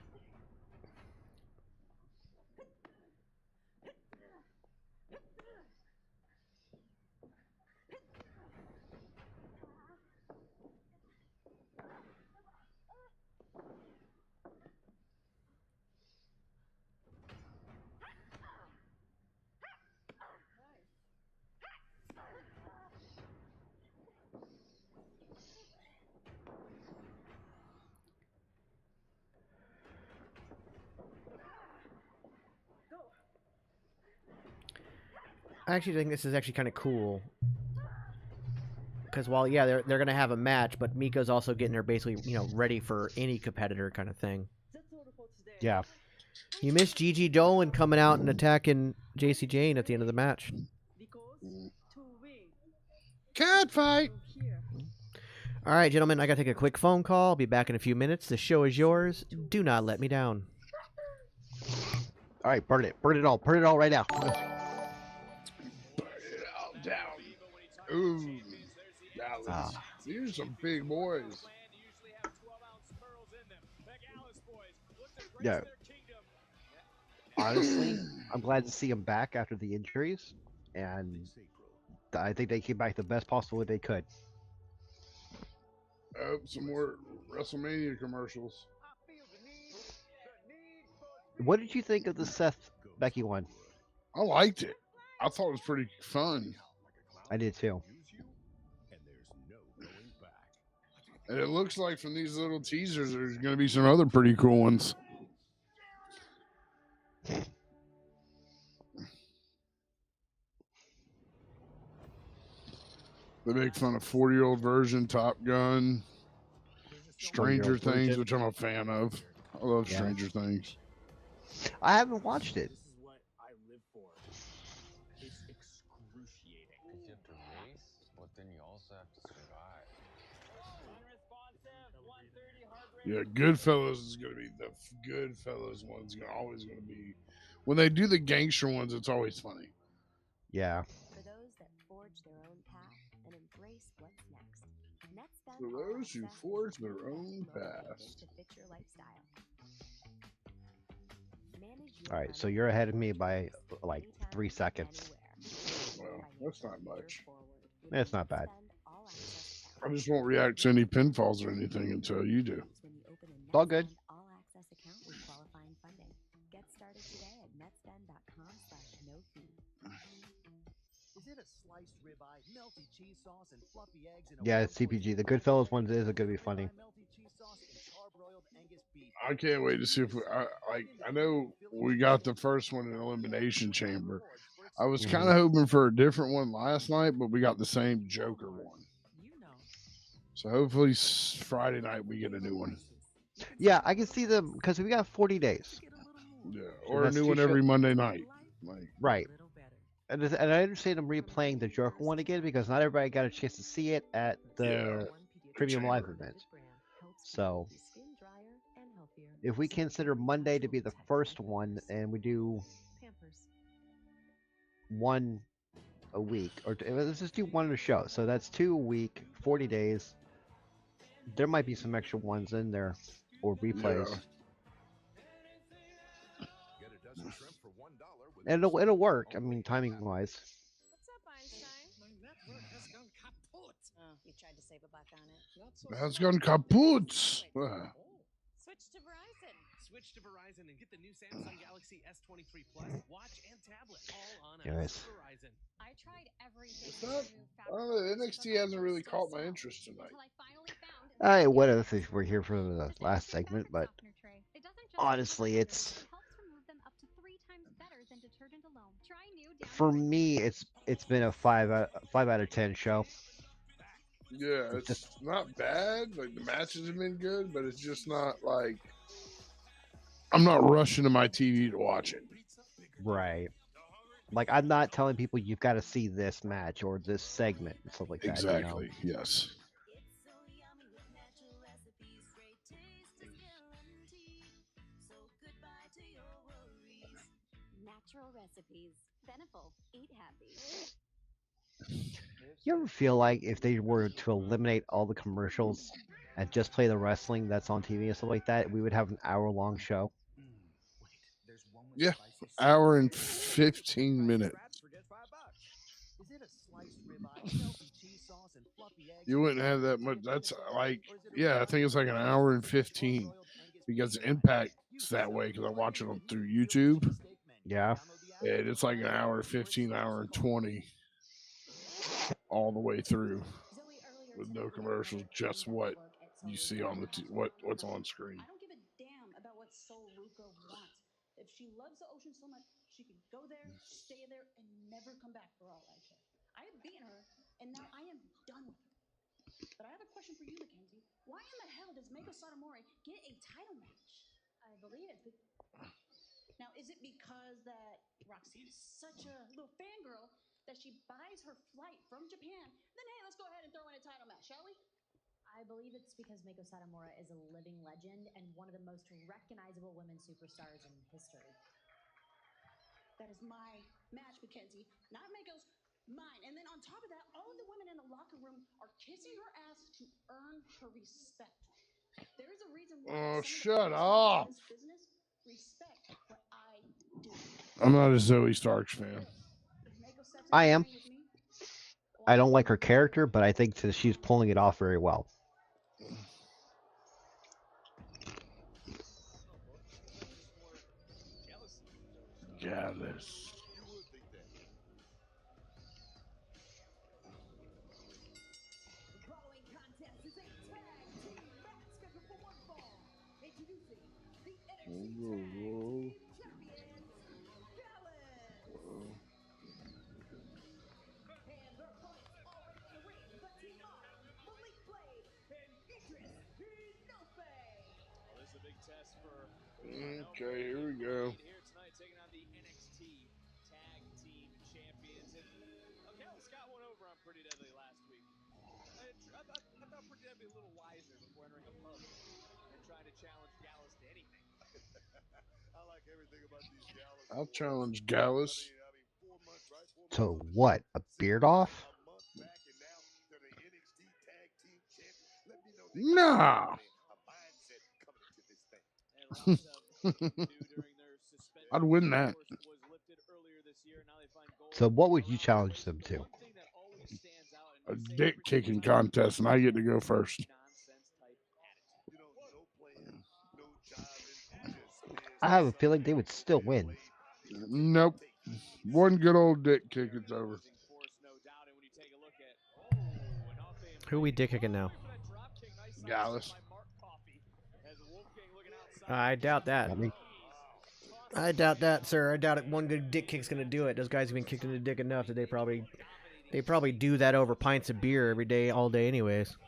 I actually think this is actually kind of cool. Because while, yeah, they're going to have a match, but Miko's also getting her basically, ready for any competitor kind of thing. Yeah. You missed Gigi Dolan coming out and attacking JC Jane at the end of the match. Cat fight! All right, gentlemen, I got to take a quick phone call. I'll be back in a few minutes. The show is yours. Do not let me down. All right, burn it. Burn it all. Burn it all right now. Burn it all down. Ooh, Dallas. These are some big boys. Yeah. Honestly, I'm glad to see them back after the injuries, and I think they came back the best possible way they could. Some more WrestleMania commercials. What did you think of the Seth Becky one? I liked it. I thought it was pretty fun. I did too. And it looks like from these little teasers, there's going to be some other pretty cool ones. They make fun of 40-year-old version, Top Gun, Stranger 40-year-old Things, virgin. which I'm a fan of. I love Yeah. Stranger Things. I haven't watched it. This is what I live for. It's excruciating. If you have to race, but then you also have to survive. Unresponsive, 130 heart rate. Yeah, Goodfellas is gonna be the Goodfellas one's always gonna be. When they do the gangster ones, it's always funny. Yeah. For those that forge their own path and embrace what's next. NetSpend For All those who Access is forge the their best own mobile path. banking to fit your lifestyle. Manage your All right, so money you're ahead of and me your by choice like anytime, 3 seconds. anywhere. Well, that's not much. It's not bad. NetSpend All Access account. I just won't react to any pinfalls or anything until you do. When you open a It's all good. NetSpend All Access account with qualifying funding. Get started today at netspend.com/no-fee. Is it a sliced ribeye, melty cheese sauce, and fluffy eggs in a Yeah, one it's CPG. The Goodfellas ones is going to be funny. melty cheese sauce and charbroiled Angus beef? I can't wait to see if I know we got the first one in Elimination Chamber. I was kind of hoping for a different one last night, but we got the same Joker one. So hopefully Friday night we get a new one. Yeah, I can see them because we got 40 days. Yeah, So or a that's new two one every shows. Monday night. Like, Right. And I understand them replaying the Joker one again because not everybody got a chance to see it at the Premium Live chamber. event. So if we consider Monday to be the first one and we do one a week, or let's just do one a show. So that's 2 a week, 40 days. There might be some extra ones in there or replays. Yeah. And it'll work. I mean, timing wise. What's up, Einstein? My network has gone kaput. Oh, you tried to save a buck on it. That's gone kaput. Switch to Verizon. Switch to Verizon and get the new Samsung Galaxy S23 Plus watch and tablet all on Yes. Verizon. I tried everything. NXT hasn't really caught my interest tonight. All right, what else is we're here for the last segment, but honestly, it's for me, it's been a 5 out of 10 show. Yeah, it's not bad. Like the matches have been good, but it's just not like I'm not rushing to my TV to watch it. Right. Like I'm not telling people you've got to see this match or this segment and stuff like that. Exactly. You know? Yes. Natural recipes. Beneful. Eat happy. You ever feel like if they were to eliminate all the commercials and just play the wrestling that's on TV and stuff like that, we would have an hour-long show? Yeah, hour and 15 minutes. Is it a sliced ribeye, melty cheese sauce, and fluffy eggs? You wouldn't have that much. That's like, yeah, I think it's like an hour and 15 because Impact's that way because I watch it through YouTube. Yeah. And it's like an hour and 15, hour and 20 all the way through with no commercials, just what you see on the what's on screen. I don't give a damn about what Sol Ruka wants. If she loves the ocean so much, she can go there, stay there, and never come back for all I care. I have beaten her, and now I am done with her. But I have a question for you, Mackenzie. Why in the hell does Meiko Satomori get a title match? I believe it's now, is it because that Roxanne is such a little fangirl that she buys her flight from Japan? Then hey, let's go ahead and throw in a title match, shall we? I believe it's because Meiko Satomura is a living legend and one of the most recognizable women superstars in history. That is my match, Mackenzie, not Meiko's, mine. And then on top of that, all of the women in the locker room are kissing her ass to earn her respect. There is a reason why Shut up. in this business respect what I do. I'm not a Zoe Starks fan. I am. I don't like her character, but I think that she's pulling it off very well. Jealous. The following contest is a tag team match scheduled for one fall. Introducing the NXT Tag Team Champions, Okay, here we go. Here tonight, taking on the NXT Tag Team Champions. And Gallus got one over on Pretty Deadly last week. I thought Pretty Deadly a little wiser before entering a pub and trying to challenge Gallus to anything. I like everything about these Gallus I'll boys. challenge Gallus. I mean, 4 months, right? 4 months So on the what? show. A beard off? A month back, and now they're the NXT Tag Team Champions. Let me know they Nah. got a mindset coming into this thing. And lots of new during their suspension. I'd win that. Was lifted earlier this year. Now they find gold. So what would you challenge them to? One thing that always stands out, and A we say dick every kicking single time, contest, and I get to go first. nonsense type attitude. You know, no playing, no jiving, just biz. I have a feeling they would still win. Nope. One good old dick kick, it's over. Who we dick kicking now? Gallus. I doubt that. Not me. I doubt that, sir. I doubt it. One good dick kick's gonna do it. Those guys have been kicked in the dick enough that they probably do that over pints of beer every day, all day, anyways. If you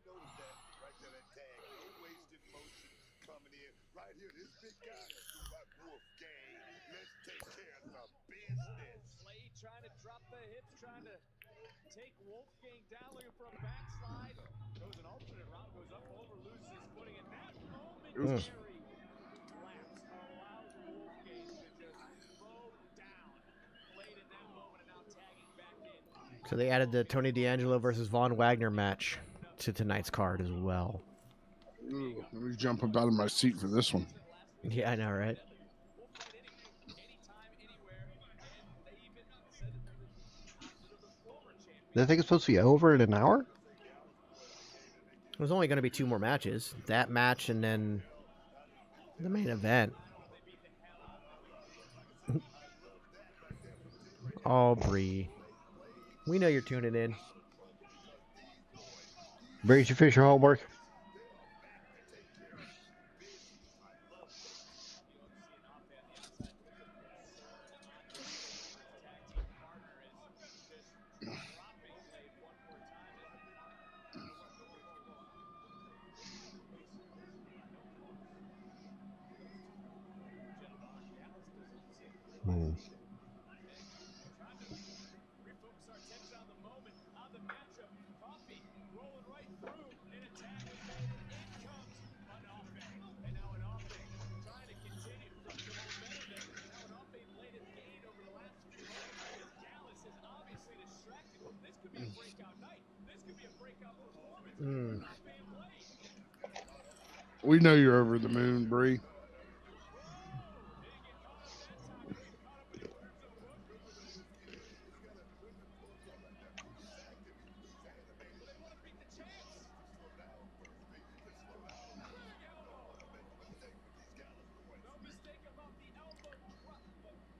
notice that right there, that tag, no wasted motion coming in. Right here, this big guy, the Rock Wolfgang. Let's take care of some business. Slade trying to drop the hips, trying to take Wolfgang down, looking for a backslide. Goes an alternate route, goes up over, loses his footing. And that momentary lapse allows Wolfgang to just throw down Slade in that moment, and now tagging back in. So they added the Tony D'Angelo versus Von Wagner match to tonight's card as well. Ooh, let me jump up out of my seat for this one. Yeah, I know, right? They think it's supposed to be over in an hour? There's only going to be 2 more matches. That match and then the main event. Aubrey. We know you're tuning in. Bree, did you finish your homework? Refocus our attention on the moment, on the matchup. Coffee rolling right through, and a tag was made, and in comes Anafe. And now Anafe trying to continue the momentum that now Anafe Blade has gained over the last few moments, as Gallus is obviously distracted. This could be a breakout night. This could be a breakout performance for Anafe and Blade. We know you're over the moon, Bree.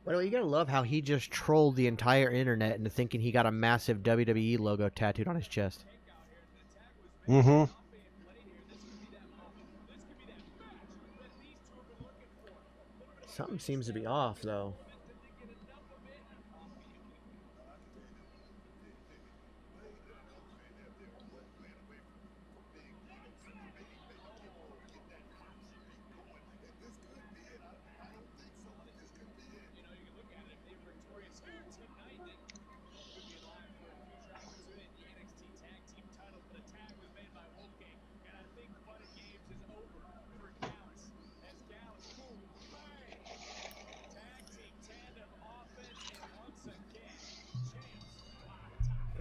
Well, you gotta love how he just trolled the entire internet into thinking he got a massive WWE logo tattooed on his chest. Mm-hmm. Something seems to be off, though.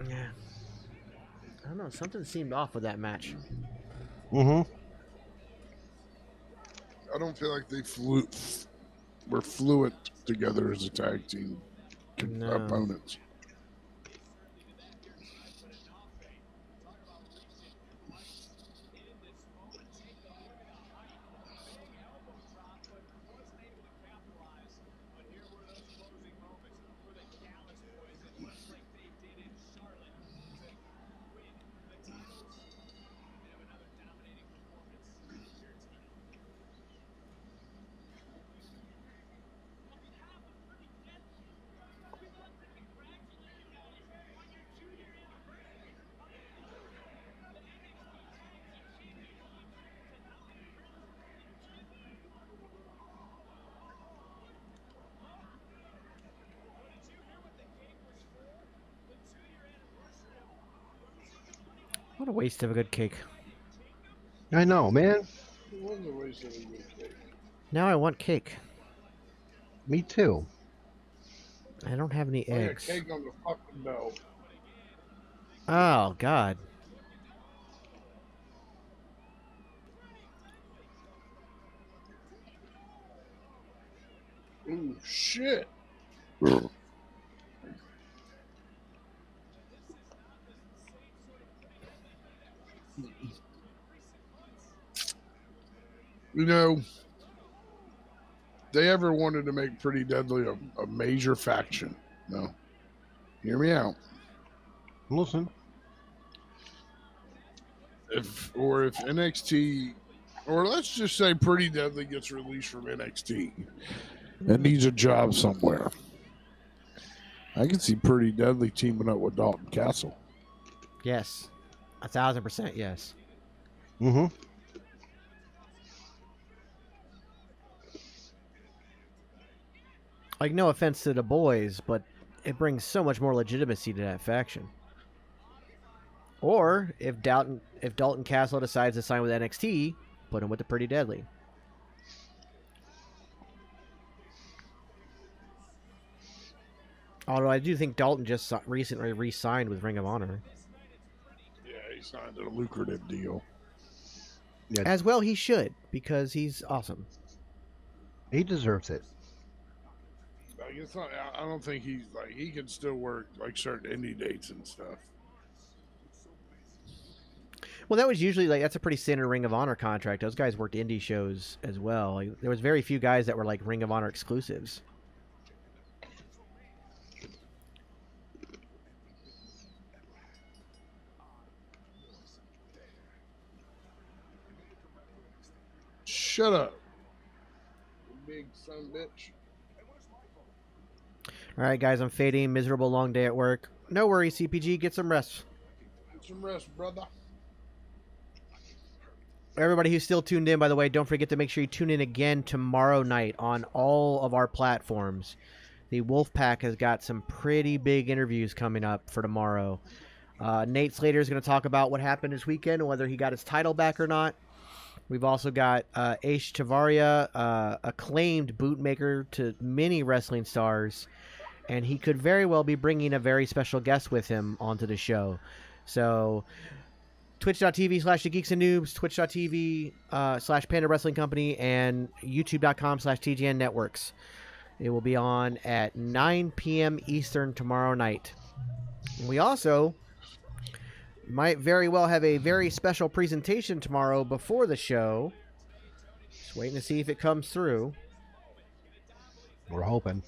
Yeah. I don't know. Something seemed off with that match. Mm-hmm. I don't feel like they were fluent together as a tag team opponents. What a waste of a good cake. I know, man. It was a waste of a good cake. Now I want cake. Me too. I don't have any I got eggs. cake on the fucking belt. Oh, God. Ooh, shit. You know, they ever wanted to make Pretty Deadly a major faction? No. Hear me out. Listen. If NXT, or let's just say Pretty Deadly gets released from NXT and needs a job somewhere, I can see Pretty Deadly teaming up with Dalton Castle. Yes. 1,000% yes. Mm-hmm. Like, no offense to the boys, but it brings so much more legitimacy to that faction. Or if Dalton Castle decides to sign with NXT, put him with the Pretty Deadly. Although I do think Dalton just recently re-signed with Ring of Honor. Yeah, he signed a lucrative deal. Yeah. As well he should, because he's awesome. He deserves it. Like, it's not, I don't think he's like, he can still work like certain indie dates and stuff. Well, that was usually that's a pretty standard Ring of Honor contract. Those guys worked indie shows as well. Like, there was very few guys that were like Ring of Honor exclusives. Shut up, big son of a bitch. All right, guys, I'm fading. Miserable long day at work. No worries, CPG. Get some rest. Get some rest, brother. Everybody who's still tuned in, by the way, don't forget to make sure you tune in again tomorrow night on all of our platforms. The Wolfpack has got some pretty big interviews coming up for tomorrow. Nate Slater is going to talk about what happened this weekend and whether he got his title back or not. We've also got Aish Tavaria, acclaimed bootmaker to many wrestling stars, and he could very well be bringing a very special guest with him onto the show. So twitch.tv/The Geeks and Noobs, twitch.tv/Panda Wrestling Company, and youtube.com/TGN Networks. It will be on at 9 p.m. Eastern tomorrow night. We also might very well have a very special presentation tomorrow before the show. Just waiting to see if it comes through. We're hoping.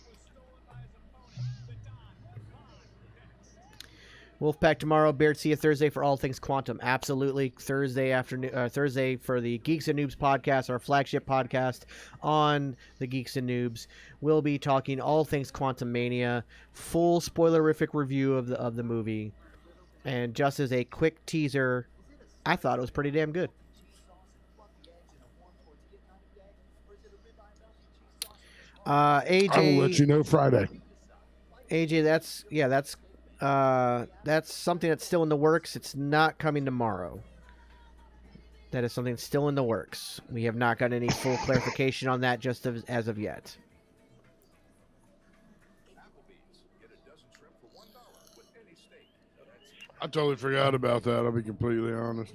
Wolfpack tomorrow, Beard See You Thursday for all things quantum. Absolutely. Thursday afternoon, Thursday for the Geeks and Noobs podcast, our flagship podcast on the Geeks and Noobs. We'll be talking all things Quantum Mania, full spoilerific review of the movie. And just as a quick teaser, I thought it was pretty damn good. AJ, I will let you know Friday. AJ, that's something that's still in the works. It's not coming tomorrow. That is something that's still in the works. We have not gotten any full clarification on that just as of yet. I totally forgot about that. I'll be completely honest.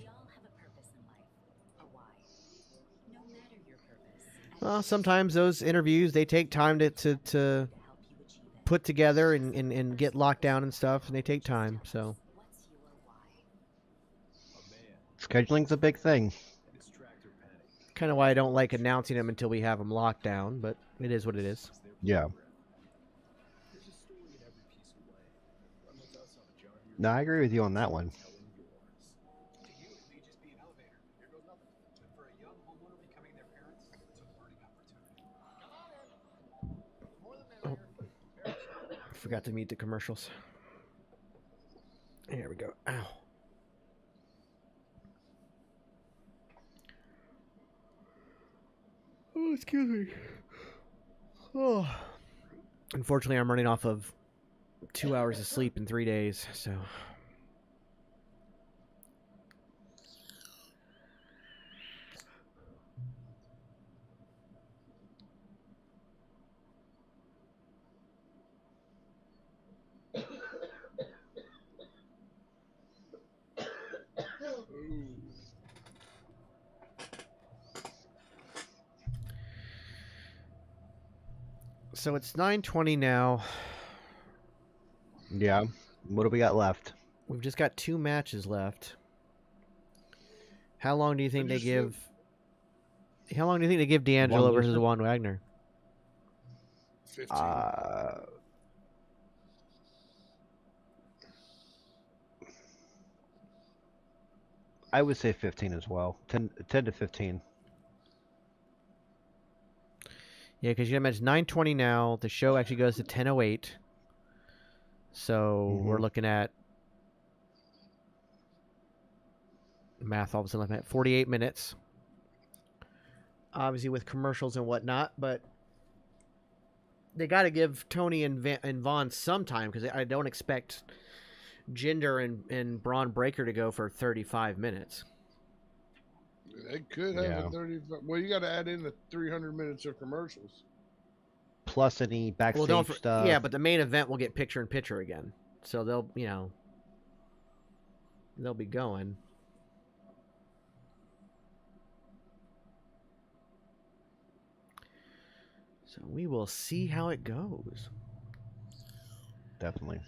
Well, sometimes those interviews, they take time to put together and get locked down and stuff, and they take time. So Scheduling's a big thing. kind of why I don't like announcing them until we have them locked down, but it is what it is. Yeah. No, I agree with you on that one. Oh. Forgot to mute the commercials. There we go. Ow. Oh, excuse me. Oh. Unfortunately, I'm running off of 2 hours of sleep in 3 days, so So it's 9:20 now. Yeah. What do we got left? We've just got 2 matches left. How long do you think they give? How long do you think they give D'Angelo versus Juan Wagner? 15. I would say 15 as well. 10 to 15. Yeah, because you imagine 9:20 now. The show actually goes to 10:08. So we're looking at math all of a sudden like 48 minutes. Obviously with commercials and whatnot, but they got to give Tony and Vaughn some time because I don't expect Jinder and Braun Breaker to go for 35 minutes. They could have a 30. Well, you got to add in the 300 minutes of commercials. Plus any backstage stuff. Yeah, but the main event will get picture in picture again. So they'll, they'll be going. So we will see how it goes. Definitely.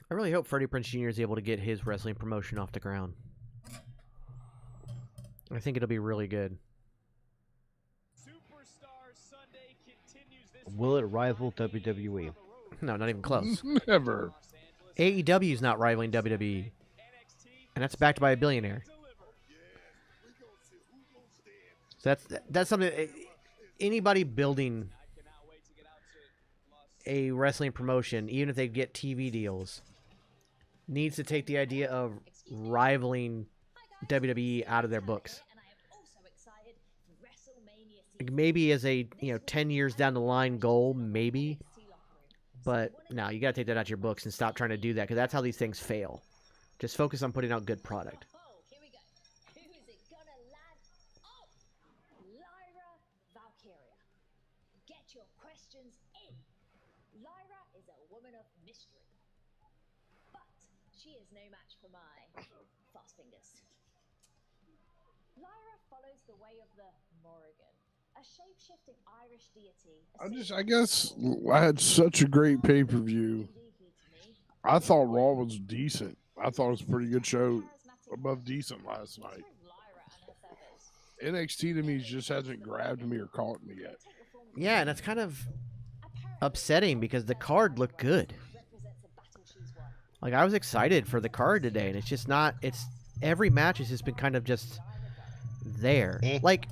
I really hope Freddie Prinze Jr. is able to get his wrestling promotion off the ground. I think it'll be really good. Will it rival WWE? No, not even close. Never. AEW is not rivaling WWE. And that's backed by a billionaire. So that's something anybody building a wrestling promotion, even if they get TV deals, needs to take the idea of rivaling WWE out of their books. Like maybe as a 10 years down the line goal, maybe. But no, you got to take that out of your books and stop trying to do that because that's how these things fail. Just focus on putting out good product. Your questions in. Lyra is a woman of mystery, but she is no match for my fast fingers. Lyra follows the way of the Morrigan, a shape-shifting Irish deity. I guess I had such a great pay-per-view. I thought Raw was decent. I thought it was a pretty good show, above decent last night. NXT to me just hasn't grabbed me or caught me yet. Yeah, and that's kind of upsetting because the card looked good. Like I was excited for the card today, and it's just not. It's every match has just been kind of just there. Like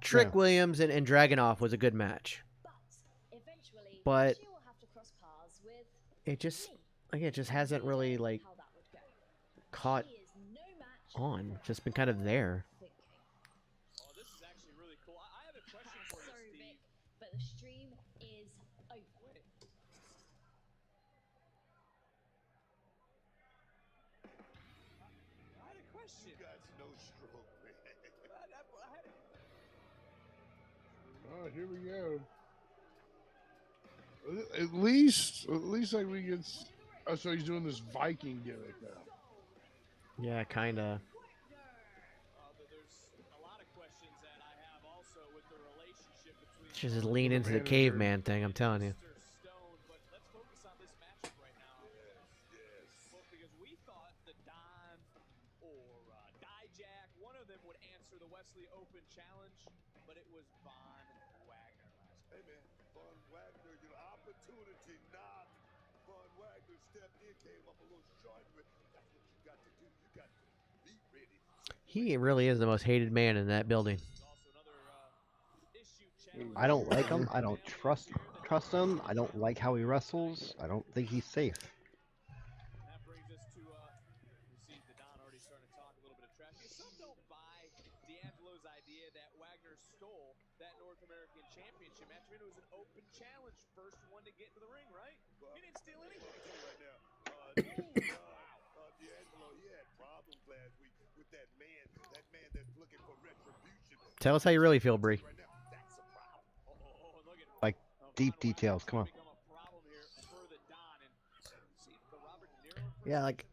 Trick Williams and Dragunov was a good match, but it just hasn't really like caught on. It's just been kind of there. The stream is open. I had a question. You got no stroke, man. Oh, here we go. At least like we get. Oh, so he's doing this Viking gimmick now. Yeah, kind of. Just lean into the caveman thing, I'm telling you. Because we thought the Don or Dijak, one of them would answer the Wesley Open challenge, but it was Von Wagner last night. Hey man, Von Wagner, your opportunity knocked. Von Wagner stepped in, came up a little short, but that's what you got to do. You got to be ready. He really is the most hated man in that building. I don't like him. I don't trust him. I don't like how he wrestles. I don't think he's safe. That brings us to, we see the Don already starting to talk a little bit of trash. Some don't buy D'Angelo's idea that Wagner stole that North American Championship match. I mean, it was an open challenge, first one to get into the ring, right? He didn't steal anything. Right now, D'Angelo, he had problems last week with that man that's looking for retribution. Tell us how you really feel, Bree. deep details. Come on. Yeah, like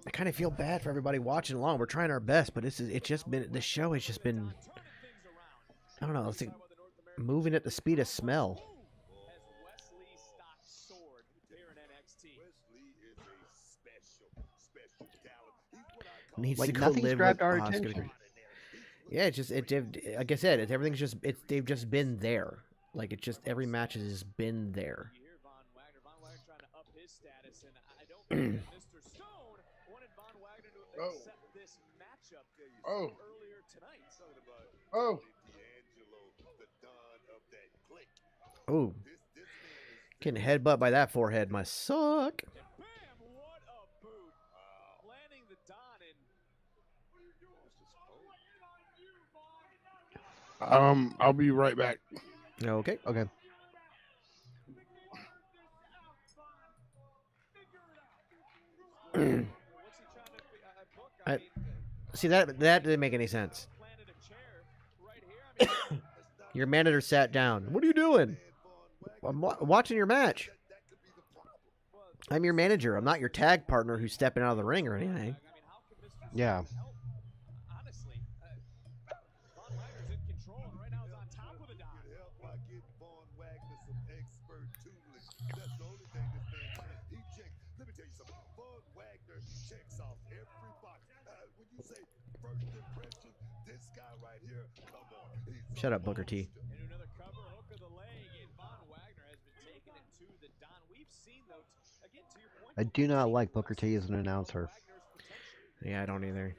I kind of feel bad for everybody watching along. We're trying our best, but it's just been the show has just been I don't know. It's like moving at the speed of smell. Needs Like to go nothing's live grabbed with our Oscar. attention. Yeah, it's just like I said, everything's just they've just been there. Like it's just every match has just been there. Oh. Oh. Ooh. Getting headbutt by that forehead must suck. I'll be right back. Okay. Okay. See that didn't make any sense. Your manager sat down. What are you doing? I'm watching your match. I'm your manager. I'm not your tag partner who's stepping out of the ring or anything. Yeah. Shut up, Booker T. I do not like Booker T as an announcer. Yeah, I don't either.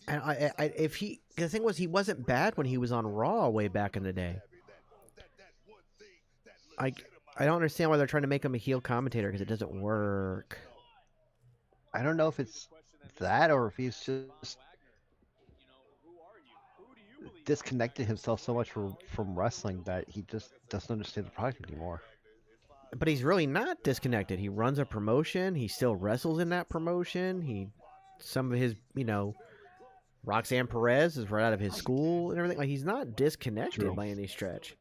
The thing was, he wasn't bad when he was on Raw way back in the day. I don't understand why they're trying to make him a heel commentator because it doesn't work. I don't know if it's that or if he's just disconnected himself so much from wrestling that he just doesn't understand the product anymore. But he's really not disconnected. He runs a promotion. He still wrestles in that promotion. Some of his, Roxanne Perez is right out of his school and everything. Like he's not disconnected True. by any stretch.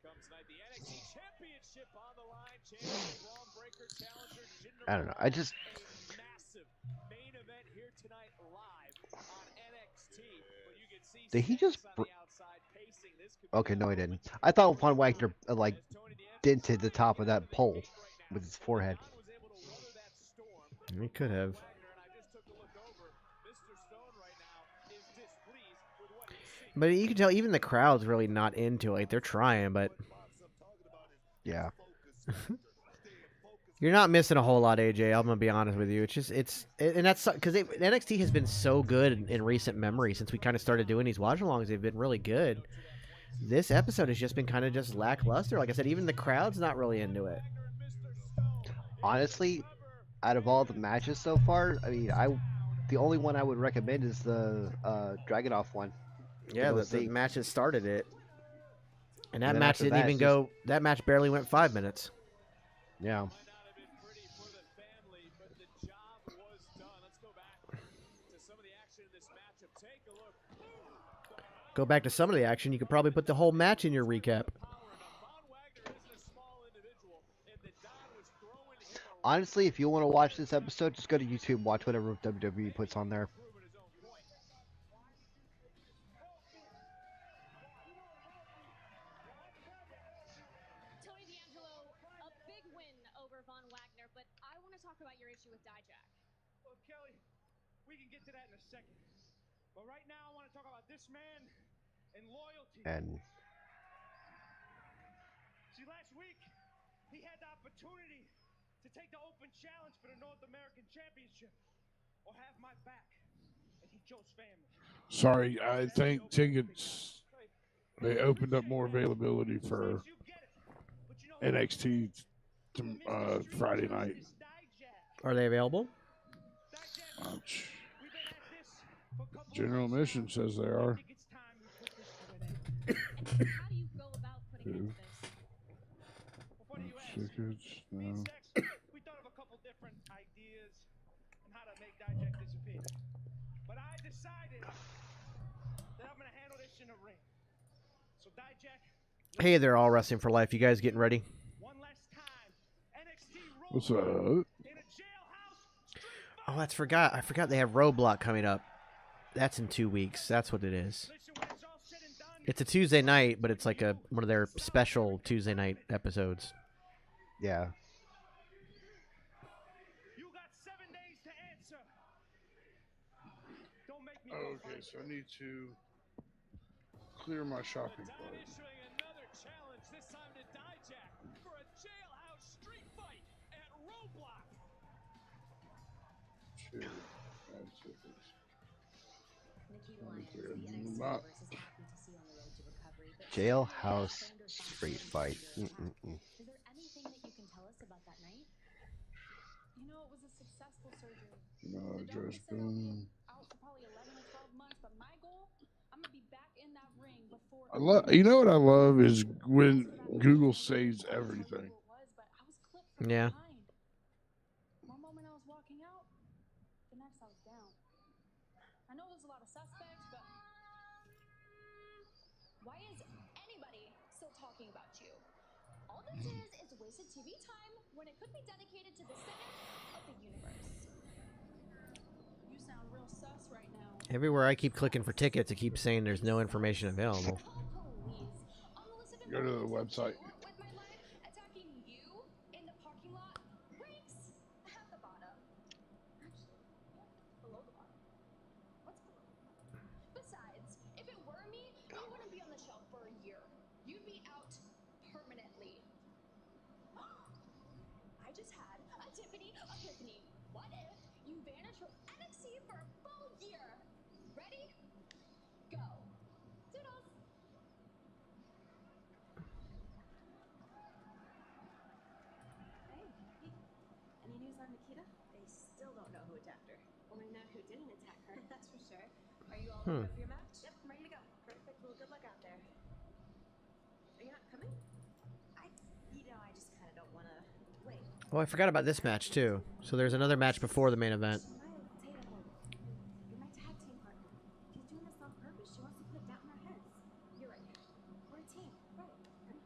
I don't know. I just did he just? Okay, no, he didn't. I thought Von Wagner dented the top of that pole with his forehead. He could have. But you can tell even the crowd's really not into it. Like, they're trying, but yeah. You're not missing a whole lot, AJ. I'm gonna be honest with you. And that's because NXT has been so good in recent memory since we kind of started doing these watch-alongs. They've been really good. This episode has just been kind of just lackluster. Like I said, even the crowd's not really into it. Honestly, out of all the matches so far, I mean, the only one I would recommend is the Dragunov one. Yeah, the match that started it, and that then match after didn't that, even it's go. That match barely went 5 minutes. Yeah. Go back to some of the action. You could probably put the whole match in your recap. Honestly, if you want to watch this episode, just go to YouTube, watch whatever WWE puts on there. Tony D'Angelo, a big win over Von Wagner, but I want to talk about your issue with Dijak. Well, Kelly, we can get to that in a second. But right now, I want to talk about this man and loyalty. And see, last week, he had the opportunity to take the open challenge for the North American Championship or have my back, and he chose family. Sorry, I think tickets, they opened up more availability for NXT to, Friday night. Are they available? Ouch. General Admission says they are. Tickets, no. We thought of a couple different ideas on how to make Dijak disappear. But I decided that I'm gonna handle this in the ring. So Dijak, Hey there, All Wrestling for Life. You guys getting ready? one last time. NXT What's Roadblock up? in a jailhouse street Oh, fight. I forgot they have Roadblock coming up. That's in 2 weeks. That's what it is. Listen, when it's all said and done, It's a Tuesday night, but it's like one of their special Tuesday night episodes. Yeah. you got 7 days to answer. Don't make me go Okay, first. so I need to clear my shopping Madonna cart. issuing another challenge, this time to Dijak for a jailhouse street fight at Roadblock. 2 add tickets. Nikita One, Lyons, three, the I'm NXT not. Universe is happy to see on the road to recovery, but Jailhouse street fight. Mm-mm-mm. is there anything that you can tell us about that night? You know, it was a successful surgery. No, The address doctor said I'll be boom. out for probably 11 or 12 months, but my goal, I'm gonna be back in that ring before. I love. You know what I love is when Google saves everything. Who it was, but I was clipped from Yeah. behind. One moment I was walking out, the next I was down. I know there's a lot of suspects, but Why is anybody still talking about you? All this is wasted TV time when it could be dedicated to the center of the universe. you sound real sus right now. Everywhere I keep clicking for tickets, it keeps saying there's no information available. Oh, please. On the list of Go to the important things website. to do with my life, attacking you in the parking lot ranks at the bottom. Actually, yeah, below the bottom. What's below the bottom? Besides, if it were me, you wouldn't be on the shelf for a year. You'd be out permanently. I just had a Tiffany epiphany. What if you vanish from NXT for a full year? Ready? Go. Toodles. Hey, any news on Nikita? They still don't know who attacked her. Well, they know who didn't attack her. That's for sure. Are you all Hmm. ready for your match? Yep, I'm ready to go. Perfect. Well, good luck out there. Are you not coming? I just kind of don't want to wait. Oh, I forgot about this match too. So there's another match before the main event. You're my tag team partner. She's doing this on purpose. She wants to put doubt in our heads. You're right. We're a team. Right. We're a team.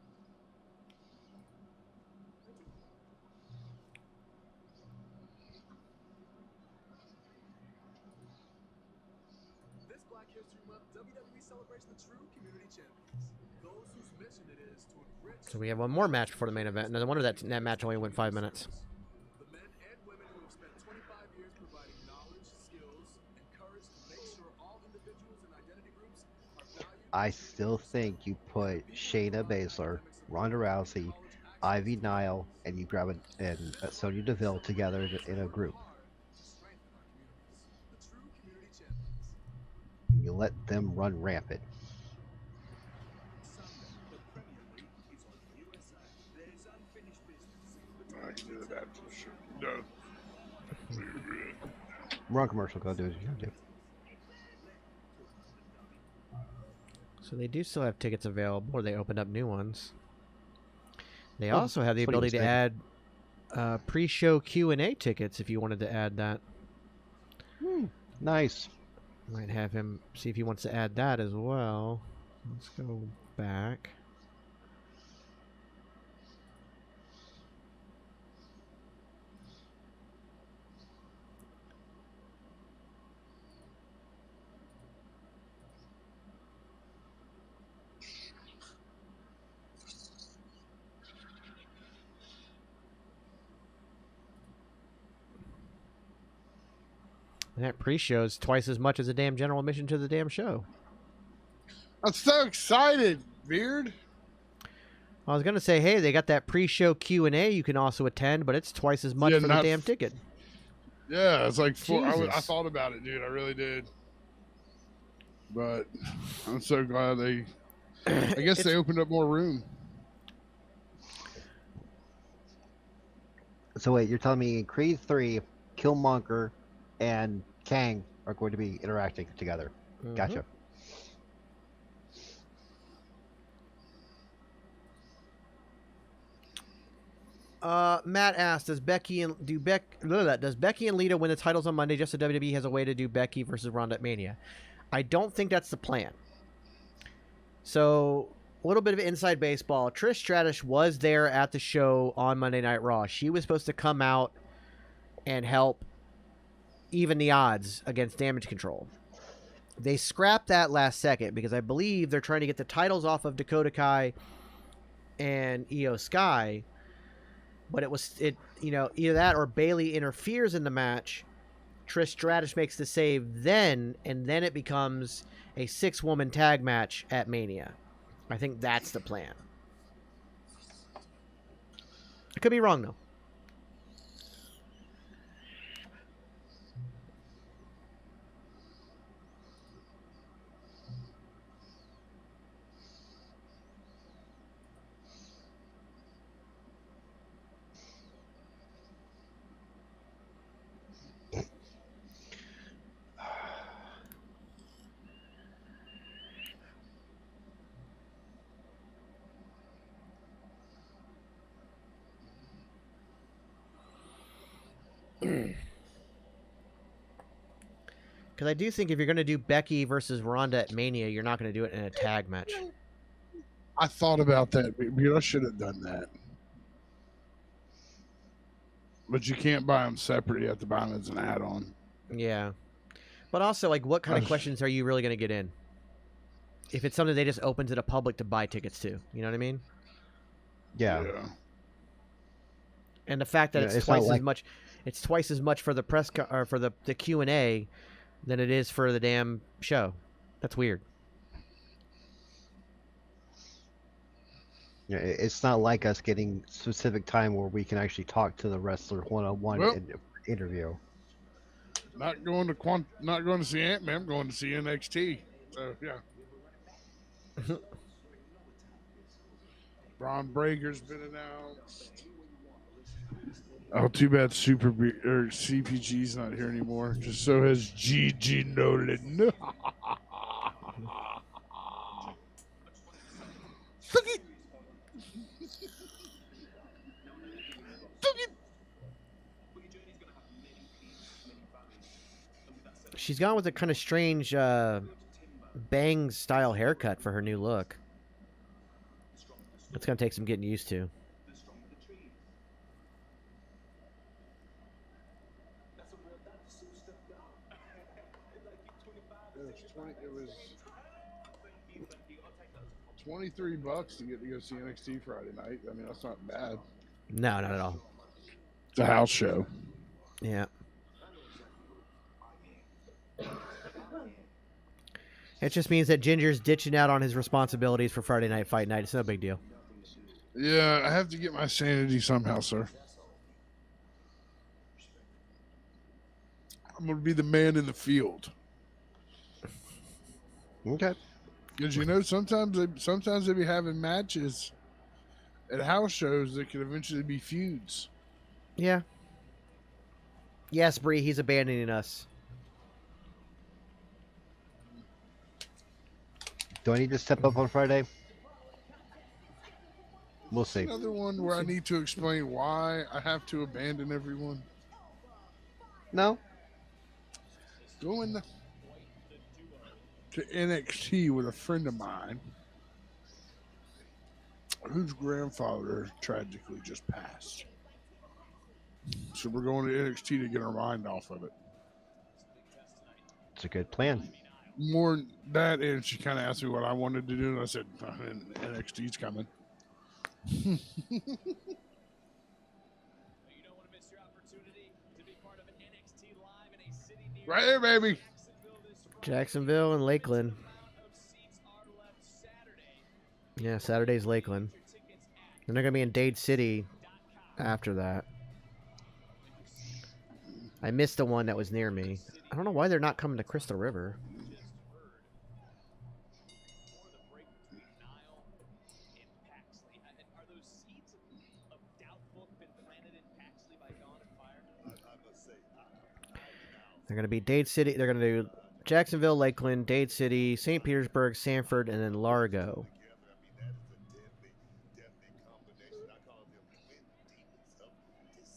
This Black History Month, WWE celebrates the true community champions. Those whose mission it is to enrich. So we have one more match before the main event. No wonder that match only went 5 minutes. The men and women who have spent 25 years providing knowledge, skills, and courage to make sure all individuals and identity groups are valued. I still think you put Shayna Baszler, Ronda Rousey, Ivy Nile, and you grab Sonya Deville together in a group. You let them run rampant. Sunday, the Premier League is on USA. There's unfinished business. I can do that for sure. No. We're on commercial. Go do what you gotta do. So they do still have tickets available, or they opened up new ones. They Oh, also have the that's what he ability was to saying. add pre-show Q&A tickets if you wanted to add that. Nice. Might have him see if he wants to add that as well. Let's go back. And that pre-show is twice as much as a damn general admission to the damn show. I'm so excited, Beard. I was gonna say, hey, they got that pre-show Q&A you can also attend, but it's twice as much Yeah, for the not damn ticket. Yeah, it's like four. I Jesus. thought about it, dude. I really did. But I'm so glad they. I guess they opened up more room. So wait, you're telling me in Creed 3, Killmonger and Kang are going to be interacting together. Gotcha. Matt asked, does Becky and Lita win the titles on Monday just so WWE has a way to do Becky versus Ronda at Mania? I don't think that's the plan. So, a little bit of inside baseball. Trish Stratus was there at the show on Monday Night Raw. She was supposed to come out and help even the odds against Damage Control. They scrapped that last second because I believe they're trying to get the titles off of Dakota Kai and Io Sky. But either that or Bayley interferes in the match. Trish Stratus makes the save then, and then it becomes a 6-woman tag match at Mania. I think that's the plan. I could be wrong, though. Because I do think if you're going to do Becky versus Ronda at Mania, you're not going to do it in a tag match. I thought about that. I should have done that. But you can't buy them separate. You have to buy them as an add-on. Yeah. But also, like, what kind of questions are you really going to get in? If it's something they just open to the public to buy tickets to. You know what I mean? Yeah. And the fact that it's twice as much... It's twice as much for the press or for the Q&A than it is for the damn show. That's weird. Yeah, it's not like us getting specific time where we can actually talk to the wrestler one-on-one interview. Not going to see Ant-Man. I'm going to see NXT. So yeah. Braun Breaker's been announced. Oh, too bad CPG's not here anymore. Just so has Gigi Nolan. She's gone with a kind of strange Bang style haircut for her new look. It's going to take some getting used to. It was $23 to get to go see NXT Friday night. I mean, that's not bad. No, not at all. It's a house show. Yeah. It just means that Ginger's ditching out on his responsibilities for Friday Night Fight Night. It's no big deal. Yeah, I have to get my sanity somehow, sir. I'm going to be the man in the field. Okay. Because you know, sometimes they be having matches at house shows that could eventually be feuds. Yeah. Yes, Bree, he's abandoning us. Do I need to step up on Friday? We'll see. Another one where I need to explain why I have to abandon everyone. No. Going to NXT with a friend of mine whose grandfather tragically just passed. So we're going to NXT to get our mind off of it. It's a good plan. More than that, and she kind of asked me what I wanted to do, and I said, NXT's coming. Right there, baby. Jacksonville and Lakeland. Yeah, Saturday's Lakeland. And they're going to be in Dade City after that. I missed the one that was near me. I don't know why they're not coming to Crystal River. They're going to be Dade City. They're going to do Jacksonville, Lakeland, Dade City, St. Petersburg, Sanford, and then Largo.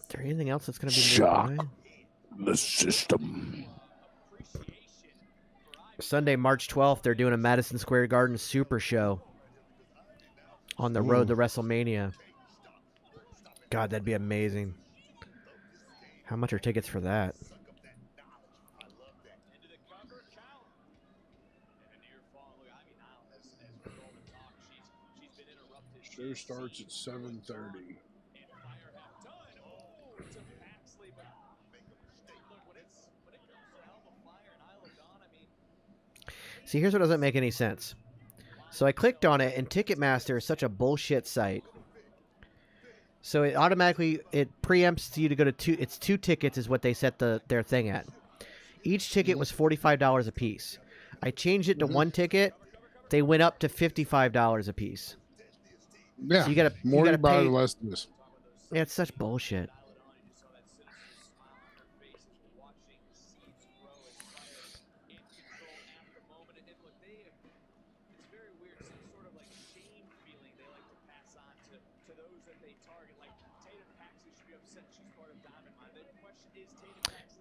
Is there anything else that's going to be Shock nearby? the system. Sunday, March 12th, they're doing a Madison Square Garden Super Show on the road to WrestleMania. God, that'd be amazing. How much are tickets for that? Show starts at 7:30. See, here's what doesn't make any sense. So I clicked on it, and Ticketmaster is such a bullshit site. So it automatically, it preempts you to go to two. It's 2 tickets is what they set their thing at. Each ticket was $45 a piece. I changed it to 1 ticket. They went up to $55 a piece. Yeah, so you gotta more you buy, pay. the less this. Yeah, it's such bullshit.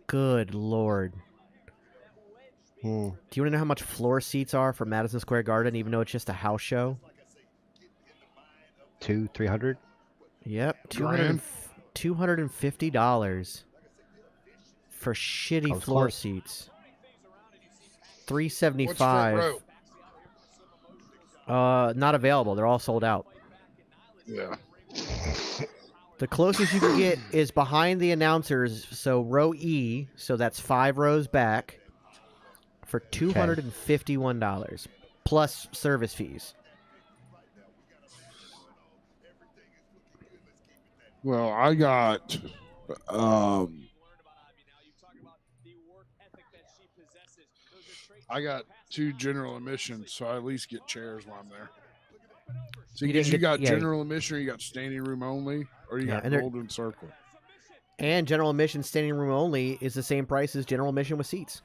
Good Lord. Do you want to know how much floor seats are for Madison Square Garden, even though it's just a house show? $200-300. Yep, $250 for shitty floor close. seats. What's front $375. row? Not available. They're all sold out. Yeah. The closest you can get is behind the announcers, so row E, so that's 5 rows back, for $251 plus service fees. Well, I got I got 2 general admissions, so I at least get chairs while I'm there. So you got general admission, or you got standing room only, or you got golden circle. And general admission standing room only is the same price as general admission with seats.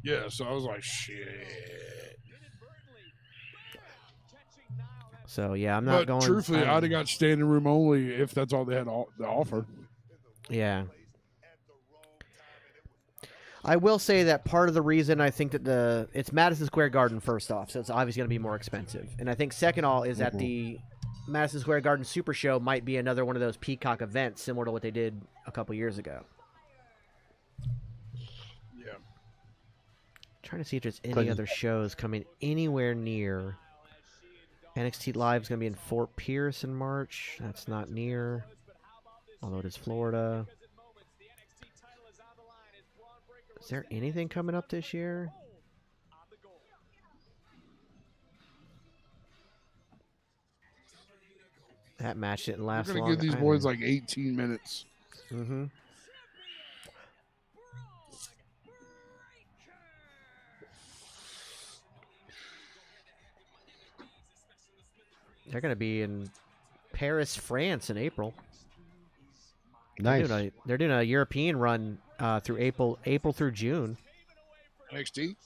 Yeah, so I was like, shit. So yeah, I'm not going. But truthfully, I'd have got standing room only if that's all they had to offer. Yeah. I will say that part of the reason I think that it's Madison Square Garden first off, so it's obviously going to be more expensive. And I think second all is that the Madison Square Garden Super Show might be another one of those Peacock events similar to what they did a couple years ago. Yeah. Trying to see if there's any other shows coming anywhere near. NXT Live is going to be in Fort Pierce in March. That's not near, although it is Florida. Is there anything coming up this year? That match didn't last long. We're going to give these boys like 18 minutes. Mm-hmm. They're going to be in Paris, France in April. Nice. They're doing a European run through April through June. NXT?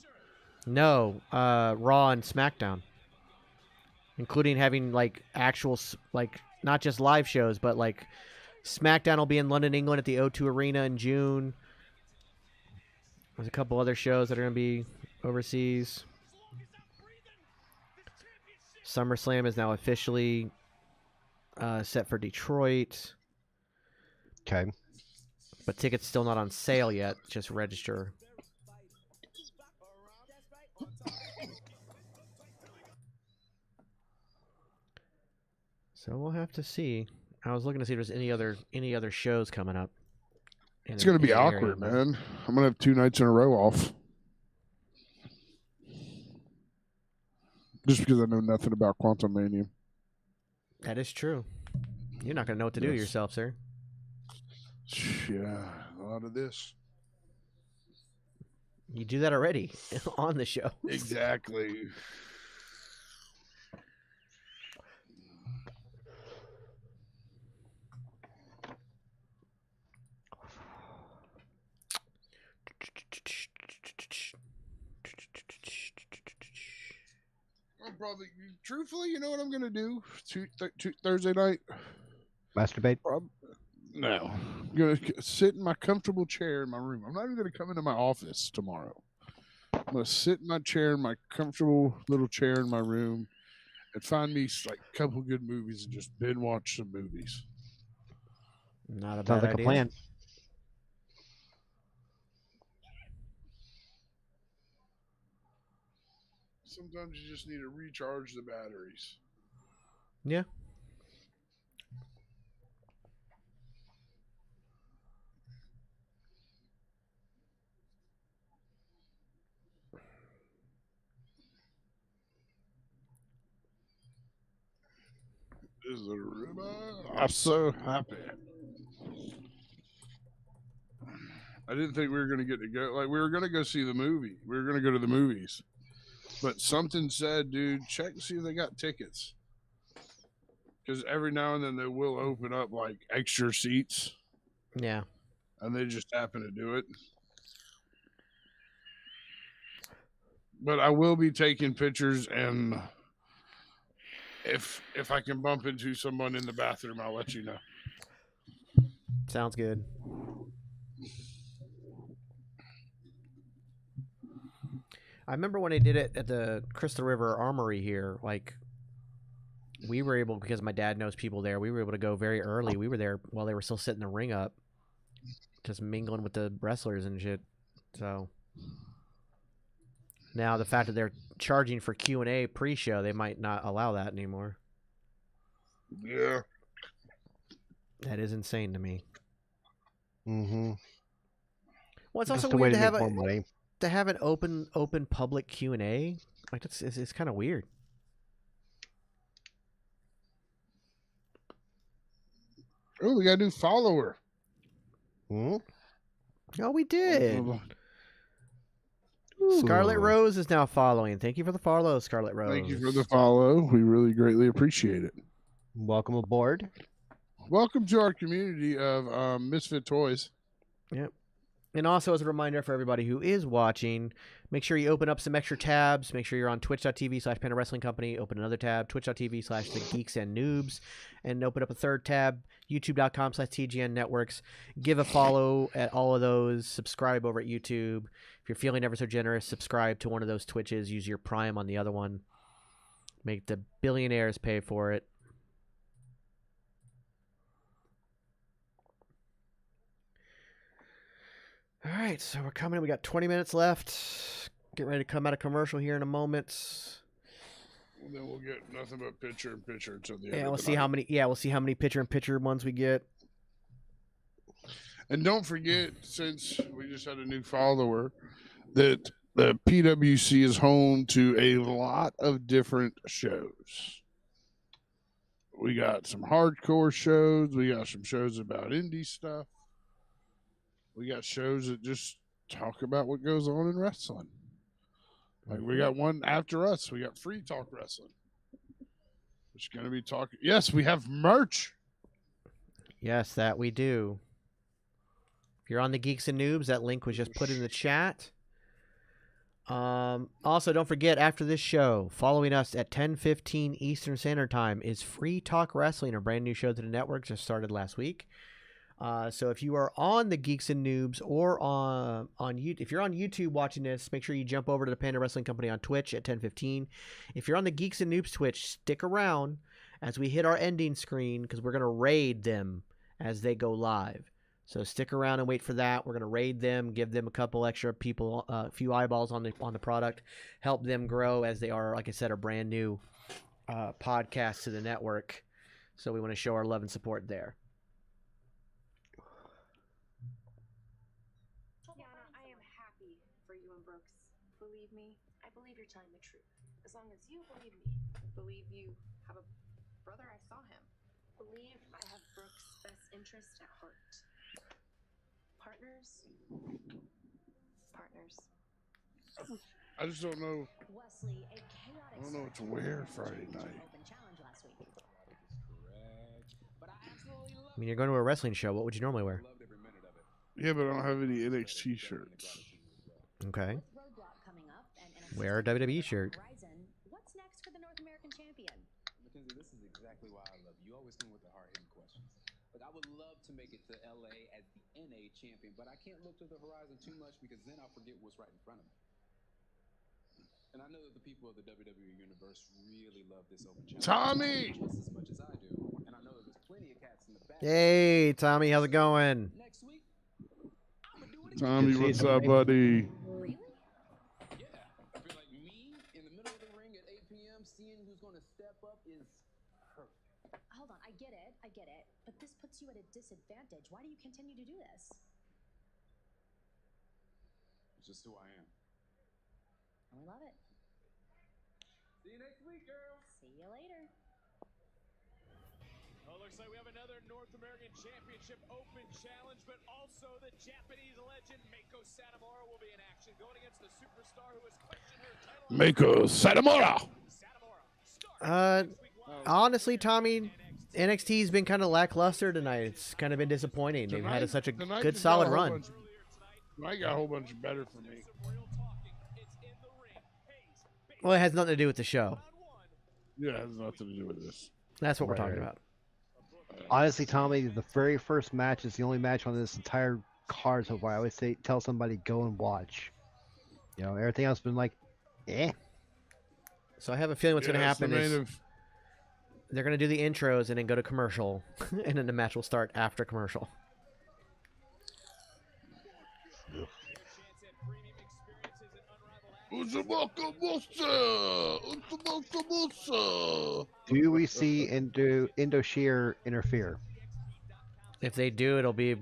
No, Raw and SmackDown, including having like actual not just live shows, but like SmackDown will be in London, England at the O2 Arena in June. There's a couple other shows that are going to be overseas. SummerSlam is now officially set for Detroit. Okay. But tickets still not on sale yet. Just register. So we'll have to see. I was looking to see if there's any other shows coming up. It's going to be awkward, man. I'm going to have 2 nights in a row off. Just because I know nothing about Quantum Mania. That is true. You're not going to know what to do yourself, sir. Yeah, a lot of this. You do that already on the show. Exactly. I'm probably, truthfully, you know what I'm going to do Thursday night? Masturbate? No, I'm gonna sit in my comfortable chair in my room. I'm not even gonna come into my office tomorrow. I'm gonna sit in my chair, in my comfortable little chair in my room, and find me like a couple good movies and just binge watch some movies. Not a Sounds bad like idea. a plan. Sometimes you just need to recharge the batteries. Yeah. Is a ribeye? I'm so happy. I didn't think we were going to get to go. Like, we were going to go see the movie. We were going to go to the movies. But something said, dude, check to see if they got tickets. Because every now and then they will open up, like, extra seats. Yeah. And they just happen to do it. But I will be taking pictures, and if I can bump into someone in the bathroom, I'll let you know. Sounds good. I remember when they did it at the Crystal River Armory here, like we were able, because my dad knows people there, we were able to go very early. We were there while they were still setting the ring up, just mingling with the wrestlers and shit. So now the fact that they're charging for Q&A pre-show, they might not allow that anymore. Yeah. That is insane to me. Mm-hmm. Well, it's Just also a way weird to to make have more money. to have an open public Q&A. Like it's kind of weird. Oh, we got a new follower. Hmm? Oh, we did. Scarlet Rose is now following. Thank you for the follow, Scarlet Rose. Thank you for the follow. We really greatly appreciate it. Welcome aboard. Welcome to our community of Misfit Toys. Yep. And also, as a reminder for everybody who is watching, make sure you open up some extra tabs. Make sure you're on twitch.tv/Panda Wrestling Company. Open another tab, twitch.tv/The Geeks and Noobs. And open up a third tab, youtube.com/TGN Networks. Give a follow at all of those. Subscribe over at YouTube. If you're feeling ever so generous, subscribe to one of those Twitches. Use your Prime on the other one. Make the billionaires pay for it. All right, so we're coming. We got 20 minutes left. Get ready to come out of commercial here in a moment. And then we'll get nothing but picture in picture until the end. Yeah, of we'll the see night. how many. Yeah, we'll see how many picture in picture ones we get. And don't forget, since we just had a new follower, that the PWC is home to a lot of different shows. We got some hardcore shows. We got some shows about indie stuff. We got shows that just talk about what goes on in wrestling. Like we got one after us. We got Free Talk Wrestling. It's going to be talking. Yes, we have merch. Yes, that we do. If you're on the Geeks and Noobs, that link was just put in the chat. Also, don't forget, after this show, following us at 10:15 Eastern Standard Time is Free Talk Wrestling, a brand new show to the network, just started last week. So if you are on the Geeks and Noobs or on YouTube, if you're on YouTube watching this, make sure you jump over to the Panda Wrestling Company on Twitch at 10:15. If you're on the Geeks and Noobs Twitch, stick around as we hit our ending screen because we're gonna raid them as they go live. So stick around and wait for that. We're gonna raid them, give them a couple extra people, a few eyeballs on the product, help them grow as they are, like I said, a brand new podcast to the network. So we want to show our love and support there. For you and Brooks. Believe me, I believe you're telling the truth. As long as you believe me, believe you have a brother, I saw him. Believe I have Brooks' best interest at heart. Partners. Partners. I just don't know. Wesley, a I don't know what to wear Friday night. open challenge last week. I mean, you're going to a wrestling show. What would you normally wear? Yeah, but I don't have any NXT shirts. Okay. With Roadblock coming up and NXT Wear a WWE shirt. Horizon, what's next for the North American champion? Mackenzie, this is exactly why I love you. You always come with the hard-hitting questions. Like, I would love to make it to LA as the NA champion, but I can't look to the horizon too much because then I'll forget what's right in front of me. And I know that the people of the WWE universe really love this open challenge Tommy! just as much as I do. And I know that there's plenty of cats in the back. Hey, Tommy, how's it going? Next week, Tommy, Good to see you, what's up, Tommy. buddy? Really? yeah, I feel like me in the middle of the ring at 8 p.m. seeing who's going to step up is perfect. Hold on, I get it, but this puts you at a disadvantage. Why do you continue to do this? It's just who I am. I love it. See you next week, girl. See you later. Oh, looks like we have another North American Championship Open Challenge, but also the Japanese legend Mako Satomura will be in action, going against the superstar who has questioned her title. Mako Satomura. Honestly, Tommy, NXT's been kind of lackluster tonight. It's kind of been disappointing. They've had such a good, solid run. I got a whole bunch better for me. Well, it has nothing to do with the show. Yeah, it has nothing to do with this. That's what we're talking about. Honestly, Tommy, the very first match is the only match on this entire card so far. I always say, tell somebody, go and watch. You know, everything else has been like, eh. So I have a feeling what's going to happen is they're going to do the intros and then go to commercial, and then the match will start after commercial. Do we see Indo Sheer interfere? If they do, it'll be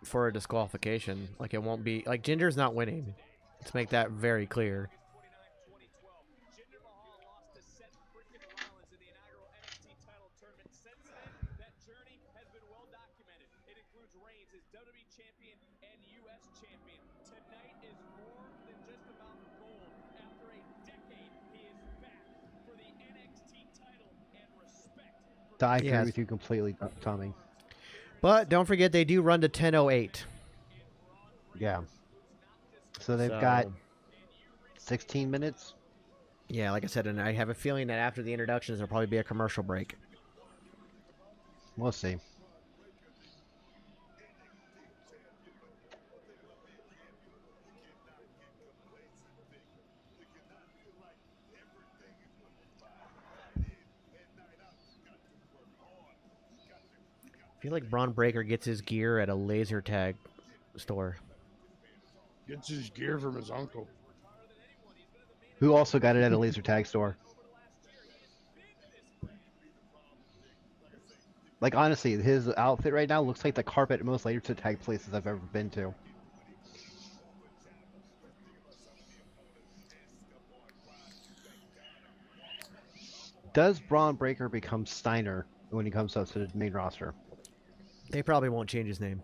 for a disqualification. Like, it won't be... Like, Ginger's not winning. Let's make that very clear. I agree with you completely, Tommy. But don't forget, they do run to 10:08. Yeah. So they've got 16 minutes? Yeah, like I said, and I have a feeling that after the introductions, there'll probably be a commercial break. We'll see. I feel like Braun Breaker gets his gear at a laser tag store. Gets his gear from his uncle. Who also got it at a laser tag store. Like, honestly, his outfit right now looks like the carpet at most laser tag places I've ever been to. Does Braun Breaker become Steiner when he comes up to the main roster? They probably won't change his name.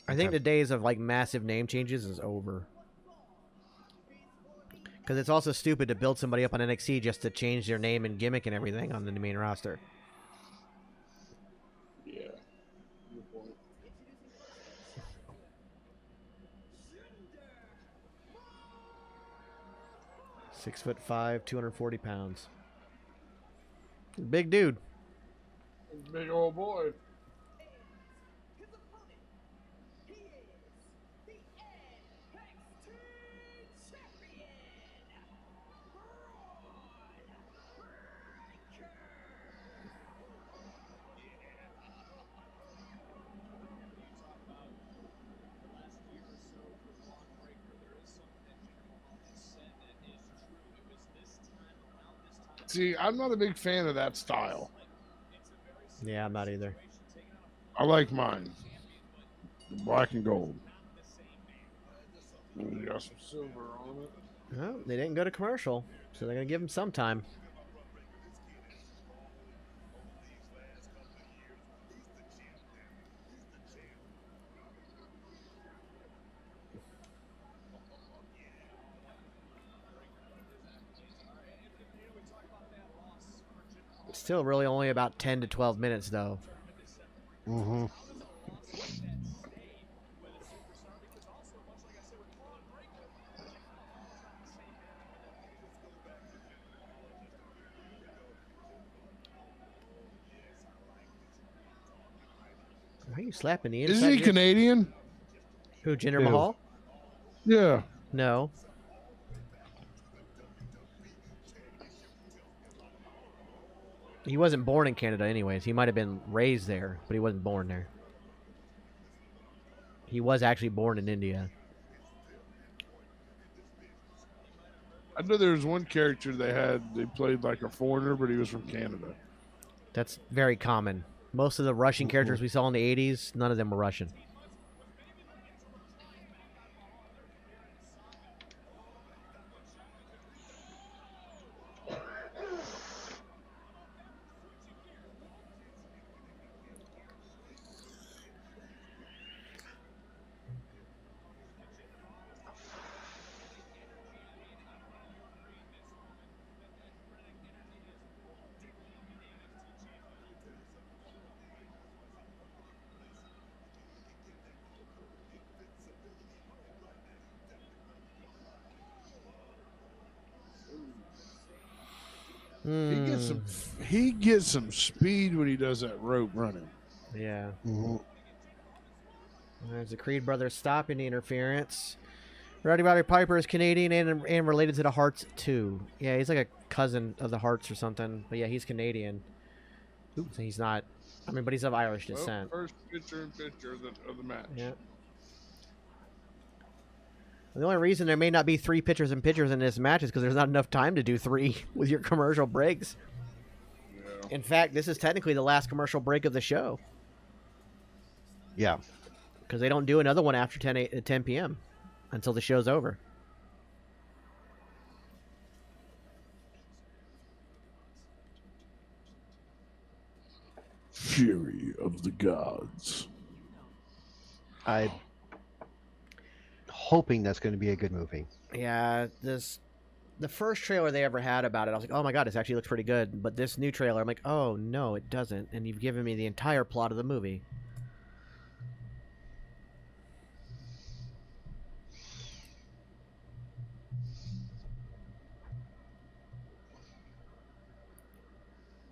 I think the days of, like, massive name changes is over. Because it's also stupid to build somebody up on NXT just to change their name and gimmick and everything on the main roster. Yeah. Good point. Six 6'5", 240 pounds. Big dude. Big old boy. See, I'm not a big fan of that style. Yeah, I'm not either. I like mine. The black and gold. And you got some silver on it. Well, they didn't go to commercial, so they're going to give him some time. Still really only about 10 to 12 minutes, though. Mm-hmm. You slapping the Isn't inside? he of your- Canadian? Who? Jinder Who? Mahal? Yeah. No. He wasn't born in Canada, anyways. He might have been raised there, but he wasn't born there. He was actually born in India. I know there was one character they played like a foreigner, but he was from Canada. That's very common. Most of the Russian characters we saw in the 80s, none of them were Russian. He gets some speed when he does that rope running. Yeah. There's the Creed brothers stopping the interference. Roddy Piper is Canadian and related to the Harts too. Yeah, he's like a cousin of the Harts or something. But yeah, he's Canadian. Oops, he's not. I mean, but he's of Irish descent. First picture of the match. Yeah. The only reason there may not be 3 pitchers in this match is because there's not enough time to do 3 with your commercial breaks. Yeah. In fact, this is technically the last commercial break of the show. Yeah. Because they don't do another one after 10 p.m. until the show's over. Fury of the Gods. I'm hoping that's going to be a good movie. Yeah, the first trailer they ever had about it, I was like, oh my god, this actually looks pretty good. But this new trailer, I'm like, oh no, it doesn't. And you've given me the entire plot of the movie.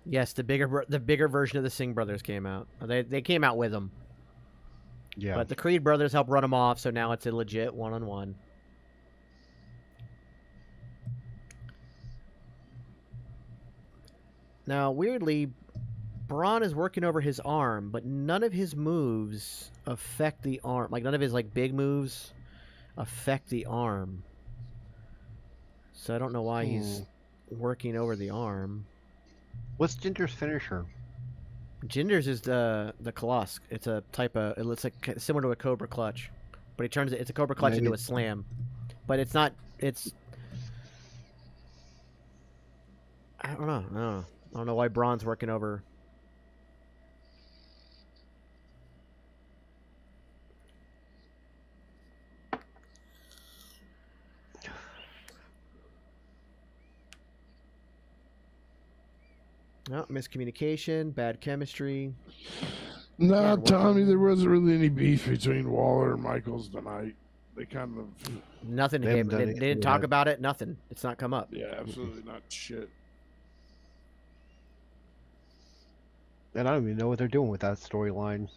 Yes, the bigger version of the Singh brothers came out. They came out with them. Yeah. But the Creed brothers helped run them off, so now it's a legit one-on-one. Now, weirdly, Braun is working over his arm, but none of his moves affect the arm. Like, none of his, like, big moves affect the arm. So I don't know why he's working over the arm. What's Ginger's finisher? Ginger's is the Kolosk. It's a type of... It looks like similar to a Cobra Clutch. But he turns it... It's a Cobra Clutch into a slam. But it's not... It's... I don't know. I don't know why Braun's working over... No, miscommunication, bad chemistry. No, Tommy, there wasn't really any beef between Waller and Michaels tonight. They kind of... Nothing. They didn't talk about it. Nothing. It's not come up. Yeah, absolutely not shit. And I don't even know what they're doing with that storyline.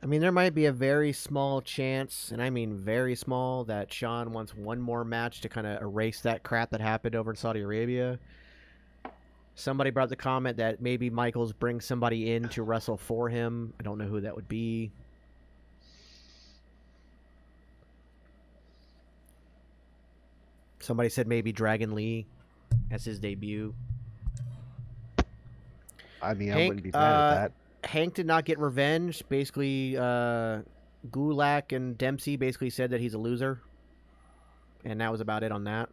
I mean, there might be a very small chance, and I mean very small, that Sean wants one more match to kind of erase that crap that happened over in Saudi Arabia. Somebody brought the comment that maybe Michaels brings somebody in to wrestle for him. I don't know who that would be. Somebody said maybe Dragon Lee as his debut. I mean, I wouldn't be mad at that. Hank did not get revenge. Basically, Gulak and Dempsey basically said that he's a loser. And that was about it on that.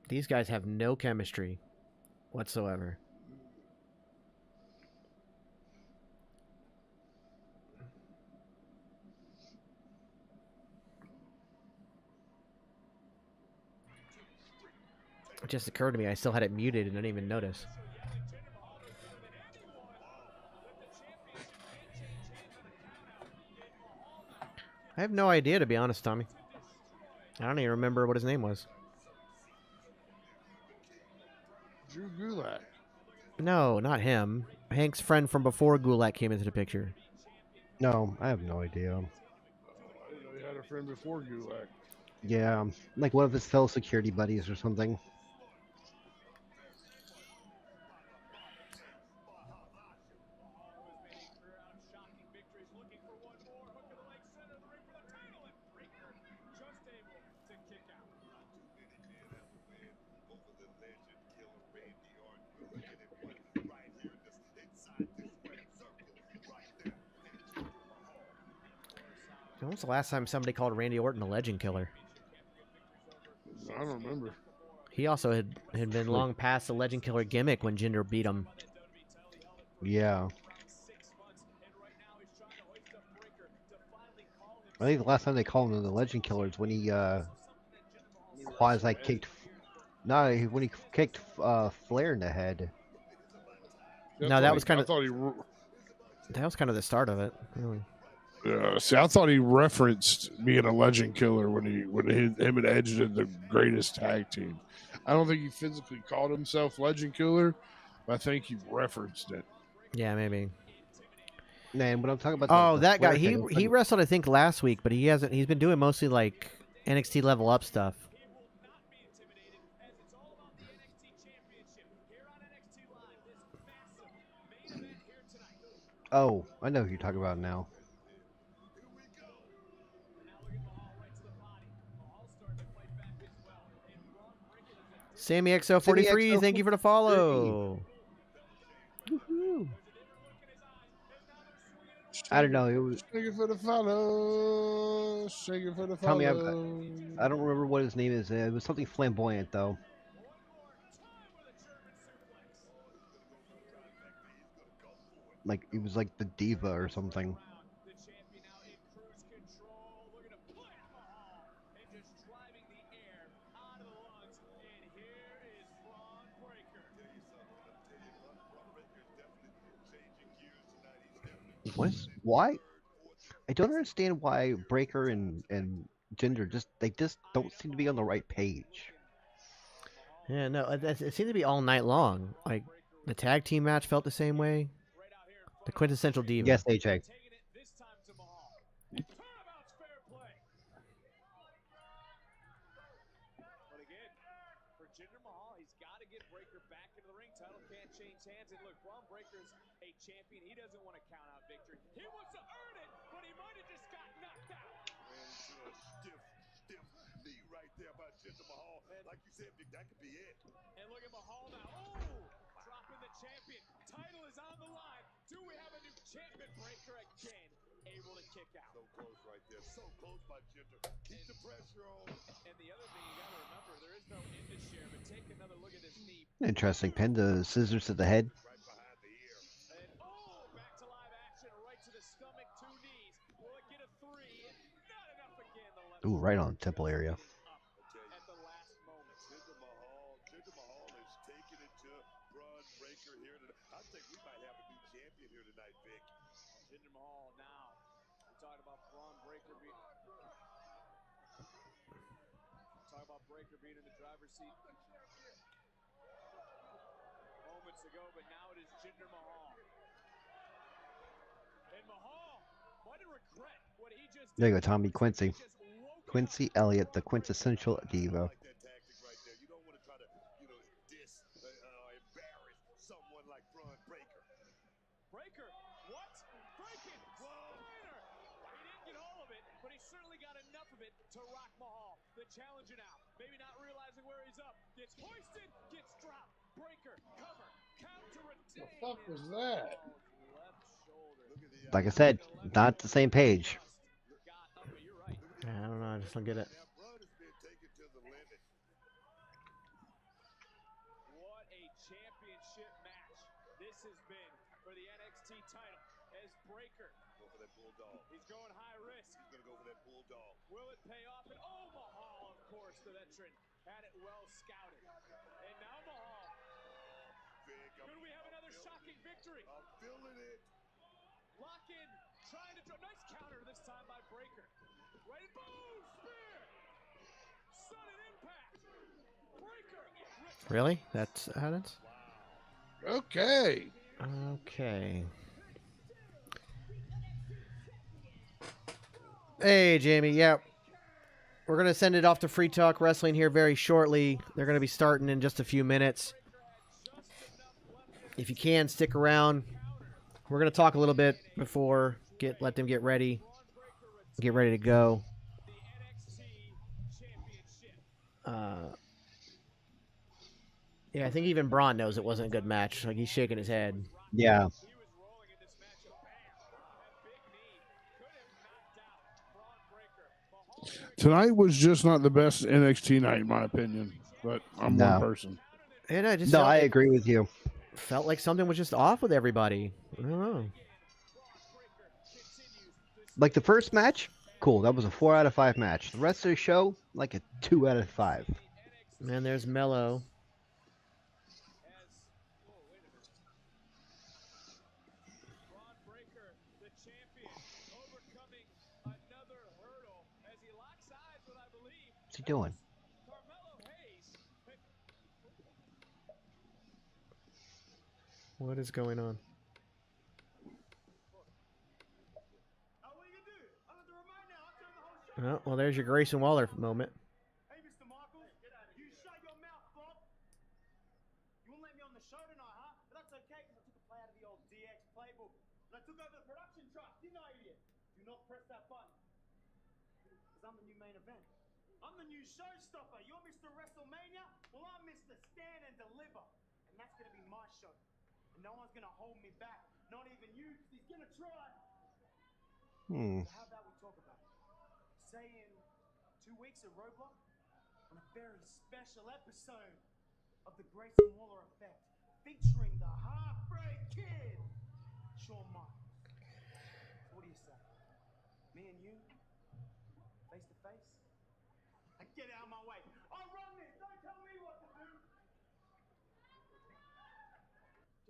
These guys have no chemistry whatsoever. It just occurred to me I still had it muted and I didn't even notice. I have no idea, to be honest, Tommy. I don't even remember what his name was. Drew Gulak. No, not him. Hank's friend from before Gulak came into the picture. No, I have no idea. I didn't know he had a friend before Gulak. Yeah, like one of his fellow security buddies or something. When was the last time somebody called Randy Orton a legend killer? I don't remember. He also had been long past the legend killer gimmick when Jinder beat him. Yeah. I think the last time they called him the legend killer is when he quasi kicked. No, when he kicked Flair in the head. No, that was kind of. I thought he. That was kind of the start of it, really. See, I thought he referenced being a legend killer when him and Edge did the greatest tag team. I don't think he physically called himself legend killer, but I think he referenced it. Yeah, maybe. Man, when I'm talking about that guy, he wrestled I think last week, but he hasn't. He's been doing mostly like NXT level up stuff. Oh, I know who you're talking about now. Sammy XO43, thank you for the follow. I don't know. It was Shake it for the follow. Shake it for the Tommy. follow. I don't remember what his name is. It was something flamboyant though. Like it was like the diva or something. Why? I don't understand why Breaker and Ginger they just don't seem to be on the right page. Yeah, no, it seemed to be all night long. Like the tag team match felt the same way. The quintessential diva. Yes, AJ. Champion, he doesn't want to count out victory. He wants to earn it, but he might have just got knocked out. Ran into a stiff knee right there by Jinder Mahal. Like you said, Vic, that could be it. And look at Mahal now. Oh, dropping the champion. Title is on the line. Do we have a new champion? Breaker again, able to kick out. So close right there. So close by Jinder. Keep the pressure on. And the other thing you got to remember, there is no end to share, but take another look at this knee. Interesting. Pin the scissors to the head. Ooh, right on the temple area. At the last moment, Jinder Mahal is taking it to Braun Breaker here tonight. I think we might have a new champion here tonight, Vic. Jinder Mahal now. We talked about Braun Breaker being in the driver's seat moments ago, but now it is Jinder Mahal. And Mahal might have regret what he just did. There you go, Tommy. Quincy Elliott, the quintessential diva. Like that tactic right there. You don't want to try to, embarrass someone like Braun Breaker. Breaker, what? Breaking! Spider! He didn't get all of it, but he certainly got enough of it to rock Mahal. The challenger now, maybe not realizing where he's up. Gets hoisted, gets dropped. Breaker, cover, counter retain. The fuck was that? Like I said, not the same page. I don't know. I just don't get it. Braun has been taken to the limit. What a championship match this has been for the NXT title as Breaker. Go for that bulldog. He's going high risk. He's going to go for that bulldog. Will it pay off? And Mahal, of course, the veteran, had it well scouted. And now Mahal. Could we have another shocking victory? I'm feeling it. Lock in, trying to draw. Nice counter this time by Breaker. Right, boom, spear. Sudden impact. Breaker. Really? That's how that's. Okay. Okay. Hey, Jamie. Yeah. We're going to send it off to Free Talk Wrestling here very shortly. They're going to be starting in just a few minutes. If you can, stick around. We're going to talk a little bit before, let them get ready to go. Yeah, I think even Braun knows it wasn't a good match. Like, he's shaking his head. Yeah. Tonight was just not the best NXT night, in my opinion. But I'm one No. person. And I just No, I agree with you. Felt like something was just off with everybody. I don't know. Like the first match, cool. That was a 4 out of 5 match. The rest of the show, like a 2 out of 5. Man, there's Mello. What's he doing? What is going on? Oh, well, there's your Grayson Waller moment. Hey, Mr. Michaels, you shut your mouth, Bob. You won't let me on the show tonight, huh? But that's okay, because I took a play out of the old DX playbook. And I took over the production truck, didn't I, idiot? Do not press that button. Because I'm the new main event. I'm the new showstopper. You're Mr. WrestleMania? Well, I'm Mr. Stand and Deliver. And that's going to be my show. And no one's going to hold me back. Not even you, because he's going to try. So how about we talk about it? Say in 2 weeks at Roadblock, on a very special episode of the Grayson Waller Effect, featuring the Heartbreak Kid, Shawn Michaels. So what do you say? Me and you, face to face? Get out of my way. I'll run this. Don't tell me what to do.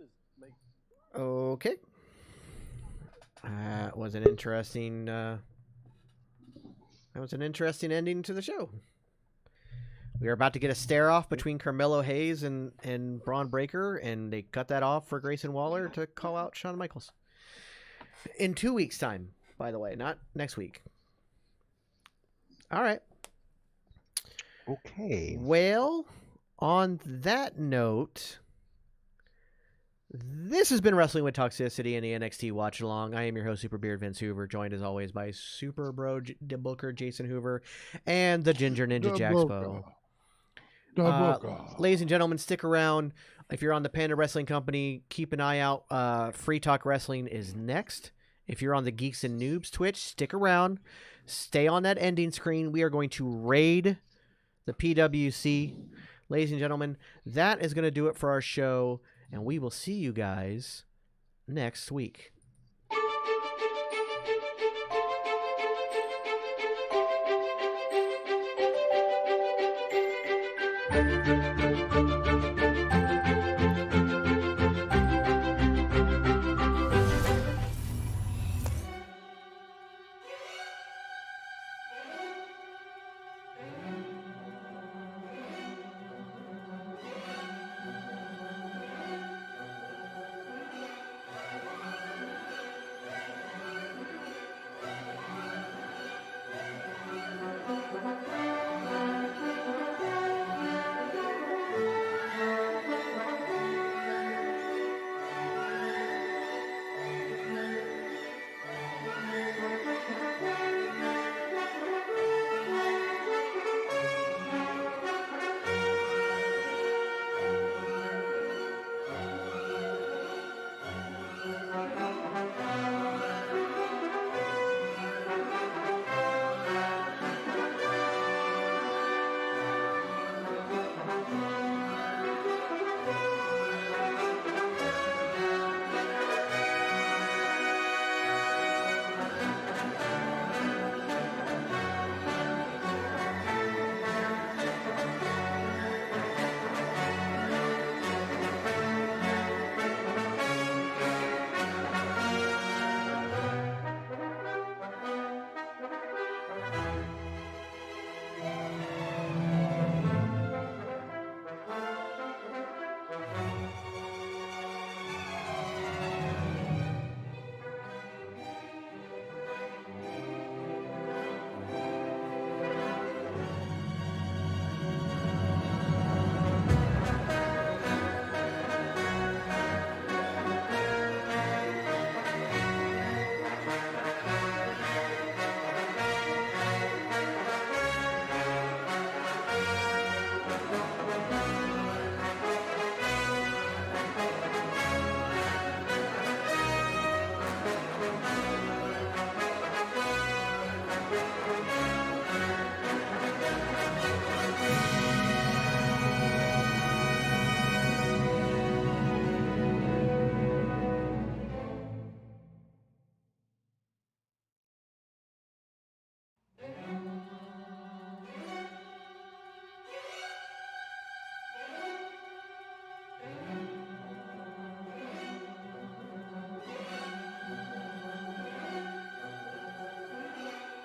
Just make. Okay. That was an interesting. That was an interesting ending to the show. We are about to get a stare-off between Carmelo Hayes and Braun Breaker, and they cut that off for Grayson Waller to call out Shawn Michaels. In 2 weeks' time, by the way, not next week. All right. Okay. Well, on that note, this has been Wrestling with Toxicity and the NXT Watch Along. I am your host, Super Beard Vince Hoover, joined as always by Super Bro Booker Jason Hoover and the Ginger Ninja Jaxpo. Ladies and gentlemen, stick around. If you're on the Panda Wrestling Company, keep an eye out. Free Talk Wrestling is next. If you're on the Geeks and Noobs Twitch, stick around. Stay on that ending screen. We are going to raid the PWC. Ladies and gentlemen, that is going to do it for our show, and we will see you guys next week.